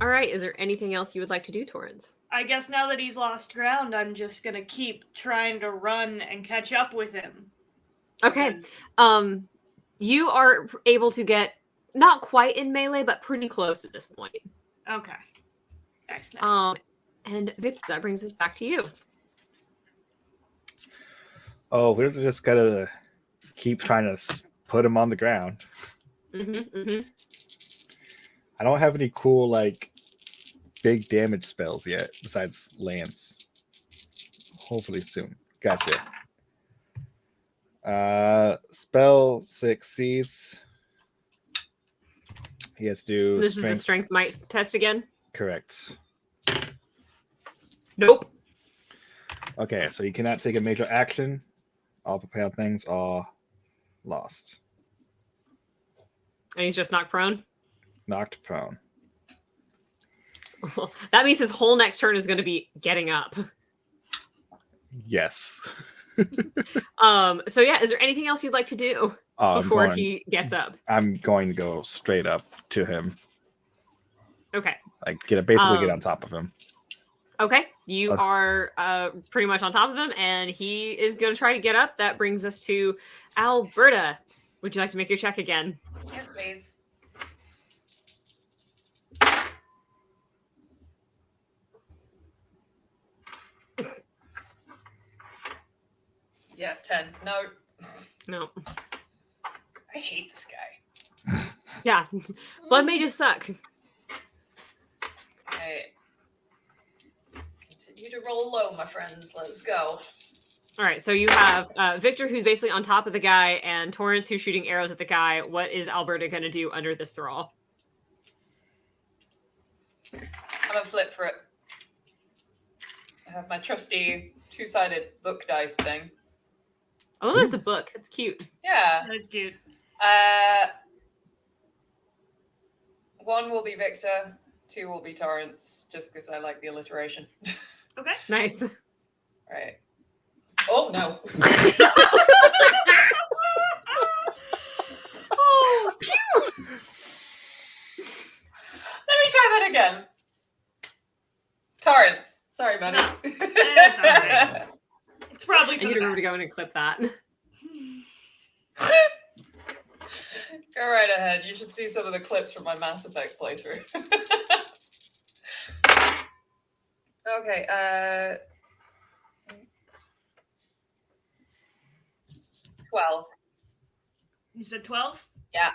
All right. Is there anything else you would like to do, Torrance? I guess now that he's lost ground, I'm just gonna keep trying to run and catch up with him. Okay. Because- You are able to get not quite in melee, but pretty close at this point. Okay. Nice. And Victor, that brings us back to you. Oh, we're just gotta keep trying to put him on the ground. Mm-hmm. I don't have any cool, like, big damage spells yet, besides Lance. Hopefully soon. Gotcha. Spell succeeds. He has to do This is the strength might test again. Correct. Nope. Okay, so you cannot take a major action. All prepared things are lost. And he's just knocked prone. Knocked prone. That means his whole next turn is going to be getting up. Yes. So yeah, is there anything else you'd like to do before he gets up? I'm going to go straight up to him. Okay. Like basically get on top of him. Okay. You are pretty much on top of him, and he is going to try to get up. That brings us to Alberta. Would you like to make your check again? Yes, please. Yeah, 10. No. I hate this guy. Yeah. Blood mages suck. Okay. Continue to roll low, my friends. Let's go. All right, so you have Victor, who's basically on top of the guy, and Torrance, who's shooting arrows at the guy. What is Alberta going to do under this thrall? I'm going to flip for it. I have my trusty two-sided book dice thing. Oh, there's a book. That's cute. Yeah. That's cute. 1 will be Victor, 2 will be Torrance, just because I like the alliteration. Okay. Nice. Right. Oh, no. Oh, Let me try that again. Torrance. Sorry, buddy. No, it's all right. It's probably I for need the to remember to best. go in and clip that. Go right ahead. You should see some of the clips from my Mass Effect playthrough. Okay, 12. You said 12? Yeah.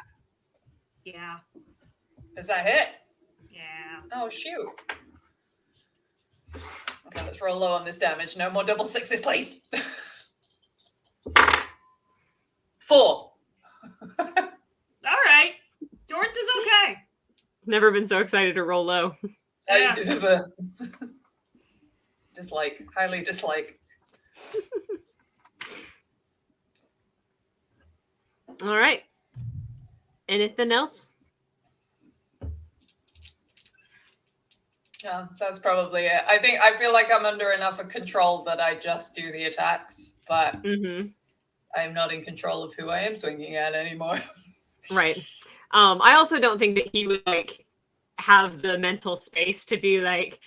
Yeah. Does that hit? Yeah. Oh, shoot. Okay, let's roll low on this damage. No more double sixes, please. 4. All right. Torrance is okay. Never been so excited to roll low. Yeah. Dislike. Highly dislike. All right. Anything else? Yeah, that's probably it. I feel like I'm under enough of control that I just do the attacks, but Mm-hmm. I'm not in control of who I am swinging at anymore. Right. I also don't think that he would like have the mental space to be like,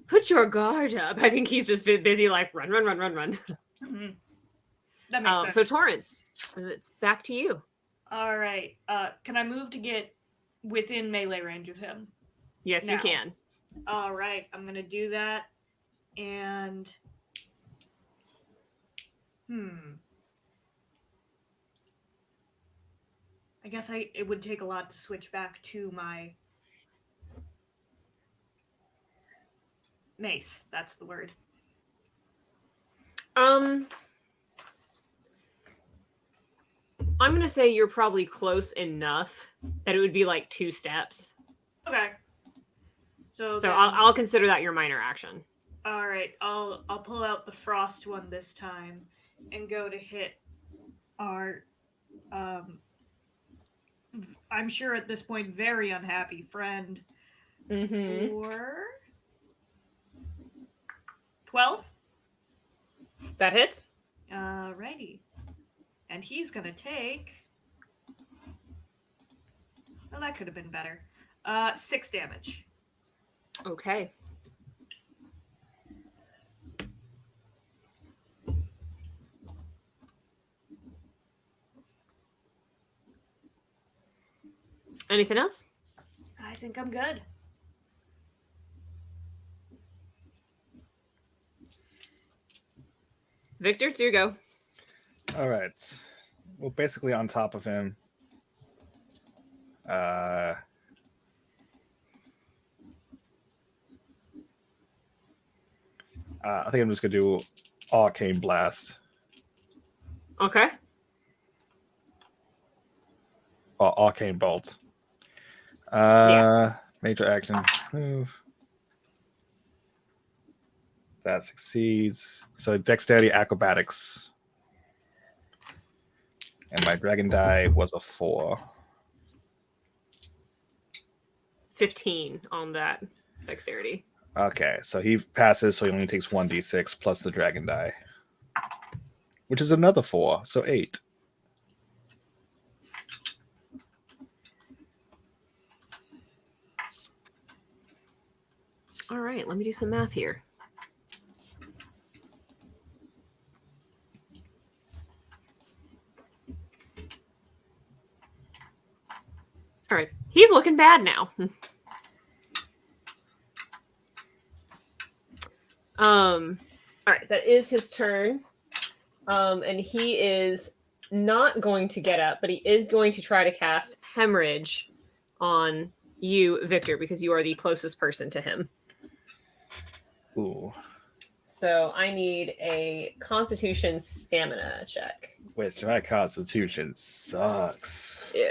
put your guard up. I think he's just busy like run. Mm-hmm. That makes sense. So Torrance, it's back to you. All right. Can I move to get within melee range of him? Yes, you Now. can. All right. I'm going to do that. And... I guess it would take a lot to switch back to my mace. That's the word. I'm gonna say you're probably close enough that it would be like 2 steps. Okay. So So then- I'll consider that your minor action. All right. I'll pull out the frost one this time and go to hit our I'm sure at this point very unhappy friend Mm-hmm. for 12. That hits. Alrighty. And he's gonna take. Well, that could have been better. 6 damage. Okay. Anything else? I think I'm good. Victor, it's your go. All right. Well, basically on top of him. I think I'm just gonna do Arcane Blast Okay. or Arcane Bolt. Yeah. Major action move. That succeeds. So Dexterity Acrobatics. And my dragon die was a 4. 15 on that dexterity. Okay, so he passes, so he only takes 1d6 plus the dragon die, which is another 4, so 8. All right, let me do some math here. All right, he's looking bad now. All right, that is his turn. And he is not going to get up, but he is going to try to cast Hemorrhage on you, Victor, because you are the closest person to him. Ooh, So I need a Constitution Stamina check. which my constitution sucks. Yeah.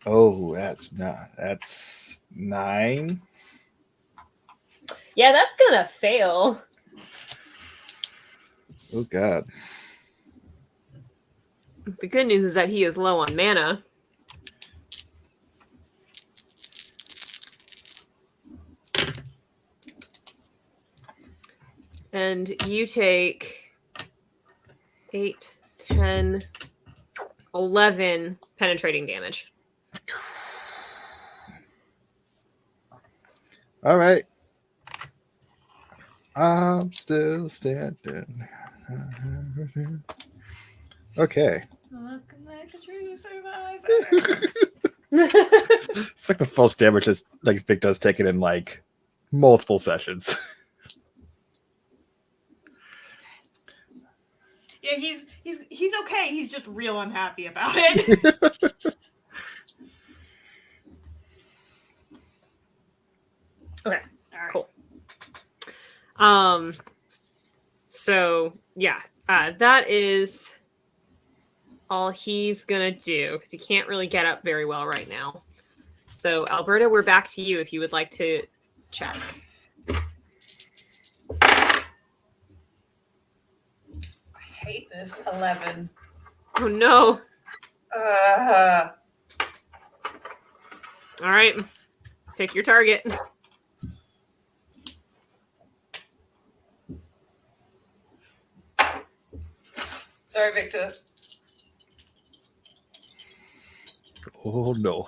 Oh, that's 9. Yeah, that's gonna fail. Oh god. The good news is that he is low on mana. And you take 8, 10, 11 penetrating damage. All right. I'm still standing. Okay. Looking like a true survivor. It's like the first damage that like Victor's taken in like multiple sessions. Yeah, he's okay. He's just real unhappy about it. Okay, All right. cool. So yeah, that is all he's gonna do because he can't really get up very well right now. So Alberta, we're back to you if you would like to check. I hate this. 11. Oh no! Uh, All right, pick your target. sorry, Victor. Oh no.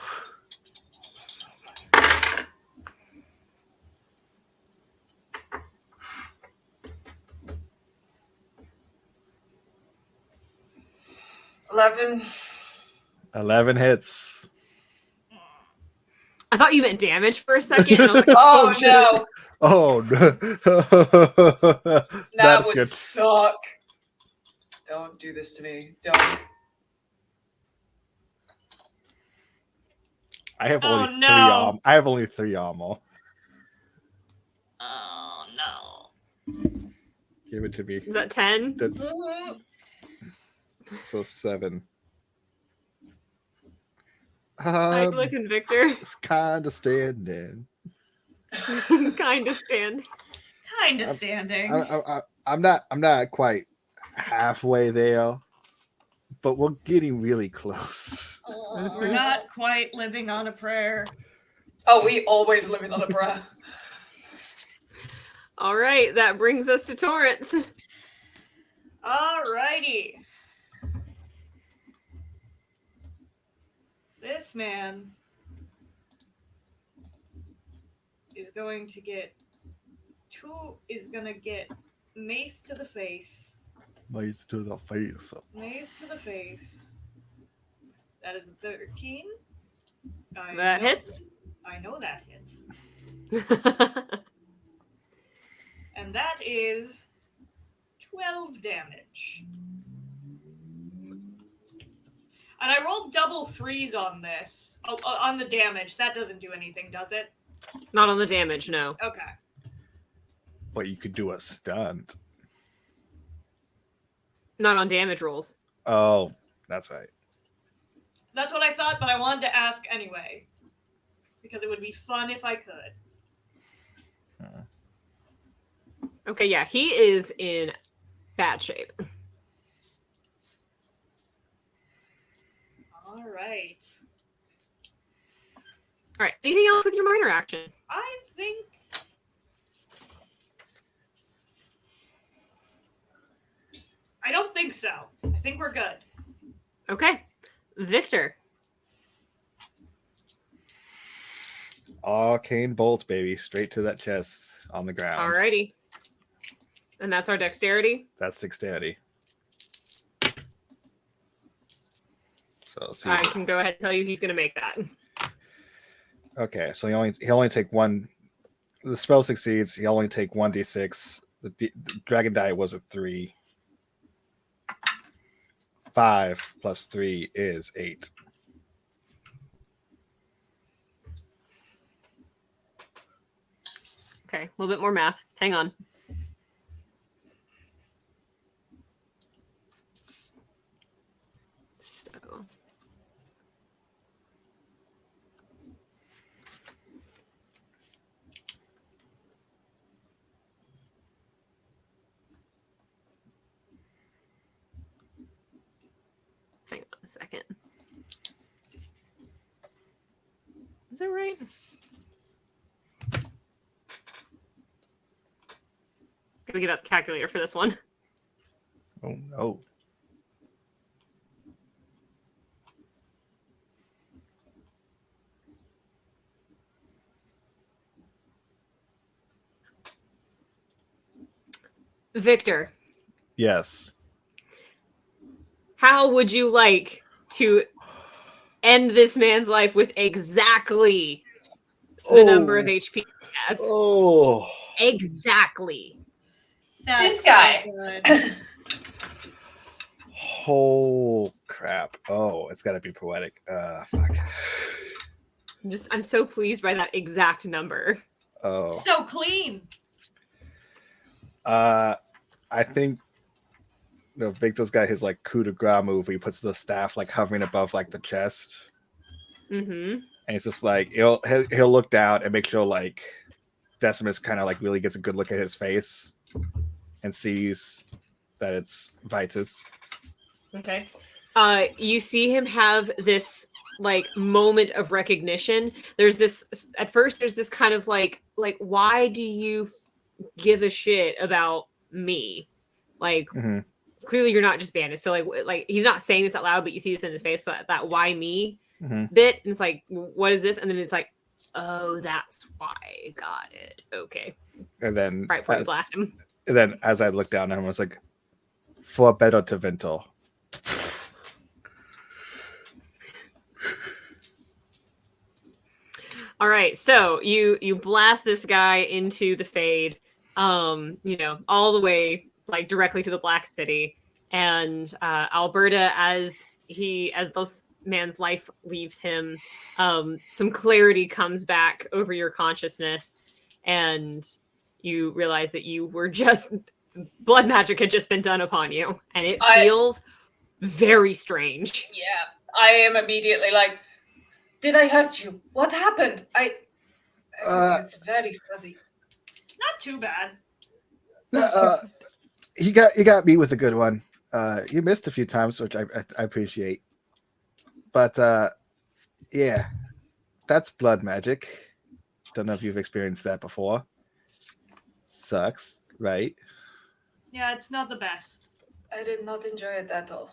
$11. 11 hits. I thought you meant damage for a second. And I was like, Oh, shit. no. Oh no. That would good. suck. Don't do this to me. Don't. I have Oh, only no. 3 armor. I have only 3 armor. Oh no. Give it to me. Is that 10? That's so 7. How you looking, Victor? It's kind of standing. Kind of stand. Kind of standing. I'm not quite halfway there, but we're getting really close. We're not quite living on a prayer. Oh, we always living on a prayer. All right, that brings us to Torrance. Alrighty. This man is going to get mace to the face. Mace to the face. Mace to the face. That is 13. That hits. I know that hits. And that is 12 damage. And I rolled double 3s on this. Oh, on the damage. That doesn't do anything, does it? Not on the damage, no. Okay. But you could do a stunt. Not on damage rolls. Oh, that's right. That's what I thought, but I wanted to ask anyway. Because it would be fun if I could. Okay, yeah, he is in bad shape. All right. All right, anything else with your minor action? I think... I don't think so. I think we're good. Okay, Victor. Arcane bolts, baby, straight to that chest on the ground. Alrighty. And that's our dexterity. That's dexterity. So see. I can go ahead and tell you he's going to make that. Okay, so he only take one. The spell succeeds. He only take 1d6. The dragon die was a 3. 5 plus 3 is 8. Okay, a little bit more math. Hang on. So. second. Is that right? Gonna get out the calculator for this one. Oh no. Victor, Yes. how would you like to end this man's life with exactly the number of HP he has? Oh. Exactly. That's This guy. so good. Oh crap. Oh, it's gotta be poetic. Fuck. I'm so pleased by that exact number. Oh. So clean. I think Victor's got his like coup de grace move where he puts the staff like hovering above like the chest. Mm-hmm. And it's just like he'll look down and make sure like Decimus kind of like really gets a good look at his face and sees that it's Vitus. Okay. You see him have this like moment of recognition. There's this at first there's this kind of like why do you give a shit about me? Like Mhm. clearly you're not just bandits. So like he's not saying this out loud, but you see this in his face, that why me Mhm. bit. And it's like, what is this? And then it's like, oh, that's why. Got it. Okay. And then Right before you blast him. and then as I looked down at him, I was like, for better Tevinter. All right, so you blast this guy into the Fade, all the way like directly to the Black City, and Alberta, as this man's life leaves him, some clarity comes back over your consciousness, and you realize that you were just blood magic had just been done upon you, and it feels very strange. Yeah, I am immediately like, did I hurt you? What happened? It's very fuzzy. Not too bad. He got me with a good one. You missed a few times, which I appreciate. But yeah, that's blood magic. Don't know if you've experienced that before. Sucks, right? Yeah, it's not the best. I did not enjoy it at all.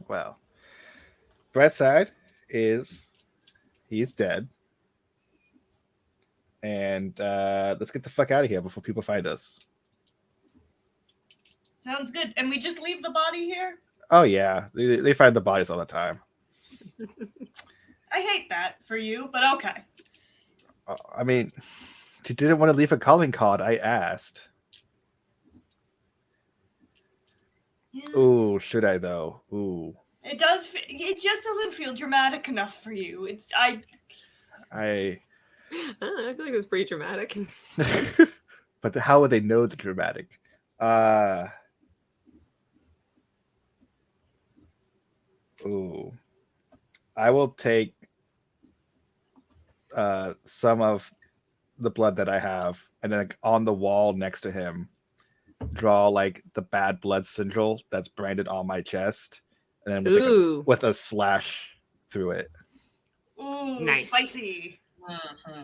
Well, Brett's side is he's dead. And let's get the fuck out of here before people find us. Sounds good. And we just leave the body here? Oh yeah, they find the bodies all the time. I hate that for you, but okay. I mean, you didn't want to leave a calling card. I asked. Yeah. Ooh, should I though? Ooh. It does. It just doesn't feel dramatic enough for you. I I feel like it was pretty dramatic. But how would they know the dramatic? Ooh. I will take some of the blood that I have, and then on the wall next to him, draw like the bad blood sigil that's branded on my chest, and then with a slash through it. Ooh, nice. Spicy. Mm-hmm.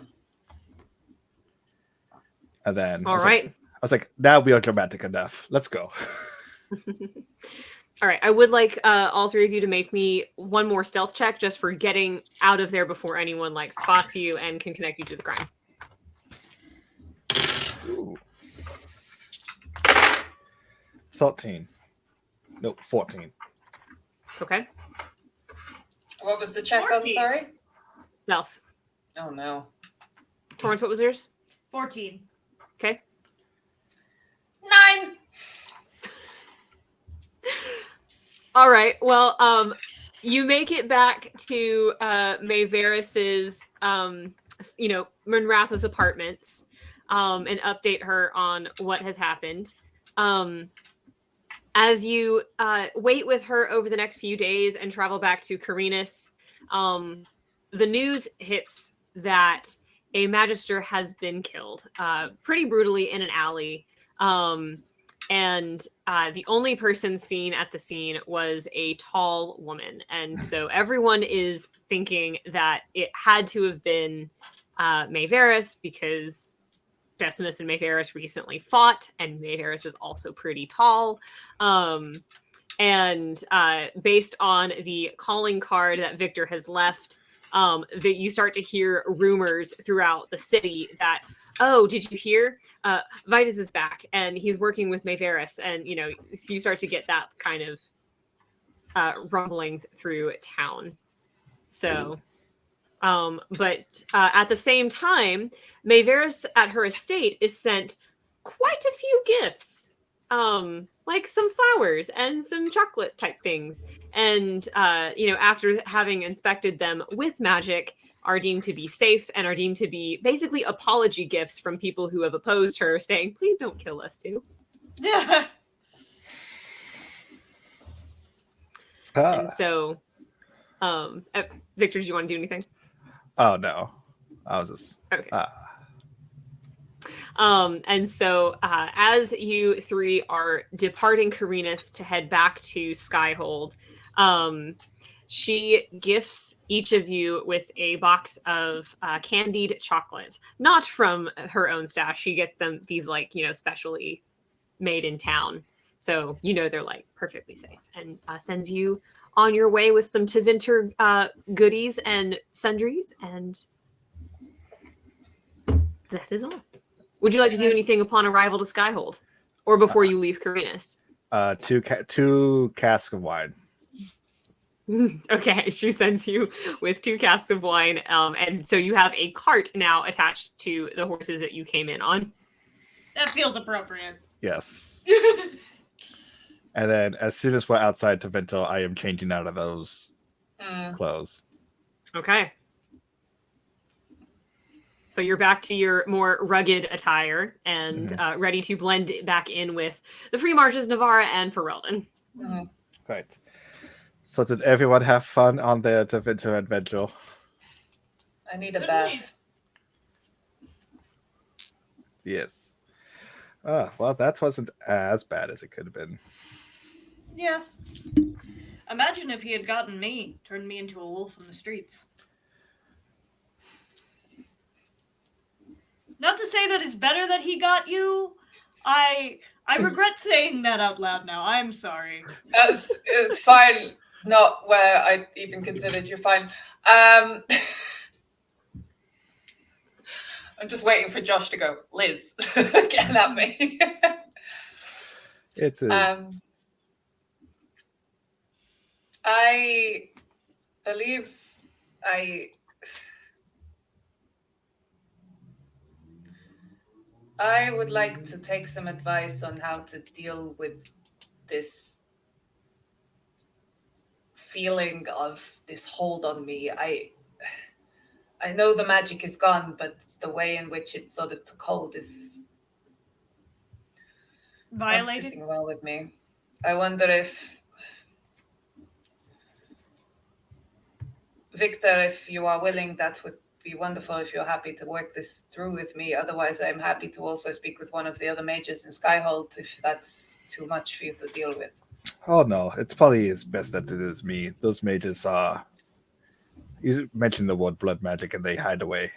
And then all right. I was like, now we are dramatic enough. Let's go. All right. I would like all three of you to make me one more stealth check just for getting out of there before anyone like spots you and can connect you to the crime. Ooh. 13. Nope, 14. Okay. What was the check 14. on, sorry? Stealth. Oh no. Torrance, what was yours? 14. Okay. 9! All right. Well, you make it back to Maevaris's, Monrathos apartments, and update her on what has happened. As you wait with her over the next few days and travel back to Carinus, the news hits that a Magister has been killed pretty brutally in an alley. and the only person seen at the scene was a tall woman. And so everyone is thinking that it had to have been Maevaris, because Decimus and Maevaris recently fought, and Maevaris is also pretty tall. And based on the calling card that Victor has left, that you start to hear rumors throughout the city that, oh, did you hear? Vitus is back, and he's working with Maevaris, and so you start to get that kind of rumblings through town. So, but at the same time, Maevaris at her estate is sent quite a few gifts. Like some flowers and some chocolate type things. And, after having inspected them with magic, are deemed to be safe and are deemed to be basically apology gifts from people who have opposed her, saying, please don't kill us too. Yeah. And so, Victor, do you want to do anything? Oh, no. I was just... Okay. And so as you three are departing Carinus to head back to Skyhold, she gifts each of you with a box of candied chocolates, not from her own stash. She gets them these specially made in town. So, they're perfectly safe, and sends you on your way with some Tevinter goodies and sundries. And that is all. Would you like to do anything upon arrival to Skyhold, or before you leave Carinus? Two casks of wine. Okay, she sends you with 2 casks of wine, and so you have a cart now attached to the horses that you came in on. That feels appropriate. Yes. And then as soon as we're outside Tevinter, I am changing out of those clothes. Okay. So you're back to your more rugged attire and ready to blend back in with the Free Marches, Navarra, and Ferelden. Mm-hmm. Right. So did everyone have fun on their Tevinter adventure? I need a bath. Yes. Well, that wasn't as bad as it could have been. Yes. Imagine if he had gotten me, turned me into a wolf in the streets. Not to say that it's better that he got you. I regret saying that out loud now. I'm sorry. It's fine. Not where I even considered you're fine. I'm just waiting for Josh to go, Liz, get at me. It is. I believe I would like to take some advice on how to deal with this feeling of this hold on me. I know the magic is gone, but the way in which it sort of took hold is Violated? not sitting well with me. I wonder if Victor, if you are willing, that would be wonderful if you're happy to work this through with me. Otherwise, I'm happy to also speak with one of the other mages in Skyhold if that's too much for you to deal with. Oh, no. It's probably as best that it is me. Those mages are... You mentioned the word blood magic and they hide away.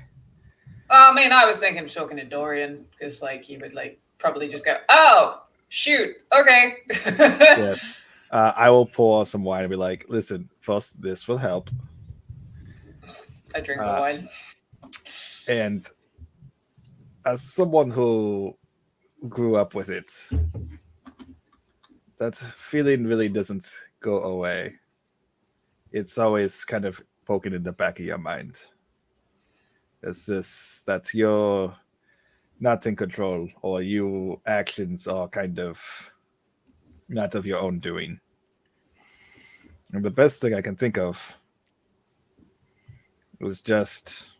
I mean, I was thinking of talking to Dorian because, he would, probably just go, oh, shoot, okay. Yes. I will pour some wine and be like, listen, first, this will help. I drink the wine. And as someone who grew up with it, that feeling really doesn't go away. It's always kind of poking in the back of your mind. It's this, that you're not in control, or your actions are kind of not of your own doing. And the best thing I can think of was just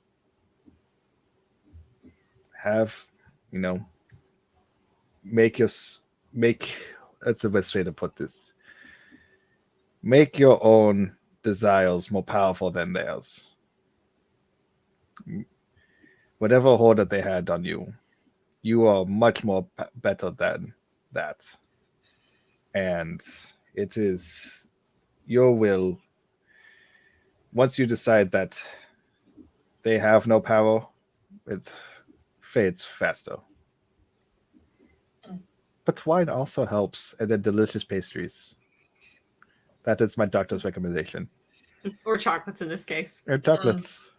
have, make that's the best way to put this. Make your own desires more powerful than theirs. Whatever hold that they had on you, you are much more better than that. And it is your will. Once you decide that they have no power, it fades faster. But wine also helps, and then delicious pastries. That is my doctor's recommendation. Or chocolates in this case. And chocolates.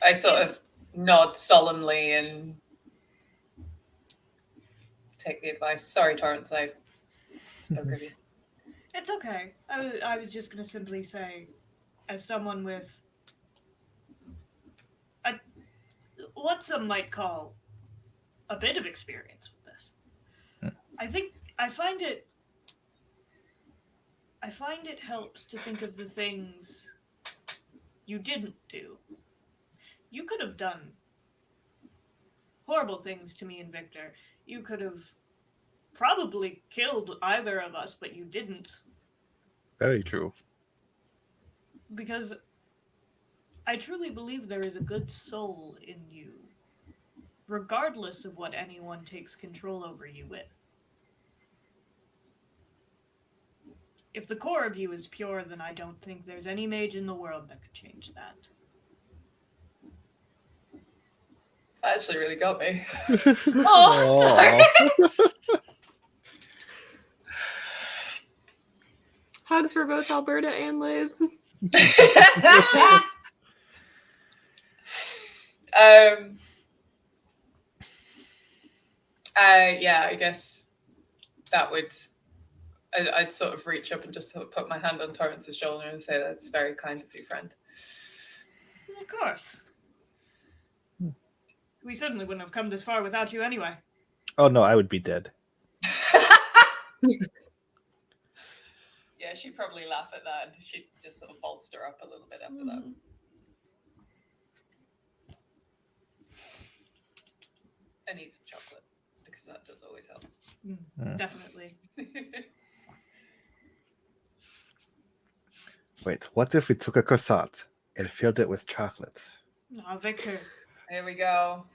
I sort of nod solemnly and take the advice. Sorry, Torrance, I spoke of you. It's okay. I was just going to simply say, as someone with what some might call a bit of experience with this, I find it helps to think of the things you didn't do. You could have done horrible things to me and Victor. You could have probably killed either of us, but you didn't. Very true. Because I truly believe there is a good soul in you, regardless of what anyone takes control over you with. If the core of you is pure, then I don't think there's any mage in the world that could change that. That actually really got me. Oh, sorry. Hugs for both Alberta and Liz. Yeah, I guess that would. I'd sort of reach up and just sort of put my hand on Torrance's shoulder and say, "That's very kind of you, friend." Of course. We certainly wouldn't have come this far without you anyway. Oh no, I would be dead. Yeah, she'd probably laugh at that and she'd just sort of bolster up a little bit after that. I need some chocolate because that does always help. Definitely. Wait, what if we took a croissant and filled it with chocolate? Oh, Victor. Here we go.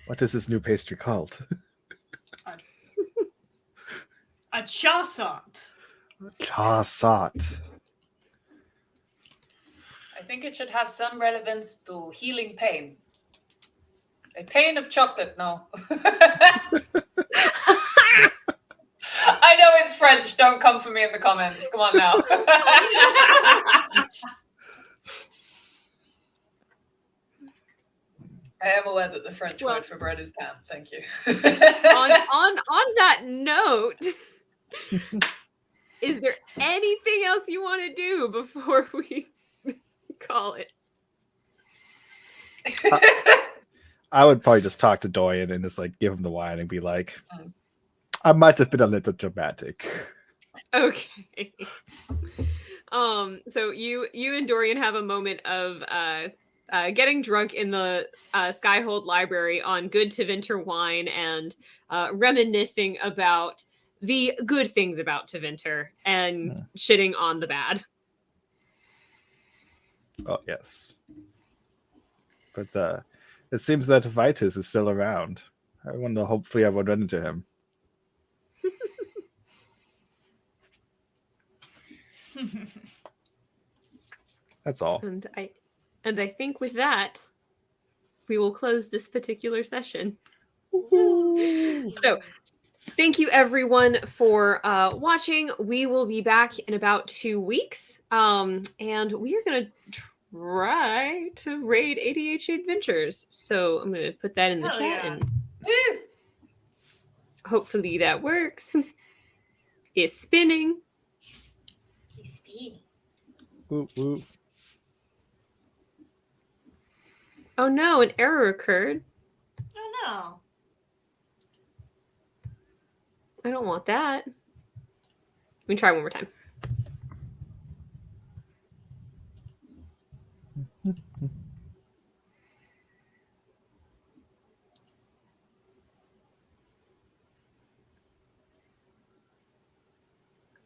What is this new pastry called? A chassant. Croissant. I think it should have some relevance to healing pain. A pain of chocolate, no. I know it's French. Don't come for me in the comments. Come on now. I am aware that the French word for bread is pain. Thank you. on that note, is there anything else you want to do before we call it? I would probably just talk to Dorian and just like give him the wine and be like, I might have been a little dramatic. Okay. So you and Dorian have a moment of getting drunk in the Skyhold library on good Tevinter wine and reminiscing about the good things about Tevinter and shitting on the bad. Oh, yes. But it seems that Vitus is still around. I wonder, hopefully I will run into him. That's all. And I think with that, we will close this particular session. So, thank you everyone for watching. We will be back in about 2 weeks, and we are going to try to raid ADHD Adventures. So I'm going to put that in the chat, and hopefully that works. It's spinning. He's spinning. Woo, woo. Oh no, an error occurred. Oh no. I don't want that. Let me try one more time.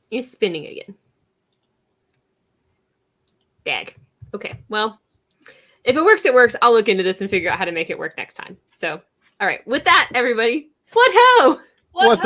It's spinning again. Dag. Okay, well, if it works, it works. I'll look into this and figure out how to make it work next time. So All right. With that, everybody, what ho! What?